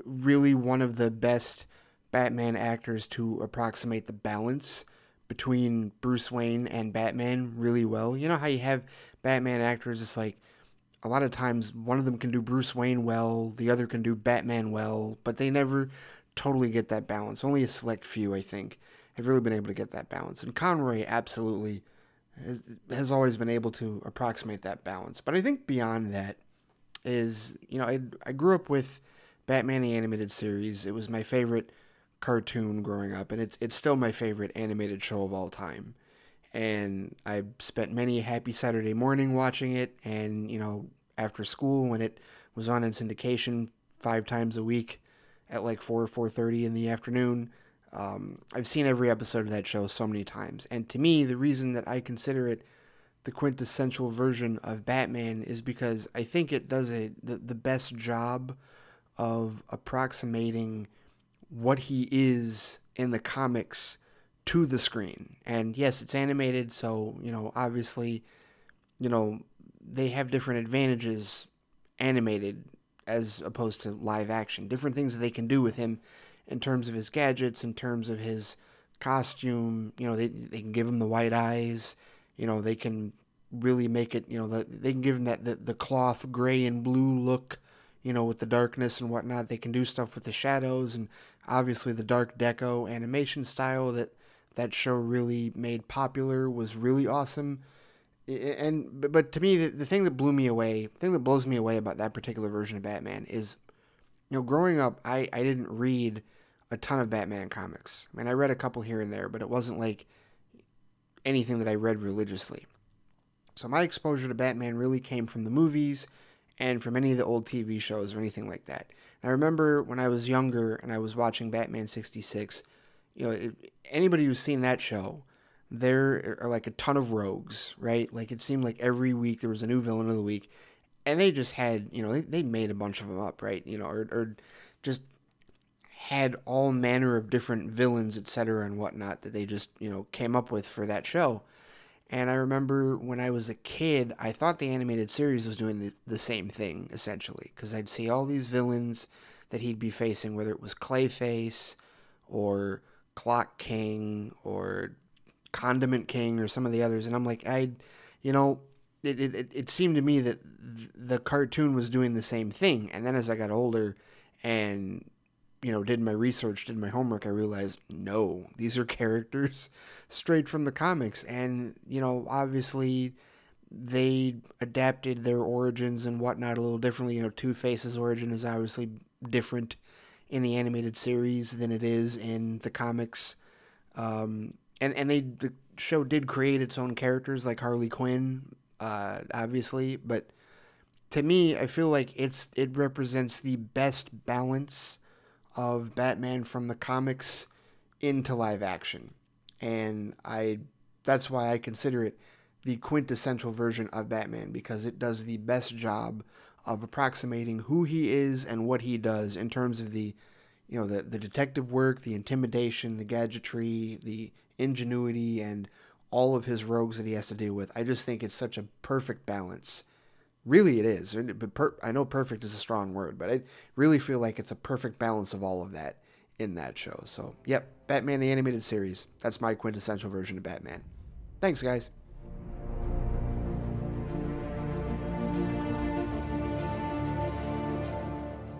Really one of the best Batman actors to approximate the balance between Bruce Wayne and Batman really well. You know how you have Batman actors, it's like a lot of times one of them can do Bruce Wayne well, the other can do Batman well, but they never totally get that balance. Only a select few, I think, have really been able to get that balance. And Conroy absolutely has always been able to approximate that balance. But I think beyond that is, I grew up with Batman the Animated Series. It was my favorite cartoon growing up, and it's still my favorite animated show of all time. And I spent many a happy Saturday morning watching it, and, after school when it was on in syndication 5 times a week at like 4:30 in the afternoon. I've seen every episode of that show so many times. And to me, the reason that I consider it the quintessential version of Batman is because I think it does the best job of approximating what he is in the comics to the screen. And yes, it's animated, so, obviously, they have different advantages animated as opposed to live action. Different things that they can do with him in terms of his gadgets, in terms of his costume. They can give him the white eyes. They can really make it, they can give him the cloth gray and blue look, with the darkness and whatnot. They can do stuff with the shadows, and obviously the dark deco animation style that show really made popular was really awesome. But to me, the thing that blows me away about that particular version of Batman is, growing up, I didn't read a ton of Batman comics. I mean, I read a couple here and there, but it wasn't like anything that I read religiously. So my exposure to Batman really came from the movies and from any of the old TV shows or anything like that. And I remember when I was younger and I was watching Batman 66, anybody who's seen that show, there are like a ton of rogues, right? Like it seemed like every week there was a new villain of the week, and they just had, they made a bunch of them up, right? Or just had all manner of different villains, etc. and whatnot that they just, came up with for that show. And I remember when I was a kid, I thought the animated series was doing the same thing, essentially, because I'd see all these villains that he'd be facing, whether it was Clayface or Clock King or Condiment King or some of the others, and I'm like, it seemed to me that the cartoon was doing the same thing. And then as I got older and did my research, did my homework, I realized, no, these are characters straight from the comics. And, obviously they adapted their origins and whatnot a little differently. Two-Face's origin is obviously different in the animated series than it is in the comics. And the show did create its own characters like Harley Quinn, obviously. But to me, I feel like it represents the best balance of Batman from the comics into live action. And that's why I consider it the quintessential version of Batman, because it does the best job of approximating who he is and what he does in terms of the detective work, the intimidation, the gadgetry, the ingenuity, and all of his rogues that he has to deal with. I just think it's such a perfect balance. Really, it is. I know perfect is a strong word, but I really feel like it's a perfect balance of all of that in that show. So, yep, Batman the Animated Series. That's my quintessential version of Batman. Thanks, guys.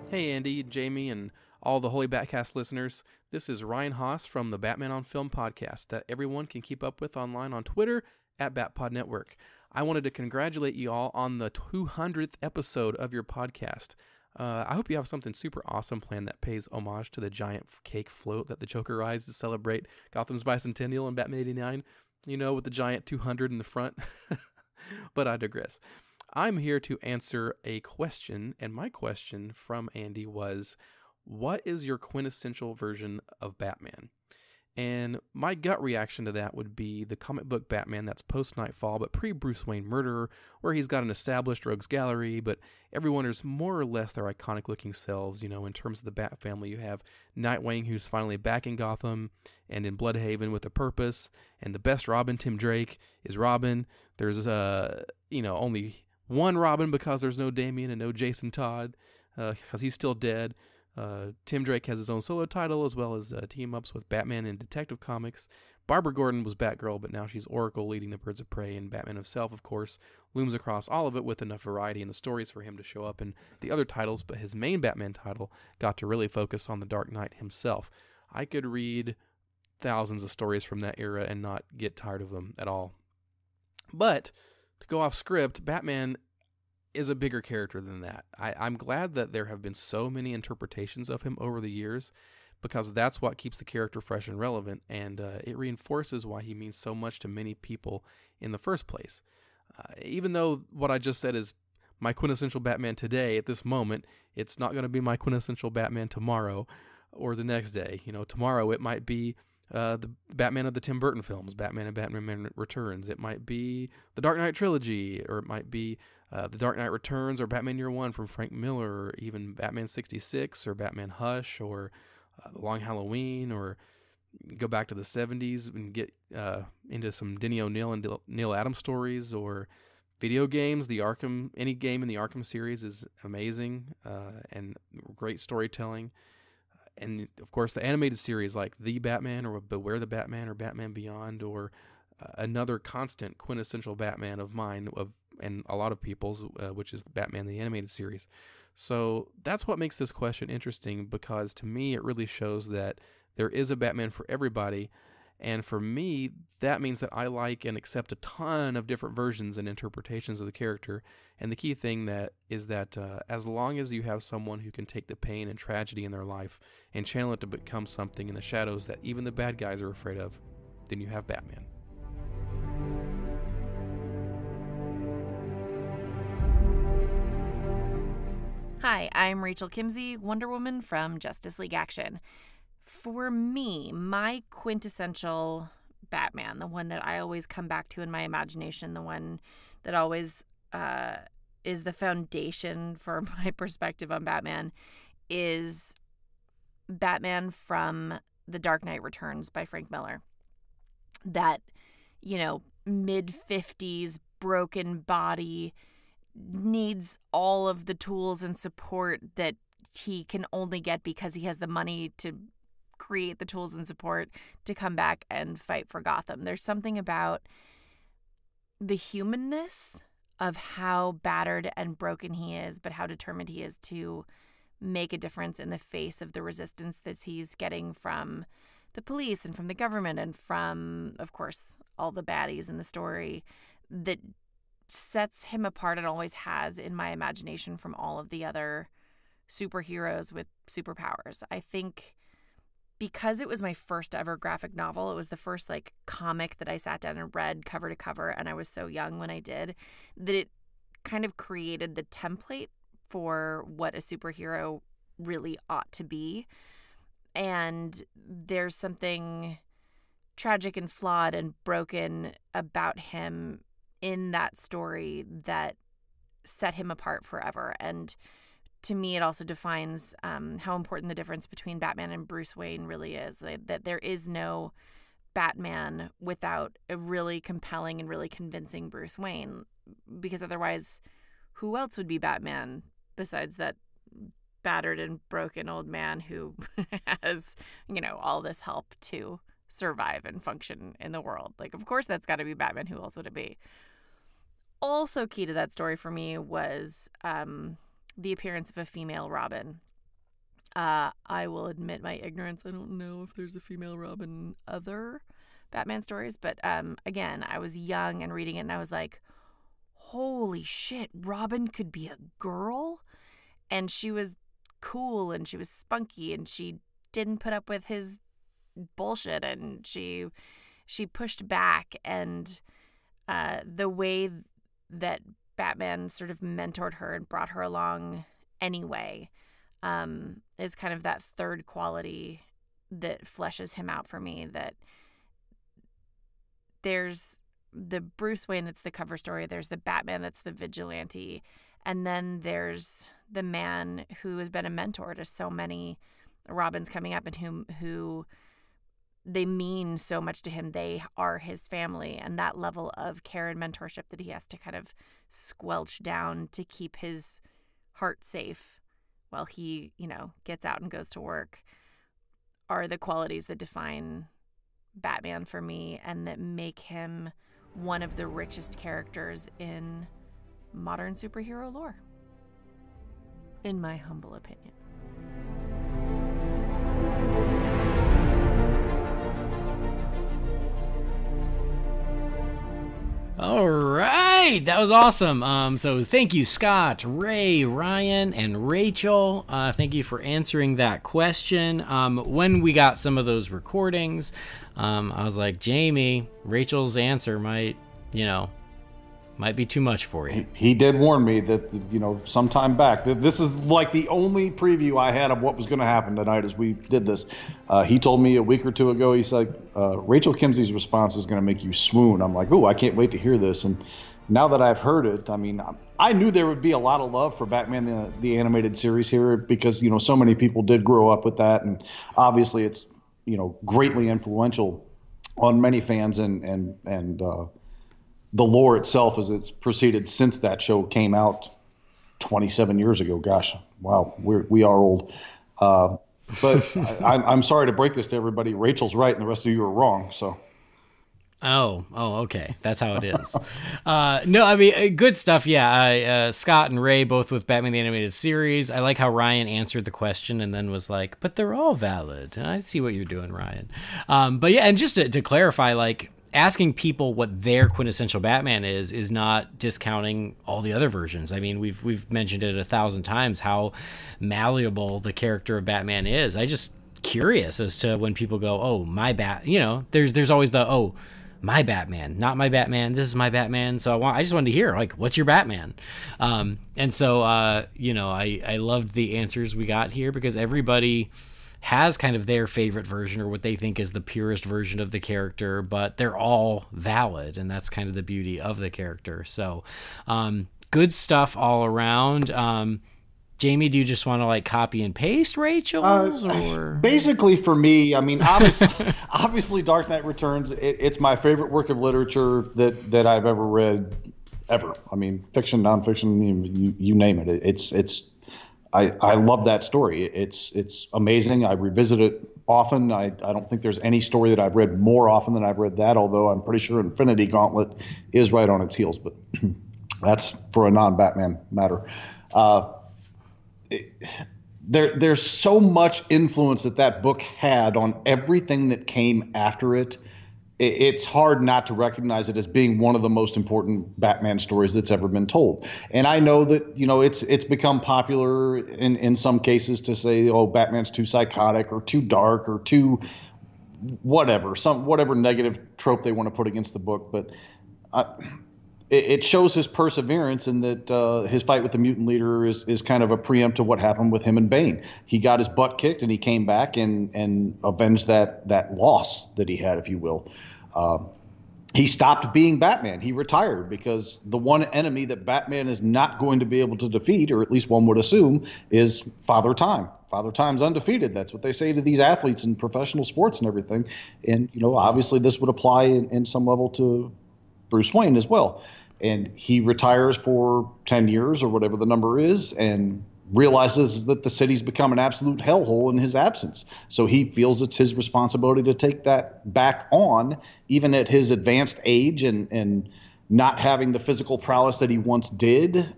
Hey, Andy, Jamie, and all the Holy BatCast listeners. This is Ryan Haas from the Batman on Film podcast that everyone can keep up with online on Twitter at BatPod Network. I wanted to congratulate you all on the 200th episode of your podcast. I hope you have something super awesome planned that pays homage to the giant cake float that the Joker rides to celebrate Gotham's bicentennial in Batman 89, with the giant 200 in the front. But I digress. I'm here to answer a question, and my question from Andy was, what is your quintessential version of Batman? And my gut reaction to that would be the comic book Batman that's post-Nightfall, but pre-Bruce Wayne murderer, where he's got an established rogues gallery, but everyone is more or less their iconic-looking selves. In terms of the Bat family, you have Nightwing, who's finally back in Gotham and in Bloodhaven with a purpose, and the best Robin, Tim Drake, is Robin. There's, only one Robin because there's no Damian and no Jason Todd, because he's still dead. Tim Drake has his own solo title, as well as team-ups with Batman and Detective Comics. Barbara Gordon was Batgirl, but now she's Oracle leading the Birds of Prey, and Batman himself, of course, looms across all of it with enough variety in the stories for him to show up in the other titles, but his main Batman title got to really focus on the Dark Knight himself. I could read thousands of stories from that era and not get tired of them at all. But, to go off script, Batman is a bigger character than that. I'm glad that there have been so many interpretations of him over the years, because that's what keeps the character fresh and relevant, and it reinforces why he means so much to many people in the first place. Even though what I just said is my quintessential Batman today, at this moment, it's not going to be my quintessential Batman tomorrow or the next day. Tomorrow it might be the Batman of the Tim Burton films, Batman and Batman Returns. It might be the Dark Knight trilogy, or it might be The Dark Knight Returns, or Batman Year One from Frank Miller, or even Batman 66, or Batman Hush, or The Long Halloween, or go back to the 70s and get into some Denny O'Neil and Neil Adams stories, or video games. Any game in the Arkham series is amazing and great storytelling. And, of course, the animated series like The Batman, or Beware the Batman, or Batman Beyond, or another constant quintessential Batman of mine and a lot of people's, which is Batman the Animated Series. So that's what makes this question interesting, because to me it really shows that there is a Batman for everybody, And for me, that means that I like and accept a ton of different versions and interpretations of the character. And the key thing is that as long as you have someone who can take the pain and tragedy in their life and channel it to become something in the shadows that even the bad guys are afraid of, then you have Batman. Hi, I'm Rachel Kimsey, Wonder Woman from Justice League Action. For me, my quintessential Batman, the one that I always come back to in my imagination, the one that always is the foundation for my perspective on Batman, is Batman from The Dark Knight Returns by Frank Miller. That, mid-50s broken body, needs all of the tools and support that he can only get because he has the money to create the tools and support to come back and fight for Gotham. There's something about the humanness of how battered and broken he is, but how determined he is to make a difference in the face of the resistance that he's getting from the police and from the government and from, of course, all the baddies in the story, that sets him apart and always has in my imagination from all of the other superheroes with superpowers. I think because it was my first ever graphic novel, it was the first comic that I sat down and read cover to cover, and I was so young when I did, that it kind of created the template for what a superhero really ought to be. And there's something tragic and flawed and broken about him in that story that set him apart forever. And to me, it also defines how important the difference between Batman and Bruce Wayne really is. That there is no Batman without a really compelling and really convincing Bruce Wayne, because otherwise, who else would be Batman besides that battered and broken old man who has, all this help to survive and function in the world? Of course, that's got to be Batman. Who else would it be? Also key to that story for me was the appearance of a female Robin. I will admit my ignorance. I don't know if there's a female Robin in other Batman stories, but again, I was young and reading it, and I was like, holy shit, Robin could be a girl? And she was cool, and she was spunky, and she didn't put up with his bullshit, and she pushed back, and the way that Batman sort of mentored her and brought her along anyway is kind of that third quality that fleshes him out for me. That there's the Bruce Wayne that's the cover story, there's the Batman that's the vigilante, and then there's the man who has been a mentor to so many Robins coming up, and who they mean so much to him. They are his family, and that level of care and mentorship that he has to kind of squelch down to keep his heart safe while he, gets out and goes to work, are the qualities that define Batman for me and that make him one of the richest characters in modern superhero lore, in my humble opinion. All right, that was awesome. So thank you, Scott, Ray, Ryan, and Rachel. Thank you for answering that question. When we got some of those recordings, I was like, Jamie, Rachel's answer might be too much for you. He did warn me that, sometime back, that this is like the only preview I had of what was going to happen tonight as we did this. He told me a week or two ago, he said, Rachel Kimsey's response is going to make you swoon. I'm like, oh, I can't wait to hear this. And now that I've heard it, I knew there would be a lot of love for Batman, the animated series here, because, so many people did grow up with that. And obviously it's, greatly influential on many fans and the lore itself as it's proceeded since that show came out 27 years ago. Gosh, wow, we are old. But I'm sorry to break this to everybody. Rachel's right and the rest of you are wrong. So Okay. That's how it is. No, I mean, good stuff. Yeah. Scott and Ray, both with Batman the Animated Series. I like how Ryan answered the question and then was like, but they're all valid. I see what you're doing, Ryan. But yeah, and just to clarify, like, asking people what their quintessential Batman is not discounting all the other versions. I mean, we've mentioned it 1,000 times how malleable the character of Batman is. I just curious as to when people go, oh, my Bat, there's always the, my Batman, not my Batman. This is my Batman. So I just wanted to hear, like, what's your Batman? And so, I loved the answers we got here because everybody has kind of their favorite version or what they think is the purest version of the character, but they're all valid. And that's kind of the beauty of the character. So, good stuff all around. Jamie, do you just want to like copy and paste Rachel's? Or basically for me, I mean, obviously Dark Knight Returns, it's my favorite work of literature that I've ever read ever. I mean, fiction, nonfiction, you name it. I love that story. It's amazing. I revisit it often. I don't think there's any story that I've read more often than I've read that, although I'm pretty sure Infinity Gauntlet is right on its heels, but that's for a non-Batman matter. There's so much influence that book had on everything that came after it. It's hard not to recognize it as being one of the most important Batman stories that's ever been told. And I know that, it's become popular in some cases to say, oh, Batman's too psychotic or too dark or too whatever negative trope they want to put against the book. But it shows his perseverance in that his fight with the mutant leader is kind of a preempt to what happened with him and Bane. He got his butt kicked and he came back and avenged that loss that he had, if you will. He stopped being Batman. He retired because the one enemy that Batman is not going to be able to defeat, or at least one would assume, is Father Time. Father Time's undefeated. That's what they say to these athletes in professional sports and everything. And, obviously this would apply in some level to Bruce Wayne as well. And he retires for 10 years or whatever the number is and realizes that the city's become an absolute hellhole in his absence. So he feels it's his responsibility to take that back on, even at his advanced age and not having the physical prowess that he once did.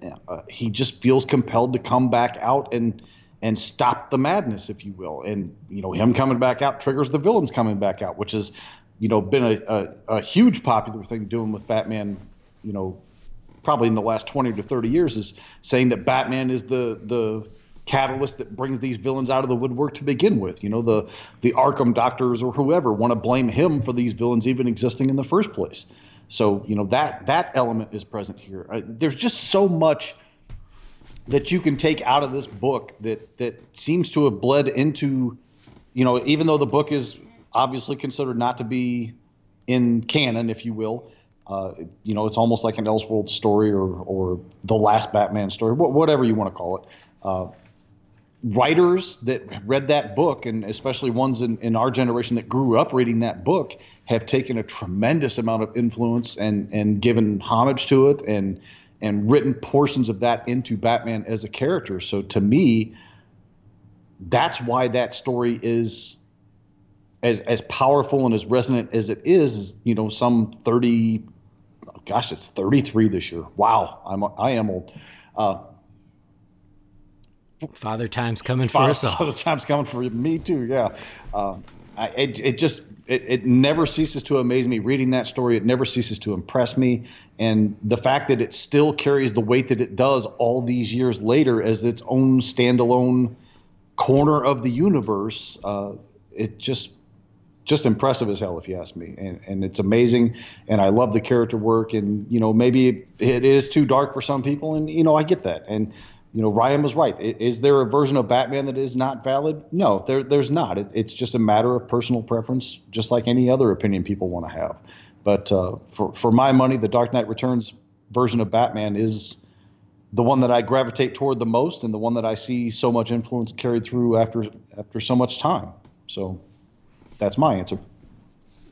He just feels compelled to come back out and stop the madness, if you will. And, him coming back out triggers the villains coming back out, which has, been a huge popular thing doing with Batman, probably in the last 20 to 30 years, is saying that Batman is the catalyst that brings these villains out of the woodwork to begin with. The Arkham doctors or whoever want to blame him for these villains even existing in the first place. So, that element is present here. There's just so much that you can take out of this book that seems to have bled into, even though the book is obviously considered not to be in canon, if you will. It's almost like an Elseworld story or the last Batman story, whatever you want to call it. Writers that read that book, and especially ones in our generation that grew up reading that book, have taken a tremendous amount of influence and given homage to it and written portions of that into Batman as a character. So to me, that's why that story is as powerful and as resonant as it is, some 30, gosh, it's 33 this year. Wow. I am old. Father Time's coming for us all. Father Time's coming for me too. Yeah. It never ceases to amaze me reading that story. It never ceases to impress me. And the fact that it still carries the weight that it does all these years later as its own standalone corner of the universe, it just impressive as hell, if you ask me. And it's amazing. And I love the character work. And, maybe it is too dark for some people. And, I get that. And, Ryan was right. Is there a version of Batman that is not valid? No, there's not. It's just a matter of personal preference, just like any other opinion people want to have. But for my money, the Dark Knight Returns version of Batman is the one that I gravitate toward the most and the one that I see so much influence carried through after so much time. So that's my answer.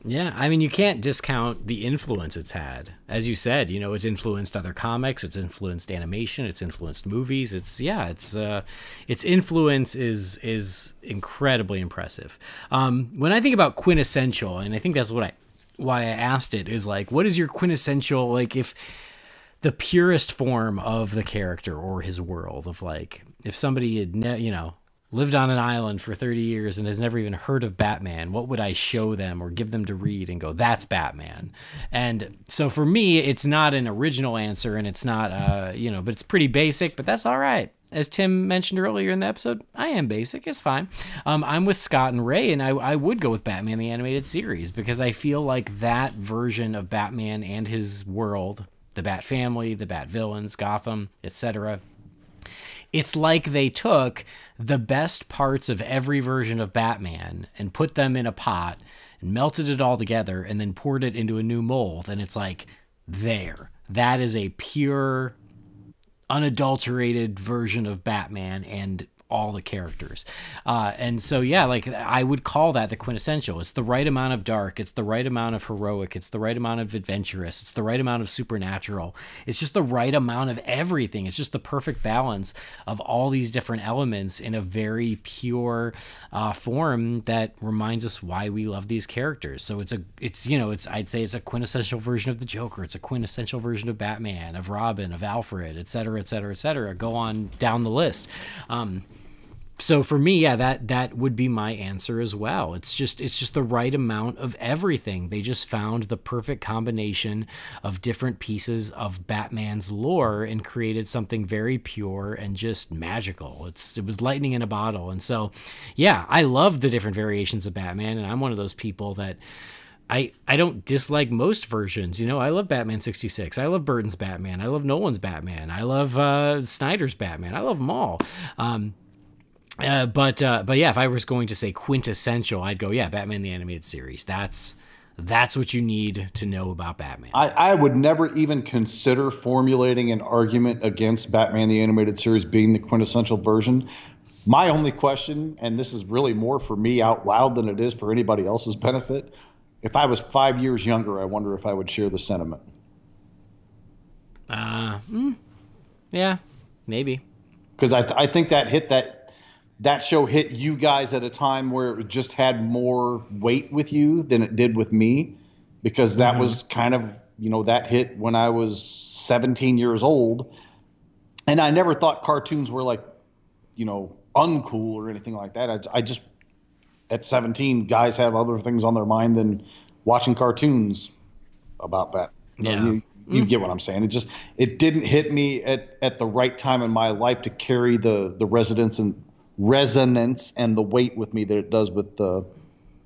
Yeah, I mean, you can't discount the influence it's had. As you said, it's influenced other comics, it's influenced animation, it's influenced movies. Its influence is incredibly impressive. When I think about quintessential, and I think that's what why I asked it is like, what is your quintessential, like, if the purest form of the character or his world of, like, if somebody had lived on an island for 30 years and has never even heard of Batman, what would I show them or give them to read and go, that's Batman? And so for me, it's not an original answer, and it's not, but it's pretty basic, but that's all right. As Tim mentioned earlier in the episode, I am basic. It's fine. I'm with Scott and Ray, and I would go with Batman the Animated Series, because I feel like that version of Batman and his world, the Bat family, the Bat villains, Gotham, etc., it's like they took the best parts of every version of Batman and put them in a pot and melted it all together and then poured it into a new mold. And it's like, that is a pure, unadulterated version of Batman and all the characters. And so, yeah, like, I would call that the quintessential. It's the right amount of dark. It's the right amount of heroic. It's the right amount of adventurous. It's the right amount of supernatural. It's just the right amount of everything. It's just the perfect balance of all these different elements in a very pure form that reminds us why we love these characters. So I'd say it's a quintessential version of the Joker. It's a quintessential version of Batman, of Robin, of Alfred, et cetera, et cetera, et cetera. Go on down the list. So for me, yeah, that would be my answer as well. It's just the right amount of everything. They just found the perfect combination of different pieces of Batman's lore and created something very pure and just magical. It was lightning in a bottle. And so, yeah, I love the different variations of Batman, and I'm one of those people that I don't dislike most versions. I love Batman 66. I love Burton's Batman. I love Nolan's Batman. I love Snyder's Batman. I love them all. But yeah, if I was going to say quintessential, I'd go, yeah, Batman the Animated Series. That's what you need to know about Batman. I would never even consider formulating an argument against Batman the Animated Series being the quintessential version. My only question, and this is really more for me out loud than it is for anybody else's benefit, if I was 5 years younger, I wonder if I would share the sentiment. Yeah, maybe. Because I think that show hit you guys at a time where it just had more weight with you than it did with me, because that was kind of, that hit when I was 17 years old. And I never thought cartoons were like, uncool or anything like that. I just, at 17, guys have other things on their mind than watching cartoons about that. You get what I'm saying. It didn't hit me at the right time in my life to carry the resonance and the weight with me that it does with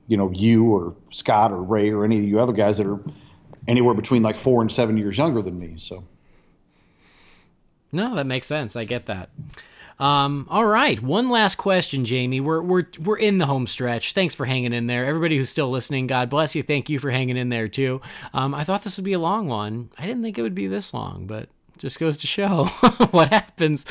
you or Scott or Ray or any of you other guys that are anywhere between like 4 and 7 years younger than me. So no, that makes sense. I get that. All right, one last question, Jamie. We're in the home stretch. Thanks for hanging in there. Everybody who's still listening, God bless you. Thank you for hanging in there too. I thought this would be a long one. I didn't think it would be this long, but just goes to show what happens.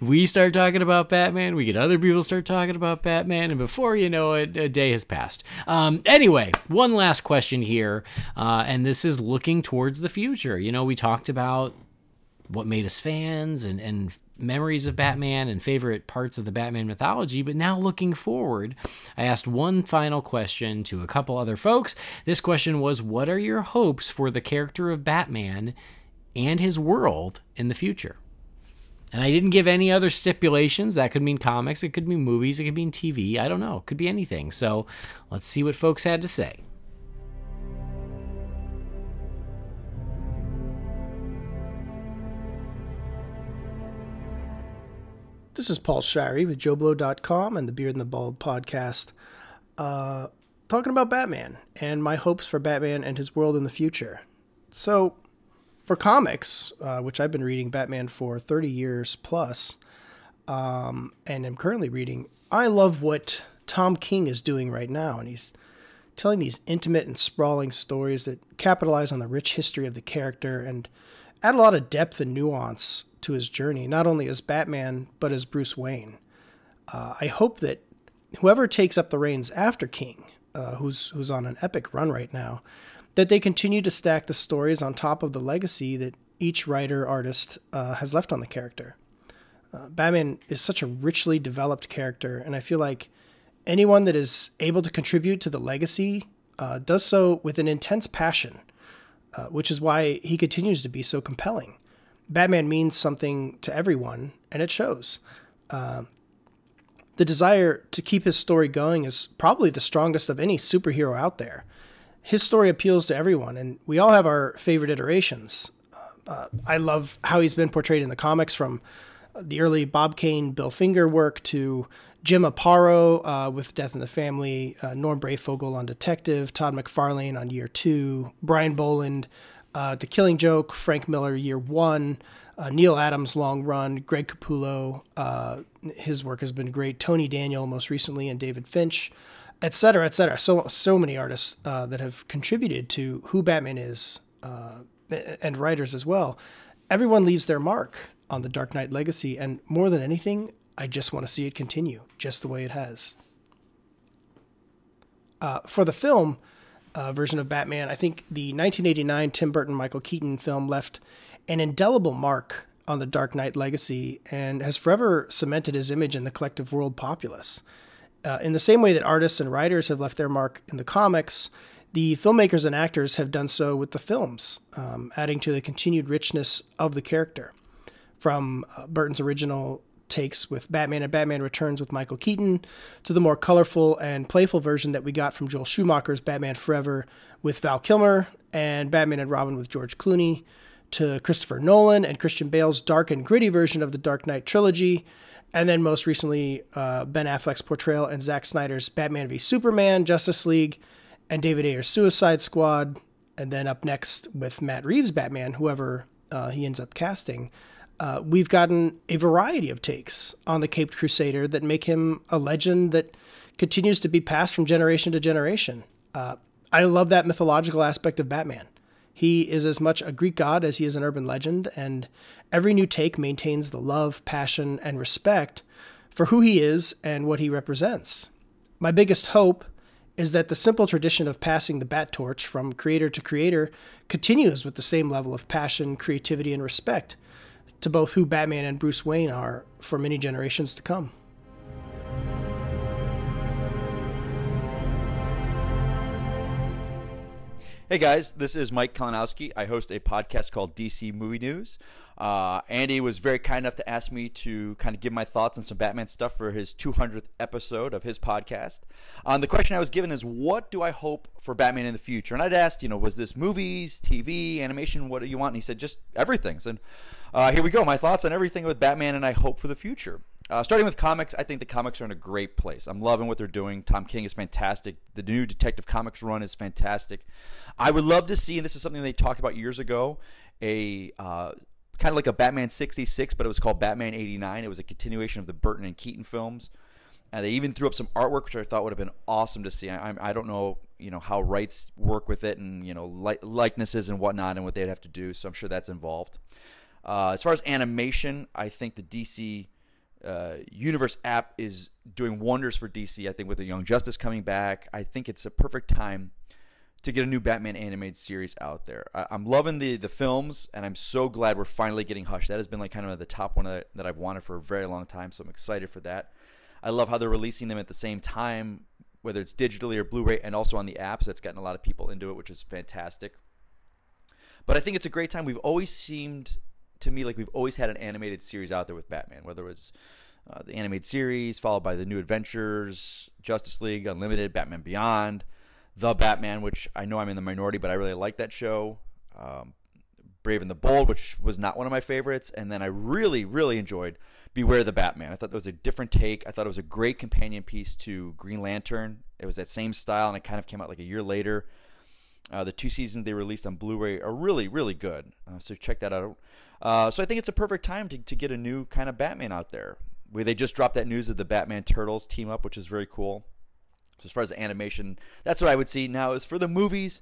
We start talking about Batman, we get other people start talking about Batman, and before you know it, a day has passed. Anyway, one last question here, and this is looking towards the future. We talked about what made us fans and memories of Batman and favorite parts of the Batman mythology, but now looking forward, I asked one final question to a couple other folks. This question was, what are your hopes for the character of Batman and his world in the future? And I didn't give any other stipulations. That could mean comics, it could mean movies, it could mean TV, I don't know, it could be anything. So let's see what folks had to say. This is Paul Shirey with JoBlo.com and the Beard and the Bald podcast, talking about Batman and my hopes for Batman and his world in the future. So, for comics, which I've been reading Batman for 30 years plus, and am currently reading, I love what Tom King is doing right now, and he's telling these intimate and sprawling stories that capitalize on the rich history of the character and add a lot of depth and nuance to his journey, not only as Batman, but as Bruce Wayne. I hope that whoever takes up the reins after King, who's on an epic run right now, that they continue to stack the stories on top of the legacy that each writer-artist has left on the character. Batman is such a richly developed character, and I feel like anyone that is able to contribute to the legacy does so with an intense passion, which is why he continues to be so compelling. Batman means something to everyone, and it shows. The desire to keep his story going is probably the strongest of any superhero out there. His story appeals to everyone, and we all have our favorite iterations. I love how he's been portrayed in the comics, from the early Bob Kane, Bill Finger work to Jim Aparo with Death in the Family, Norm Brayfogle on Detective, Todd McFarlane on Year 2, Brian Boland, The Killing Joke, Frank Miller Year 1, Neil Adams Long Run, Greg Capullo, his work has been great, Tony Daniel most recently, and David Finch, etc., etc. So many artists that have contributed to who Batman is, and writers as well. Everyone leaves their mark on the Dark Knight legacy, and more than anything, I just want to see it continue just the way it has. For the film version of Batman, I think the 1989 Tim Burton Michael Keaton film left an indelible mark on the Dark Knight legacy and has forever cemented his image in the collective world populace. In the same way that artists and writers have left their mark in the comics, the filmmakers and actors have done so with the films, adding to the continued richness of the character. From Burton's original takes with Batman and Batman Returns with Michael Keaton, to the more colorful and playful version that we got from Joel Schumacher's Batman Forever with Val Kilmer, and Batman and Robin with George Clooney, to Christopher Nolan and Christian Bale's dark and gritty version of the Dark Knight trilogy, and then most recently Ben Affleck's portrayal and Zack Snyder's Batman v Superman, Justice League, and David Ayer's Suicide Squad, and then up next with Matt Reeves' Batman, whoever he ends up casting. We've gotten a variety of takes on the Caped Crusader that make him a legend that continues to be passed from generation to generation. I love that mythological aspect of Batman. He is as much a Greek god as he is an urban legend, and every new take maintains the love, passion, and respect for who he is and what he represents. My biggest hope is that the simple tradition of passing the bat torch from creator to creator continues with the same level of passion, creativity, and respect to both who Batman and Bruce Wayne are for many generations to come. Hey guys, this is Mike Kalinowski. I host a podcast called DC Movie News. Andy was very kind enough to ask me to kind of give my thoughts on some Batman stuff for his 200th episode of his podcast. The question I was given is, what do I hope for Batman in the future? And I'd asked, was this movies, TV, animation, what do you want? And he said, just everything. So here we go, my thoughts on everything with Batman and I hope for the future. Starting with comics, I think the comics are in a great place. I'm loving what they're doing. Tom King is fantastic. The new Detective Comics run is fantastic. I would love to see, and this is something they talked about years ago, a kind of like a Batman 66, but it was called Batman 89. It was a continuation of the Burton and Keaton films. And they even threw up some artwork, which I thought would have been awesome to see. I don't know, how rights work with it and, likenesses and whatnot and what they'd have to do. So I'm sure that's involved. As far as animation, I think the DC Universe app is doing wonders for DC. I think with the Young Justice coming back, I think it's a perfect time to get a new Batman animated series out there. I'm loving the films, and I'm so glad we're finally getting Hush. That has been like kind of the top one that I've wanted for a very long time, so I'm excited for that. I love how they're releasing them at the same time, whether it's digitally or Blu-ray, and also on the app, so it's gotten a lot of people into it, which is fantastic. But I think it's a great time. We've always seemed to me like we've always had an animated series out there with Batman, whether it was the animated series followed by the New Adventures, Justice League Unlimited, Batman Beyond, The Batman, which I know I'm in the minority, but I really like that show, Brave and the Bold, which was not one of my favorites, and then I really, really enjoyed Beware the Batman. I thought that was a different take. I thought it was a great companion piece to Green Lantern. It was that same style, and it kind of came out like a year later. The 2 seasons they released on Blu-ray are really, really good, so check that out. So I think it's a perfect time to get a new kind of Batman out there. They just dropped that news of the Batman Turtles team up, which is very cool. So as far as the animation, that's what I would see. Now, as for the movies,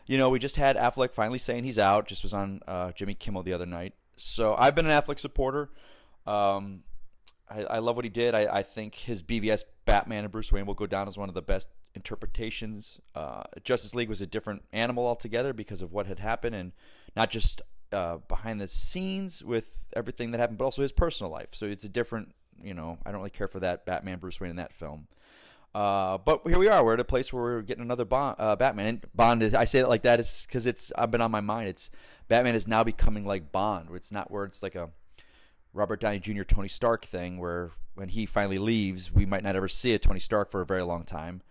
we just had Affleck finally saying he's out. Just was on Jimmy Kimmel the other night. So I've been an Affleck supporter. I love what he did. I think his BVS Batman and Bruce Wayne will go down as one of the best interpretations. Justice League was a different animal altogether because of what had happened, and not just behind the scenes with everything that happened, but also his personal life. So it's a different, I don't really care for that Batman Bruce Wayne in that film. But here we are. We're at a place where we're getting another Batman. And Bond, I say it like that is because I've been on my mind. It's Batman is now becoming like Bond. It's not where it's like a Robert Downey Jr. Tony Stark thing where when he finally leaves, we might not ever see a Tony Stark for a very long time.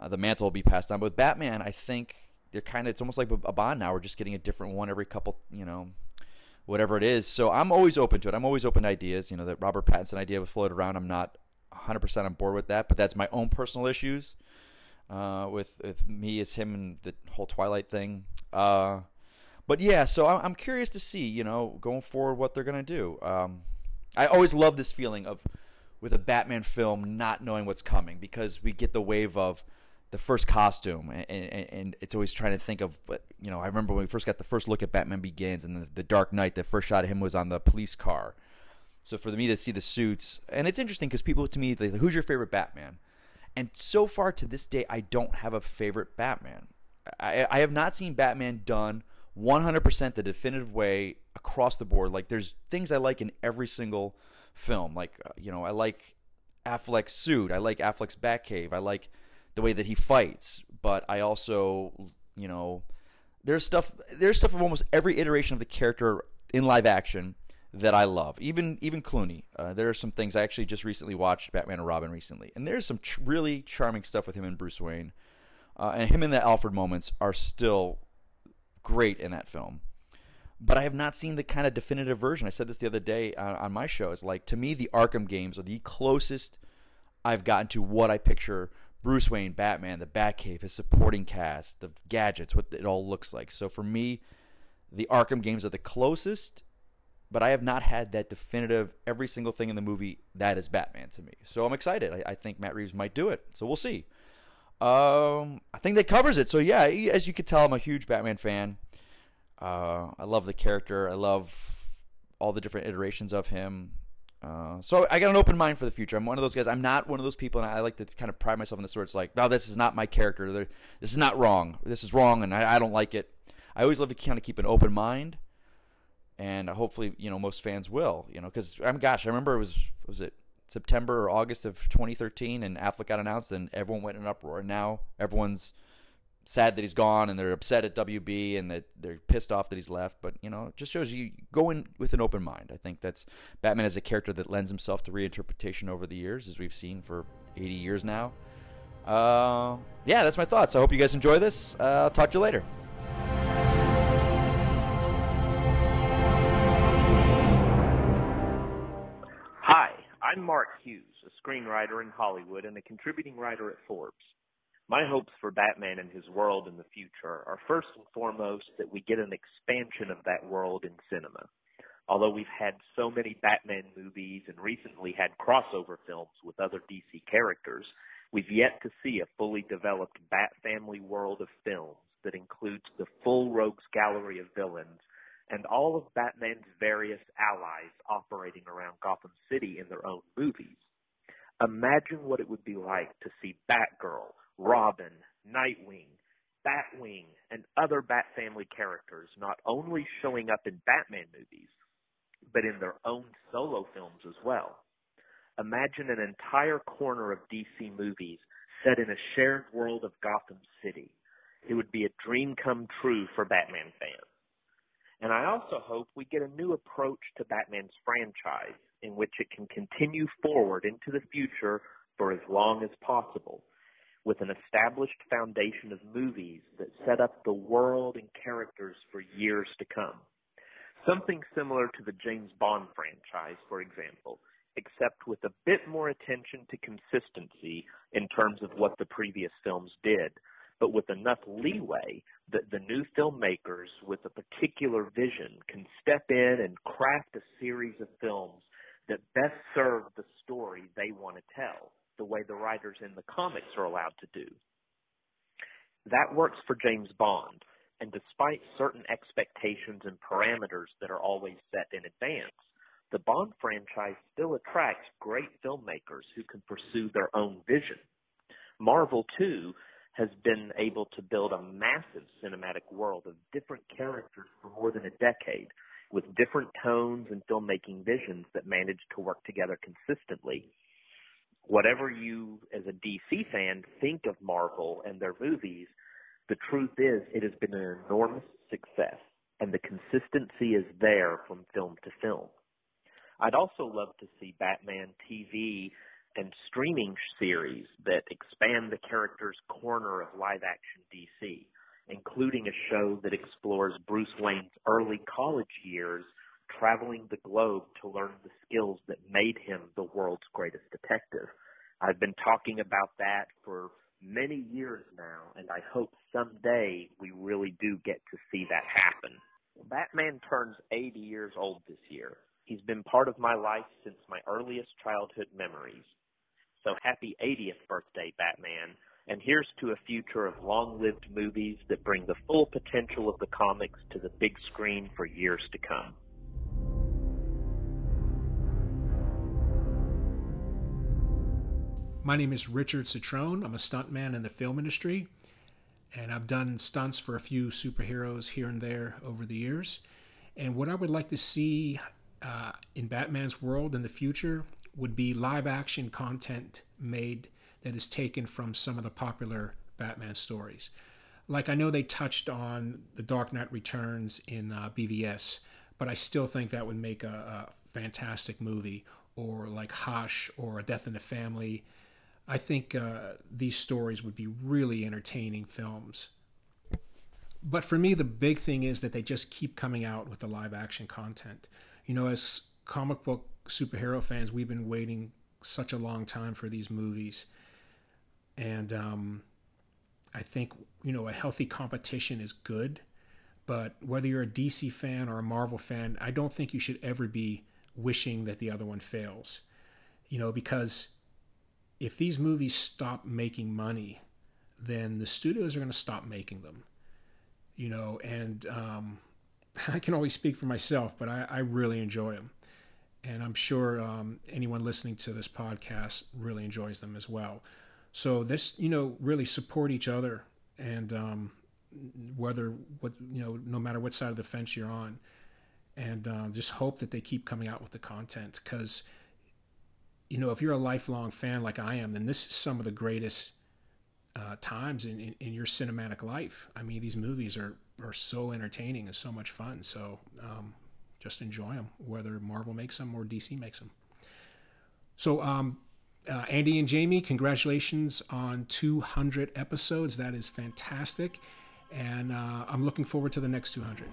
The mantle will be passed on. But with Batman, I think it's almost like a Bond now. We're just getting a different one every couple, whatever it is. So I'm always open to it. I'm always open to ideas. That Robert Pattinson idea was floated around. I'm not 100% on board with that, but that's my own personal issues with me as him and the whole Twilight thing. But yeah, so I'm curious to see, going forward what they're going to do. I always love this feeling of with a Batman film not knowing what's coming because we get the wave of the first costume and it's always trying to think of, I remember when we first got the first look at Batman Begins and the Dark Knight, the first shot of him was on the police car. So for me to see the suits, and it's interesting because people to me, they like, who's your favorite Batman? And so far to this day, I don't have a favorite Batman. I have not seen Batman done 100% the definitive way across the board. Like there's things I like in every single film. Like, I like Affleck's suit. I like Affleck's Batcave. I like the way that he fights. But I also, there's stuff from almost every iteration of the character in live action that I love. Even Clooney. There are some things I actually just recently watched Batman and Robin recently, and there's some really charming stuff with him and Bruce Wayne, and him in the Alfred moments are still great in that film. But I have not seen the kind of definitive version. I said this the other day on my show. It's like, to me, the Arkham games are the closest I've gotten to what I picture Bruce Wayne, Batman, the Batcave, his supporting cast, the gadgets, what it all looks like. So for me, the Arkham games are the closest. But I have not had that definitive, every single thing in the movie, that is Batman to me. So I'm excited. I think Matt Reeves might do it. So we'll see. I think that covers it. So yeah, as you can tell, I'm a huge Batman fan. I love the character. I love all the different iterations of him. So I got an open mind for the future. I'm one of those guys. I'm not one of those people, and I like to kind of pride myself in the sort. It's like, no, this is not my character. This is not wrong. This is wrong, and I don't like it. I always love to kind of keep an open mind. And hopefully, most fans will, because I remember was it September or August of 2013, and Affleck got announced, and everyone went in an uproar. And now everyone's sad that he's gone, and they're upset at WB, and that they're pissed off that he's left. But it just shows you go in with an open mind. I think that's Batman as a character that lends himself to reinterpretation over the years, as we've seen for 80 years now. Yeah, that's my thoughts. I hope you guys enjoy this. I'll talk to you later. Hi, I'm Mark Hughes, a screenwriter in Hollywood and a contributing writer at Forbes. My hopes for Batman and his world in the future are first and foremost that we get an expansion of that world in cinema. Although we've had so many Batman movies and recently had crossover films with other DC characters, we've yet to see a fully developed Bat family world of films that includes the full rogues gallery of villains and all of Batman's various allies operating around Gotham City in their own movies. Imagine what it would be like to see Batgirl, Robin, Nightwing, Batwing, and other Bat family characters not only showing up in Batman movies, but in their own solo films as well. Imagine an entire corner of DC movies set in a shared world of Gotham City. It would be a dream come true for Batman fans. And I also hope we get a new approach to Batman's franchise in which it can continue forward into the future for as long as possible, with an established foundation of movies that set up the world and characters for years to come. Something similar to the James Bond franchise, for example, except with a bit more attention to consistency in terms of what the previous films did, but with enough leeway that the new filmmakers with a particular vision can step in and craft a series of films that best serve the story they want to tell, the way the writers in the comics are allowed to do. That works for James Bond, and despite certain expectations and parameters that are always set in advance, the Bond franchise still attracts great filmmakers who can pursue their own vision. Marvel, too, has been able to build a massive cinematic world of different characters for more than a decade, with different tones and filmmaking visions that manage to work together consistently. Whatever you, as a DC fan, think of Marvel and their movies, the truth is it has been an enormous success, and the consistency is there from film to film. I'd also love to see Batman TV and streaming series that expand the character's corner of live-action DC, including a show that explores Bruce Wayne's early college years traveling the globe to learn the skills that made him the world's greatest detective. I've been talking about that for many years now, and I hope someday we really do get to see that happen. Batman turns 80 years old this year. He's been part of my life since my earliest childhood memories. So happy 80th birthday, Batman. And here's to a future of long-lived movies that bring the full potential of the comics to the big screen for years to come. My name is Richard Citrone. I'm a stuntman in the film industry, and I've done stunts for a few superheroes here and there over the years. And what I would like to see in Batman's world in the future would be live-action content made that is taken from some of the popular Batman stories. Like, I know they touched on The Dark Knight Returns in BVS, but I still think that would make a fantastic movie, or like Hush or A Death in the Family. I think these stories would be really entertaining films. But for me, the big thing is that they just keep coming out with the live-action content. You know, as comic book superhero fans, we've been waiting such a long time for these movies. And I think, you know, a healthy competition is good. But whether you're a DC fan or a Marvel fan, I don't think you should ever be wishing that the other one fails. You know, because if these movies stop making money, then the studios are going to stop making them. You know, and I can only speak for myself, but I really enjoy them. And I'm sure anyone listening to this podcast really enjoys them as well. So this, you know, really support each other, and no matter what side of the fence you're on, and just hope that they keep coming out with the content. Because, you know, if you're a lifelong fan like I am, then this is some of the greatest times in your cinematic life. I mean, these movies are so entertaining and so much fun. So just enjoy them, whether Marvel makes them or DC makes them. So Andy and Jamie, congratulations on 200 episodes. That is fantastic. And I'm looking forward to the next 200.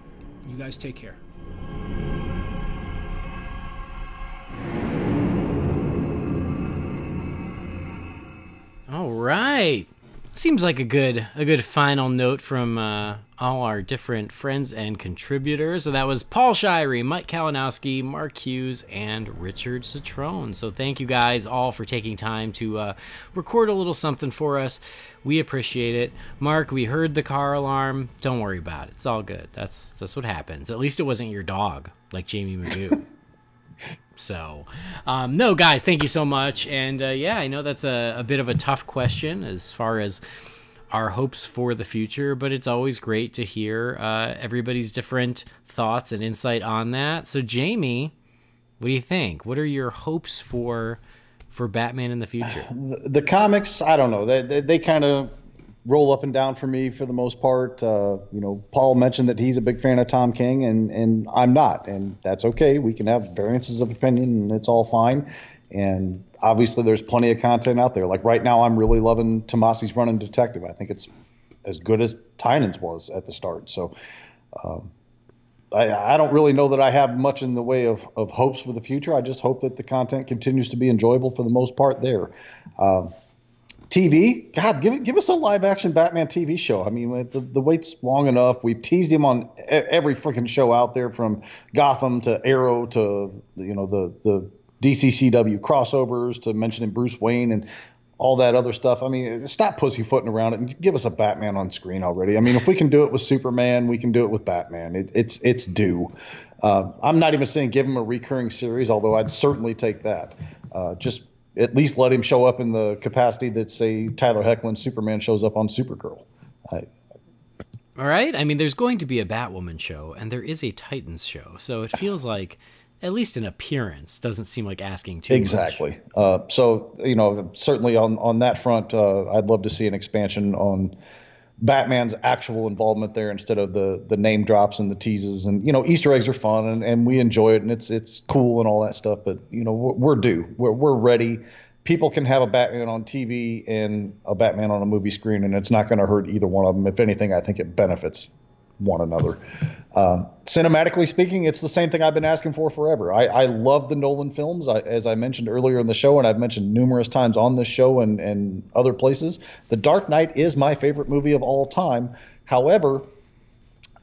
You guys take care. All right. Seems like a good final note from all our different friends and contributors. So that was Paul Shirey, Mike Kalinowski, Mark Hughes, and Richard Citrone. So thank you guys all for taking time to record a little something for us. We appreciate it. Mark, we heard the car alarm. Don't worry about it. It's all good. That's what happens. At least it wasn't your dog, like Jamie Magoo. So, no, guys, thank you so much. And yeah, I know that's a bit of a tough question as far as our hopes for the future, but it's always great to hear everybody's different thoughts and insight on that. So, Jamie, what do you think? What are your hopes for Batman in the future? The comics, I don't know. They kind of roll up and down for me for the most part. You know, Paul mentioned that he's a big fan of Tom King, and I'm not, and that's okay. We can have variances of opinion, and it's all fine. And obviously, there's plenty of content out there. Like right now, I'm really loving Tomasi's Running Detective. I think it's as good as Tynan's was at the start. So I don't really know that I have much in the way of hopes for the future. I just hope that the content continues to be enjoyable for the most part there. TV, God, give us a live-action Batman TV show. I mean, the wait's long enough. We've teased him on every freaking show out there, from Gotham to Arrow to, you know, the DCCW crossovers to mentioning Bruce Wayne and all that other stuff. I mean, stop pussyfooting around it and give us a Batman on screen already. I mean, if we can do it with Superman, we can do it with Batman. It's due. I'm not even saying give him a recurring series, although I'd certainly take that. Just at least let him show up in the capacity that, say, Tyler Hoechlin's Superman shows up on Supergirl. All right. I mean, there's going to be a Batwoman show, and there is a Titans show, so it feels like at least an appearance doesn't seem like asking too much. Exactly. So, certainly on that front, I'd love to see an expansion on Batman's actual involvement there instead of the name drops and the teases. And, Easter eggs are fun and we enjoy it and it's cool and all that stuff. But, we're due. We're ready. People can have a Batman on TV and a Batman on a movie screen, and it's not going to hurt either one of them. If anything, I think it benefits one another. Cinematically speaking, it's the same thing I've been asking for forever. I love the Nolan films. As I mentioned earlier in the show, and I've mentioned numerous times on this show and other places, The Dark Knight is my favorite movie of all time. However,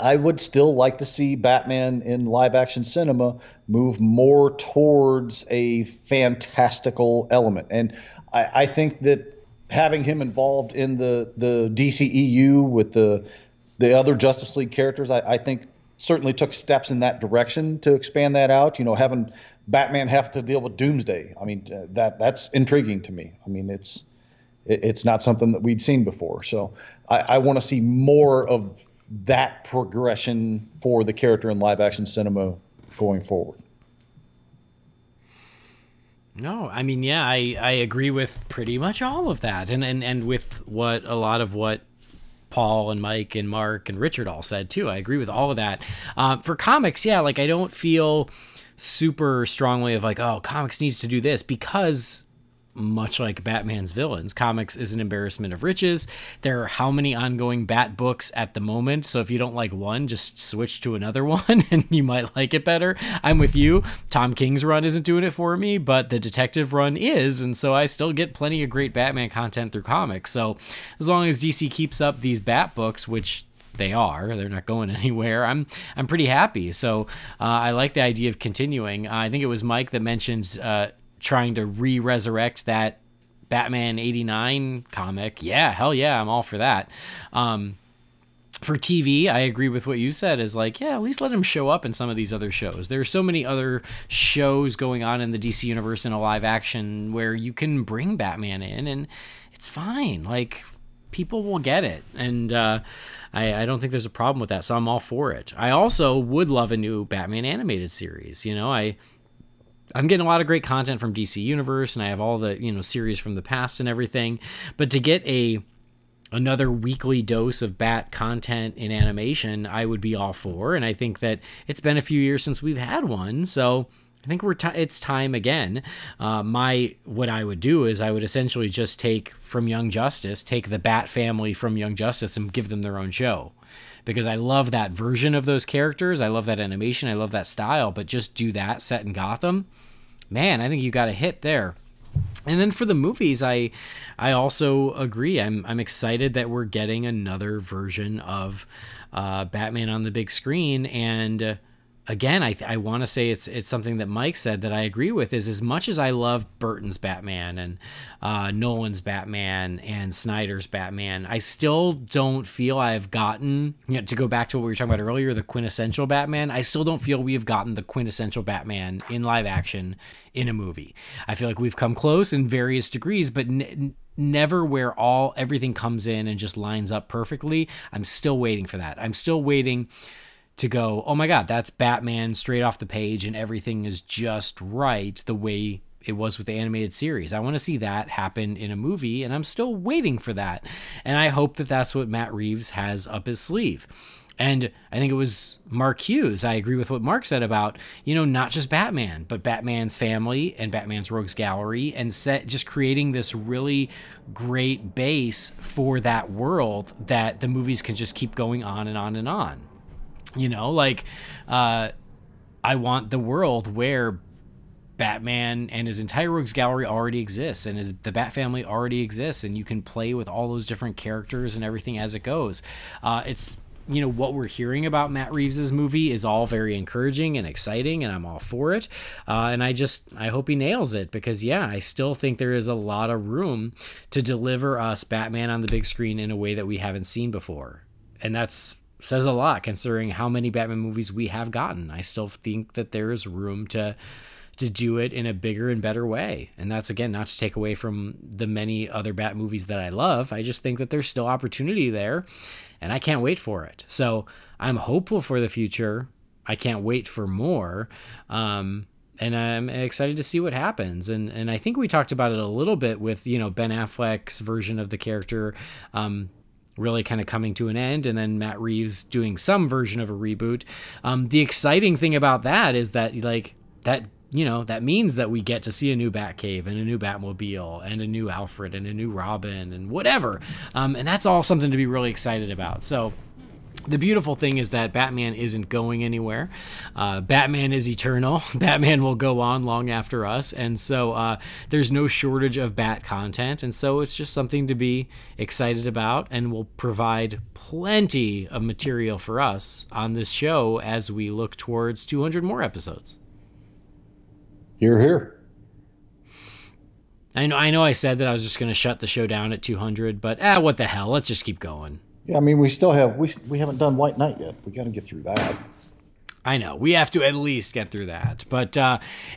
I would still like to see Batman in live action cinema move more towards a fantastical element. And I think that having him involved in the DCEU with the other Justice League characters, I think certainly took steps in that direction to expand that out. Having Batman have to deal with Doomsday. I mean, that's intriguing to me. I mean, it's not something that we'd seen before. So I want to see more of that progression for the character in live action cinema going forward. No, I mean, yeah, I agree with pretty much all of that. And with what a lot of what Paul and Mike and Mark and Richard all said too. I agree with all of that. For comics, yeah, like I don't feel super strongly of like, oh, comics needs to do this, because much like Batman's villains, comics is an embarrassment of riches. There are how many ongoing Bat books at the moment, so if you don't like one, just switch to another one and you might like it better. I'm with you. Tom King's run isn't doing it for me, but the detective run is, and so I still get plenty of great Batman content through comics. So as long as DC keeps up these Bat books, which they're not going anywhere, I'm pretty happy. So I like the idea of continuing. I think it was Mike that mentioned trying to resurrect that Batman 89 comic. Yeah, hell yeah, I'm all for that. For TV, I agree with what you said, is like, yeah, at least let him show up in some of these other shows. There are so many other shows going on in the DC universe in a live action where you can bring Batman in and it's fine. Like, people will get it. And I don't think there's a problem with that, so I'm all for it. I also would love a new Batman animated series. I'm getting a lot of great content from DC Universe, and I have all the, series from the past and everything. But to get another weekly dose of Bat content in animation, I would be all for. And I think that it's been a few years since we've had one, so I think it's time again. What I would do is I would essentially just take the Bat family from Young Justice and give them their own show. Because I love that version of those characters. I love that animation. I love that style. But just do that set in Gotham. Man, I think you got a hit there. And then for the movies, I also agree. I'm excited that we're getting another version of Batman on the big screen. And again, I want to say it's something that Mike said that I agree with, is as much as I love Burton's Batman and Nolan's Batman and Snyder's Batman, I still don't feel I've gotten, to go back to what we were talking about earlier, the quintessential Batman, I still don't feel we have gotten the quintessential Batman in live action in a movie. I feel like we've come close in various degrees, but never where everything comes in and just lines up perfectly. I'm still waiting for that. I'm still waiting to go, oh my God, that's Batman straight off the page and everything is just right the way it was with the animated series. I want to see that happen in a movie, and I'm still waiting for that. And I hope that that's what Matt Reeves has up his sleeve. And I think it was Mark Hughes. I agree with what Mark said about, not just Batman, but Batman's family and Batman's Rogues Gallery, and just creating this really great base for that world that the movies can just keep going on and on and on. I want the world where Batman and his entire Rogues Gallery already exists, and the Bat family already exists, and you can play with all those different characters and everything as it goes. It's, what we're hearing about Matt Reeves's movie is all very encouraging and exciting, and I'm all for it. And I hope he nails it, because I still think there is a lot of room to deliver us Batman on the big screen in a way that we haven't seen before. And that's says a lot considering how many Batman movies we have gotten. I still think that there is room to do it in a bigger and better way. And that's, again, not to take away from the many other Bat movies that I love. I just think that there's still opportunity there, and I can't wait for it. So I'm hopeful for the future. I can't wait for more. And I'm excited to see what happens. And I think we talked about it a little bit with, Ben Affleck's version of the character really kind of coming to an end, and then Matt Reeves doing some version of a reboot. The exciting thing about that is that that means that we get to see a new Batcave and a new Batmobile and a new Alfred and a new Robin and whatever. And that's all something to be really excited about. So the beautiful thing is that Batman isn't going anywhere. Batman is eternal. Batman will go on long after us. And so there's no shortage of Bat content. And so it's just something to be excited about, and will provide plenty of material for us on this show as we look towards 200 more episodes. Hear, hear. I know I said that I was just going to shut the show down at 200, but what the hell? Let's just keep going. Yeah, I mean, we still have we haven't done White Knight yet. We got to get through that. I know. We have to at least get through that. But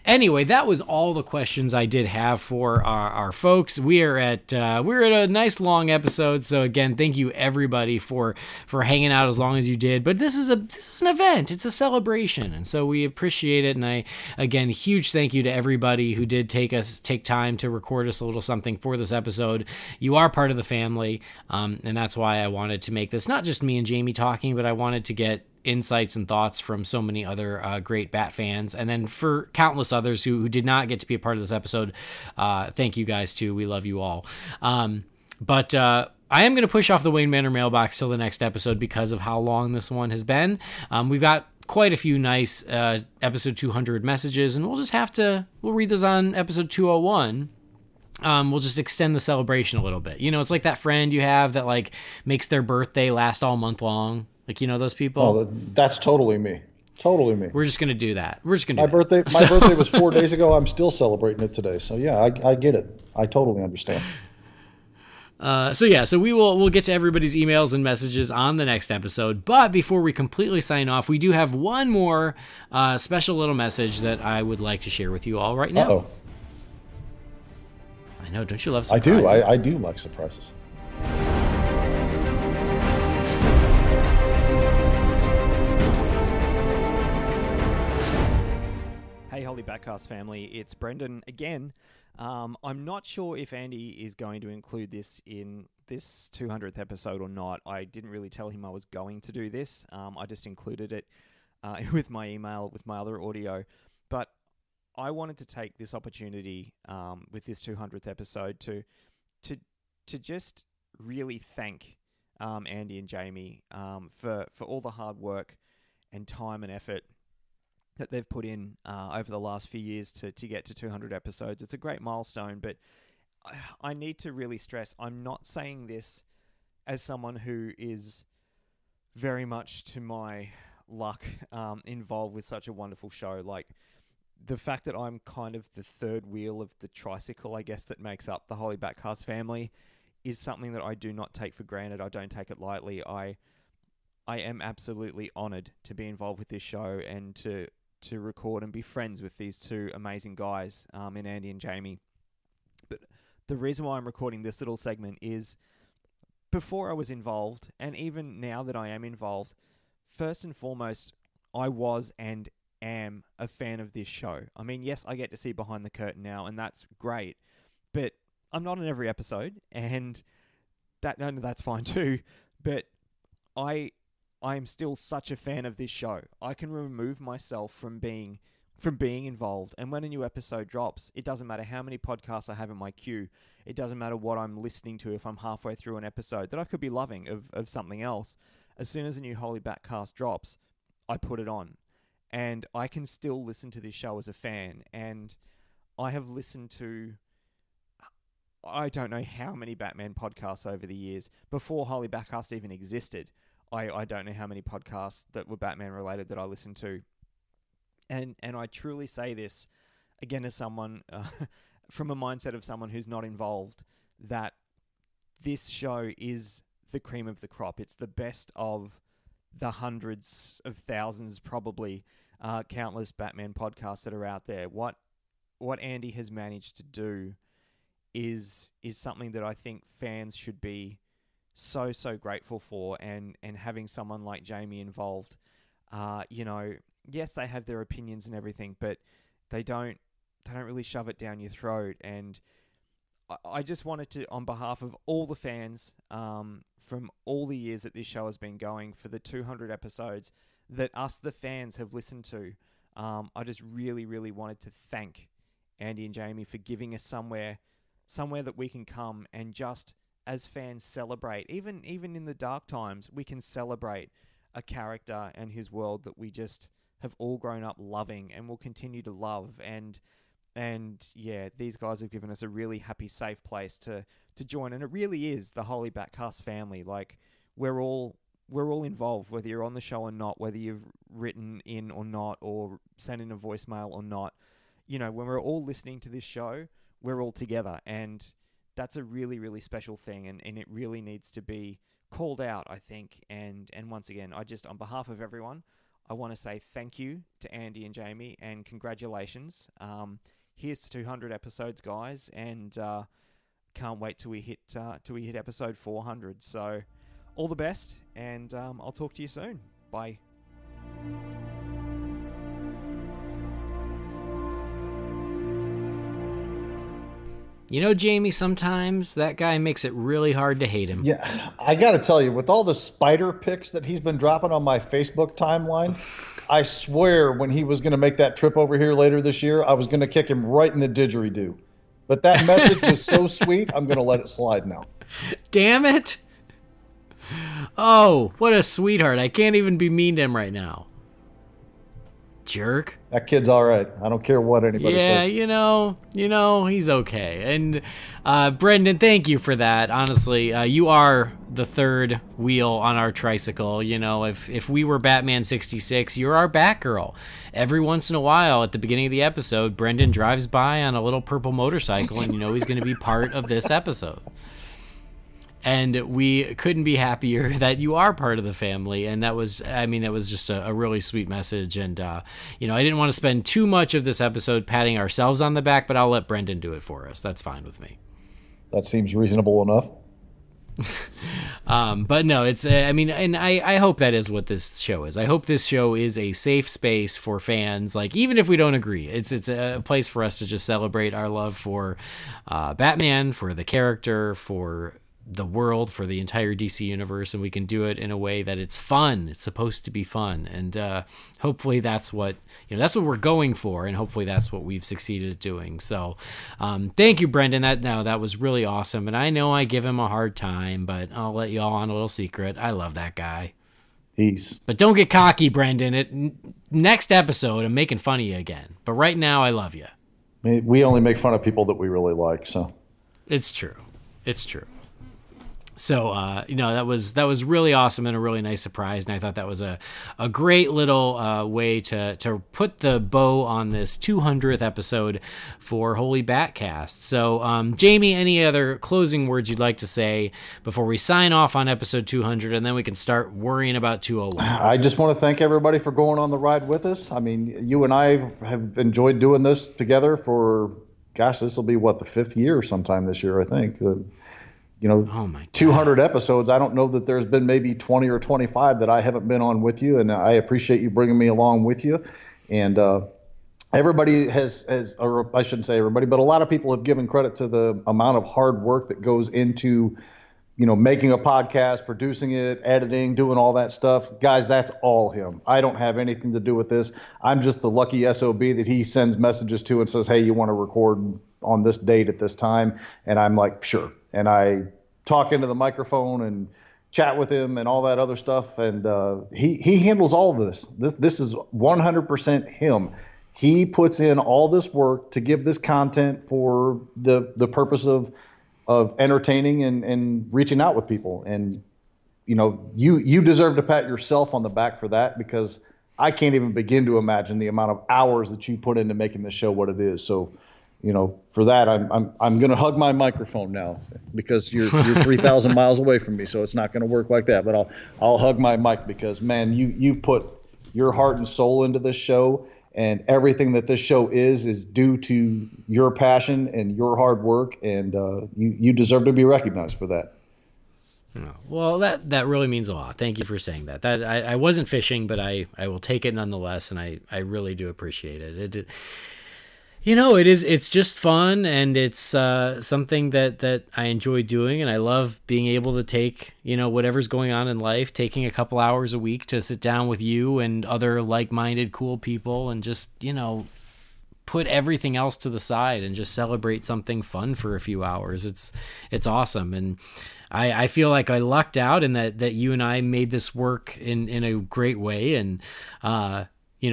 anyway, that was all the questions I did have for our folks. We're at a nice long episode. So again, thank you everybody for hanging out as long as you did. But this is an event. It's a celebration. And so we appreciate it. And again, huge thank you to everybody who did take time to record us a little something for this episode. You are part of the family. And that's why I wanted to make this not just me and Jamie talking, but I wanted to get insights and thoughts from so many other great Bat fans, and then for countless others who did not get to be a part of this episode, thank you guys too. We love you all. But I am going to push off the Wayne Manor mailbox till the next episode because of how long this one has been. We've got quite a few nice episode 200 messages, and we'll read those on episode 201. We'll just extend the celebration a little bit. It's like that friend you have that like makes their birthday last all month long. Like, those people? Oh, that's totally me. Totally me. We're just going to do that. My birthday was 4 days ago. I'm still celebrating it today. So yeah, I get it. I totally understand. So we'll get to everybody's emails and messages on the next episode. But before we completely sign off, we do have one more special little message that I would like to share with you all right now. Uh-oh. I know, don't you love surprises? I do like surprises. Hey, Holy BatCast family, it's Brendan again. I'm not sure if Andy is going to include this in this 200th episode or not. I didn't really tell him I was going to do this. I just included it with my email, with my other audio. But I wanted to take this opportunity with this 200th episode to just really thank Andy and Jamie for all the hard work and time and effort that they've put in over the last few years to get to 200 episodes. It's a great milestone, but I need to really stress, I'm not saying this as someone who is very much to my luck involved with such a wonderful show. Like, the fact that I'm kind of the third wheel of the tricycle, I guess, that makes up the Holy BatCast family is something that I do not take for granted. I don't take it lightly. I am absolutely honored to be involved with this show and to record and be friends with these two amazing guys in Andy and Jamie. But the reason why I'm recording this little segment is before I was involved, and even now that I am involved, first and foremost, I was and am a fan of this show. I mean, yes, I get to see behind the curtain now, and that's great, but I'm not in every episode, and that's fine too, but I am still such a fan of this show. I can remove myself from being involved, and when a new episode drops, it doesn't matter how many podcasts I have in my queue. It doesn't matter what I'm listening to if I'm halfway through an episode that I could be loving of something else. As soon as a new Holy BatCast drops, I put it on, and I can still listen to this show as a fan. And I have listened to, I don't know how many Batman podcasts over the years. Before Holy BatCast even existed, I don't know how many podcasts that were Batman related that I listened to. And I truly say this, again, as someone, from a mindset of someone who's not involved, that this show is the cream of the crop. It's the best of the hundreds of thousands, probably, countless Batman podcasts that are out there. What Andy has managed to do is something that I think fans should be so grateful for, and having someone like Jamie involved, yes, they have their opinions and everything, but They don't really shove it down your throat. And I just wanted to, on behalf of all the fans, from all the years that this show has been going, for the 200 episodes that us, the fans, have listened to, I just really, really wanted to thank Andy and Jamie for giving us somewhere that we can come and just, as fans, celebrate. Even in the dark times, we can celebrate a character and his world that we just have all grown up loving and will continue to love. And yeah, these guys have given us a really happy, safe place to join. And it really is the Holy BatCast family. Like, we're all involved, whether you're on the show or not, whether you've written in or not, or sent in a voicemail or not. You know, when we're all listening to this show, we're all together. And that's a really, really special thing. And it really needs to be called out, I think. And once again, I just, on behalf of everyone, I want to say thank you to Andy and Jamie, and congratulations. Here's to 200 episodes, guys, and can't wait till we hit episode 400. So, all the best, and I'll talk to you soon. Bye. You know, Jamie, sometimes that guy makes it really hard to hate him. Yeah, I got to tell you, with all the spider pics that he's been dropping on my Facebook timeline, I swear when he was going to make that trip over here later this year, I was going to kick him right in the didgeridoo. But that message was so sweet, I'm going to let it slide now. Damn it. Oh, what a sweetheart. I can't even be mean to him right now. Jerk. That kid's all right. I don't care what anybody says. Yeah, you know, he's okay. And Brendan, thank you for that. Honestly, you are the third wheel on our tricycle. You know, if we were Batman 66, you're our Batgirl. Every once in a while, at the beginning of the episode, Brendan drives by on a little purple motorcycle, and you know he's going to be part of this episode. And we couldn't be happier that you are part of the family. And that was just a really sweet message. And, you know, I didn't want to spend too much of this episode patting ourselves on the back, but I'll let Brendan do it for us. That's fine with me. That seems reasonable enough. But no, it's, and I hope that is what this show is. I hope this show is a safe space for fans. Like, even if we don't agree, it's a place for us to just celebrate our love for Batman, for the character, for the world, for the entire DC universe, and we can do it in a way that it's fun. It's supposed to be fun, and hopefully that's what we're going for, and hopefully that's what we've succeeded at doing. So thank you, Brendan. That was really awesome, and I know I give him a hard time, but I'll let y'all on a little secret. I love that guy. Peace. But don't get cocky, Brendan. Next episode, I'm making fun of you again, but right now I love you. We only make fun of people that we really like, so it's true. So, that was really awesome and a really nice surprise. And I thought that was a great little way to put the bow on this 200th episode for Holy BatCast. So, Jamie, any other closing words you'd like to say before we sign off on episode 200, and then we can start worrying about 201? I just want to thank everybody for going on the ride with us. I mean, you and I have enjoyed doing this together for, gosh, this will be, the 5th year sometime this year, I think. 200 episodes. I don't know that there's been maybe 20 or 25 that I haven't been on with you, and I appreciate you bringing me along with you. And everybody has, or I shouldn't say everybody, but a lot of people have given credit to the amount of hard work that goes into, making a podcast, producing it, editing, doing all that stuff. Guys, that's all him. I don't have anything to do with this. I'm just the lucky SOB that he sends messages to and says, hey, you want to record on this date at this time? And I'm like, sure. And I talk into the microphone and chat with him and all that other stuff. And he handles all of this. This is 100% him. He puts in all this work to give this content for the purpose of entertaining and reaching out with people. And, you deserve to pat yourself on the back for that, because I can't even begin to imagine the amount of hours that you put into making this show what it is. So, for that, I'm going to hug my microphone now, because you're 3,000 miles away from me, so it's not going to work like that. But I'll hug my mic, because, man, you put your heart and soul into this show, and everything that this show is due to your passion and your hard work, and you deserve to be recognized for that. Well, that really means a lot. Thank you for saying that. I wasn't fishing, but I will take it nonetheless, and I really do appreciate it. It's just fun, and it's something that I enjoy doing, and I love being able to take, whatever's going on in life, taking a couple hours a week to sit down with you and other like-minded, cool people and just, put everything else to the side and just celebrate something fun for a few hours. It's awesome. And I feel like I lucked out in that you and I made this work in a great way. And,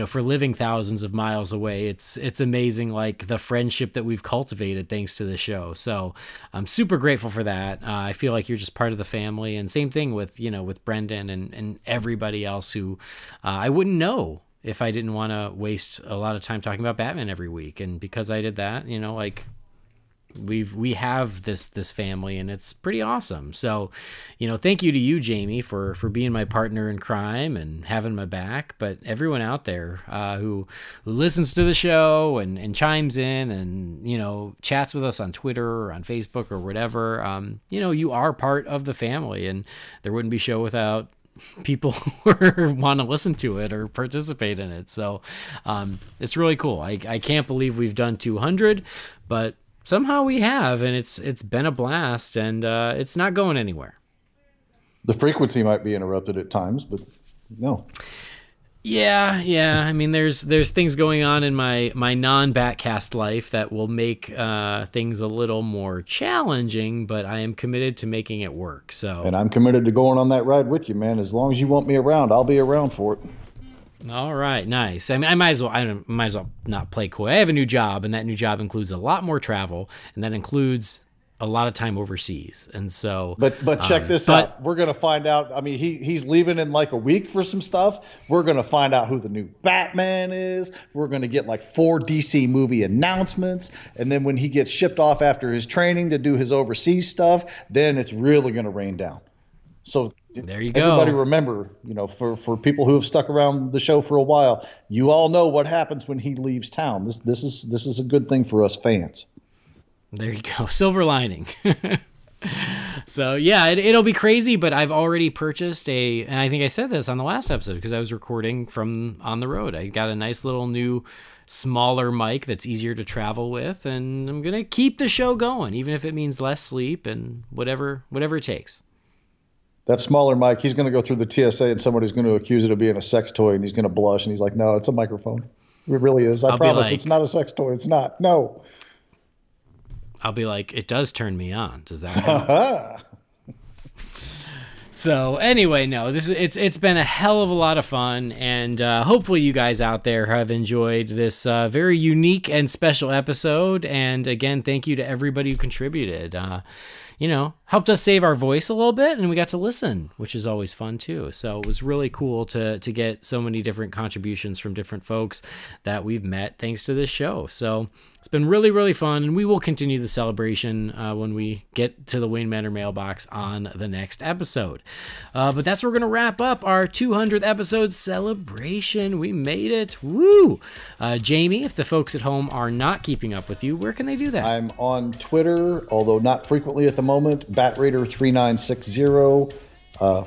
for living thousands of miles away, it's amazing, like the friendship that we've cultivated thanks to the show. So I'm super grateful for that. I feel like you're just part of the family, and same thing with Brendan and everybody else who I wouldn't know if I didn't want to waste a lot of time talking about Batman every week. And because I did that, we have this family, and it's pretty awesome. So, thank you to you, Jamie, for being my partner in crime and having my back. But everyone out there who listens to the show and chimes in and, chats with us on Twitter or on Facebook or whatever, you are part of the family, and there wouldn't be a show without people who want to listen to it or participate in it. So it's really cool. I can't believe we've done 200, but somehow we have, and it's been a blast, and it's not going anywhere. The frequency might be interrupted at times, but no. Yeah. I mean, there's things going on in my non-BatCast life that will make things a little more challenging, but I am committed to making it work. So, and I'm committed to going on that ride with you, man. As long as you want me around, I'll be around for it. All right, nice. I mean, I might as well not play coy. I have a new job, and that new job includes a lot more travel, and that includes a lot of time overseas. And so, but check this out. We're going to find out. I mean, he's leaving in like a week for some stuff. We're going to find out who the new Batman is. We're going to get like 4 DC movie announcements. And then when he gets shipped off after his training to do his overseas stuff, then it's really going to rain down. So there you go. Everybody remember, for people who have stuck around the show for a while, you all know what happens when he leaves town. This is a good thing for us fans. There you go. Silver lining. So yeah, it'll be crazy, but I've already purchased and I think I said this on the last episode because I was recording from on the road. I got a nice little new smaller mic that's easier to travel with, and I'm going to keep the show going, even if it means less sleep and whatever it takes. That smaller mic, he's going to go through the TSA and somebody's going to accuse it of being a sex toy, and he's going to blush, and he's like, no, it's a microphone. It really is. I promise it's not a sex toy. It's not. No. I'll be like, it does turn me on. Does that count? So anyway, no, it's been a hell of a lot of fun, and hopefully you guys out there have enjoyed this very unique and special episode. And again, thank you to everybody who contributed. Helped us save our voice a little bit, and we got to listen, which is always fun too. So it was really cool to get so many different contributions from different folks that we've met thanks to this show. So it's been really, really fun, and we will continue the celebration when we get to the Wayne Manor mailbox on the next episode. But that's where we're going to wrap up our 200th episode celebration. We made it. Woo! Jamie, if the folks at home are not keeping up with you, where can they do that? I'm on Twitter, although not frequently at the moment, BatRaider3960,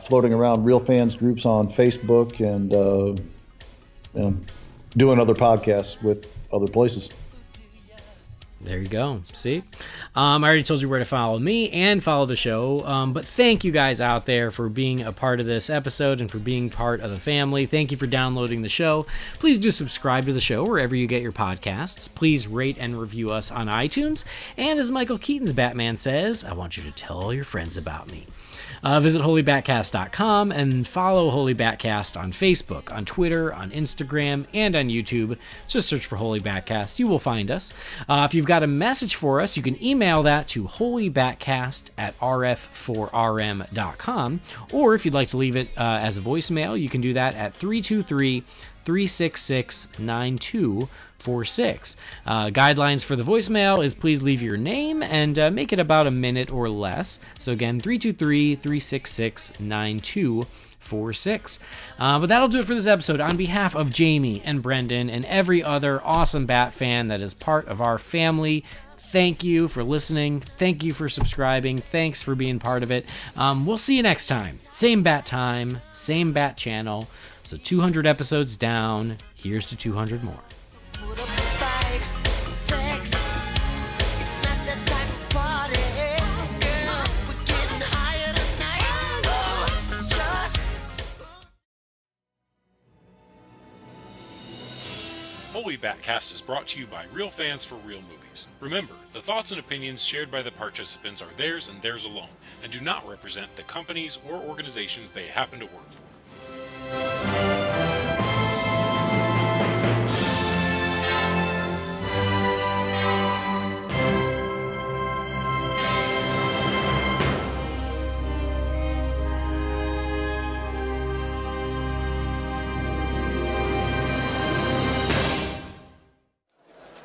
floating around Real Fans groups on Facebook, and doing other podcasts with other places. There you go. See? I already told you where to follow me and follow the show. But thank you guys out there for being a part of this episode and for being part of the family. Thank you for downloading the show. Please do subscribe to the show wherever you get your podcasts. Please rate and review us on iTunes. And as Michael Keaton's Batman says, I want you to tell all your friends about me. Visit holybatcast.com and follow Holy BatCast on Facebook, on Twitter, on Instagram, and on YouTube. Just search for Holy BatCast. You will find us. If you've got a message for us, you can email that to holybatcast@rf4rm.com. Or if you'd like to leave it as a voicemail, you can do that at 323-366-9246. Guidelines for the voicemail is please leave your name and make it about a minute or less. So again, 323-366-9246. But that'll do it for this episode. On behalf of Jamie and Brendan and every other awesome Bat fan that is part of our family, thank you for listening. Thank you for subscribing. Thanks for being part of it. We'll see you next time. Same Bat time, same Bat channel. So 200 episodes down. Here's to 200 more. Put up a fight, Holy BatCast is brought to you by real fans for real movies. Remember, the thoughts and opinions shared by the participants are theirs and theirs alone, and do not represent the companies or organizations they happen to work for.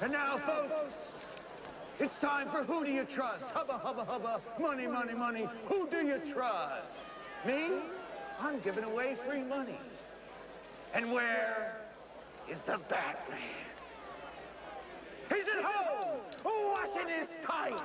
And now, folks, it's time for Who Do You Trust? Hubba, hubba, hubba, money, money, money. Who do you trust? Me? I'm giving away free money. And where is the Batman? He's at home, washing his tights.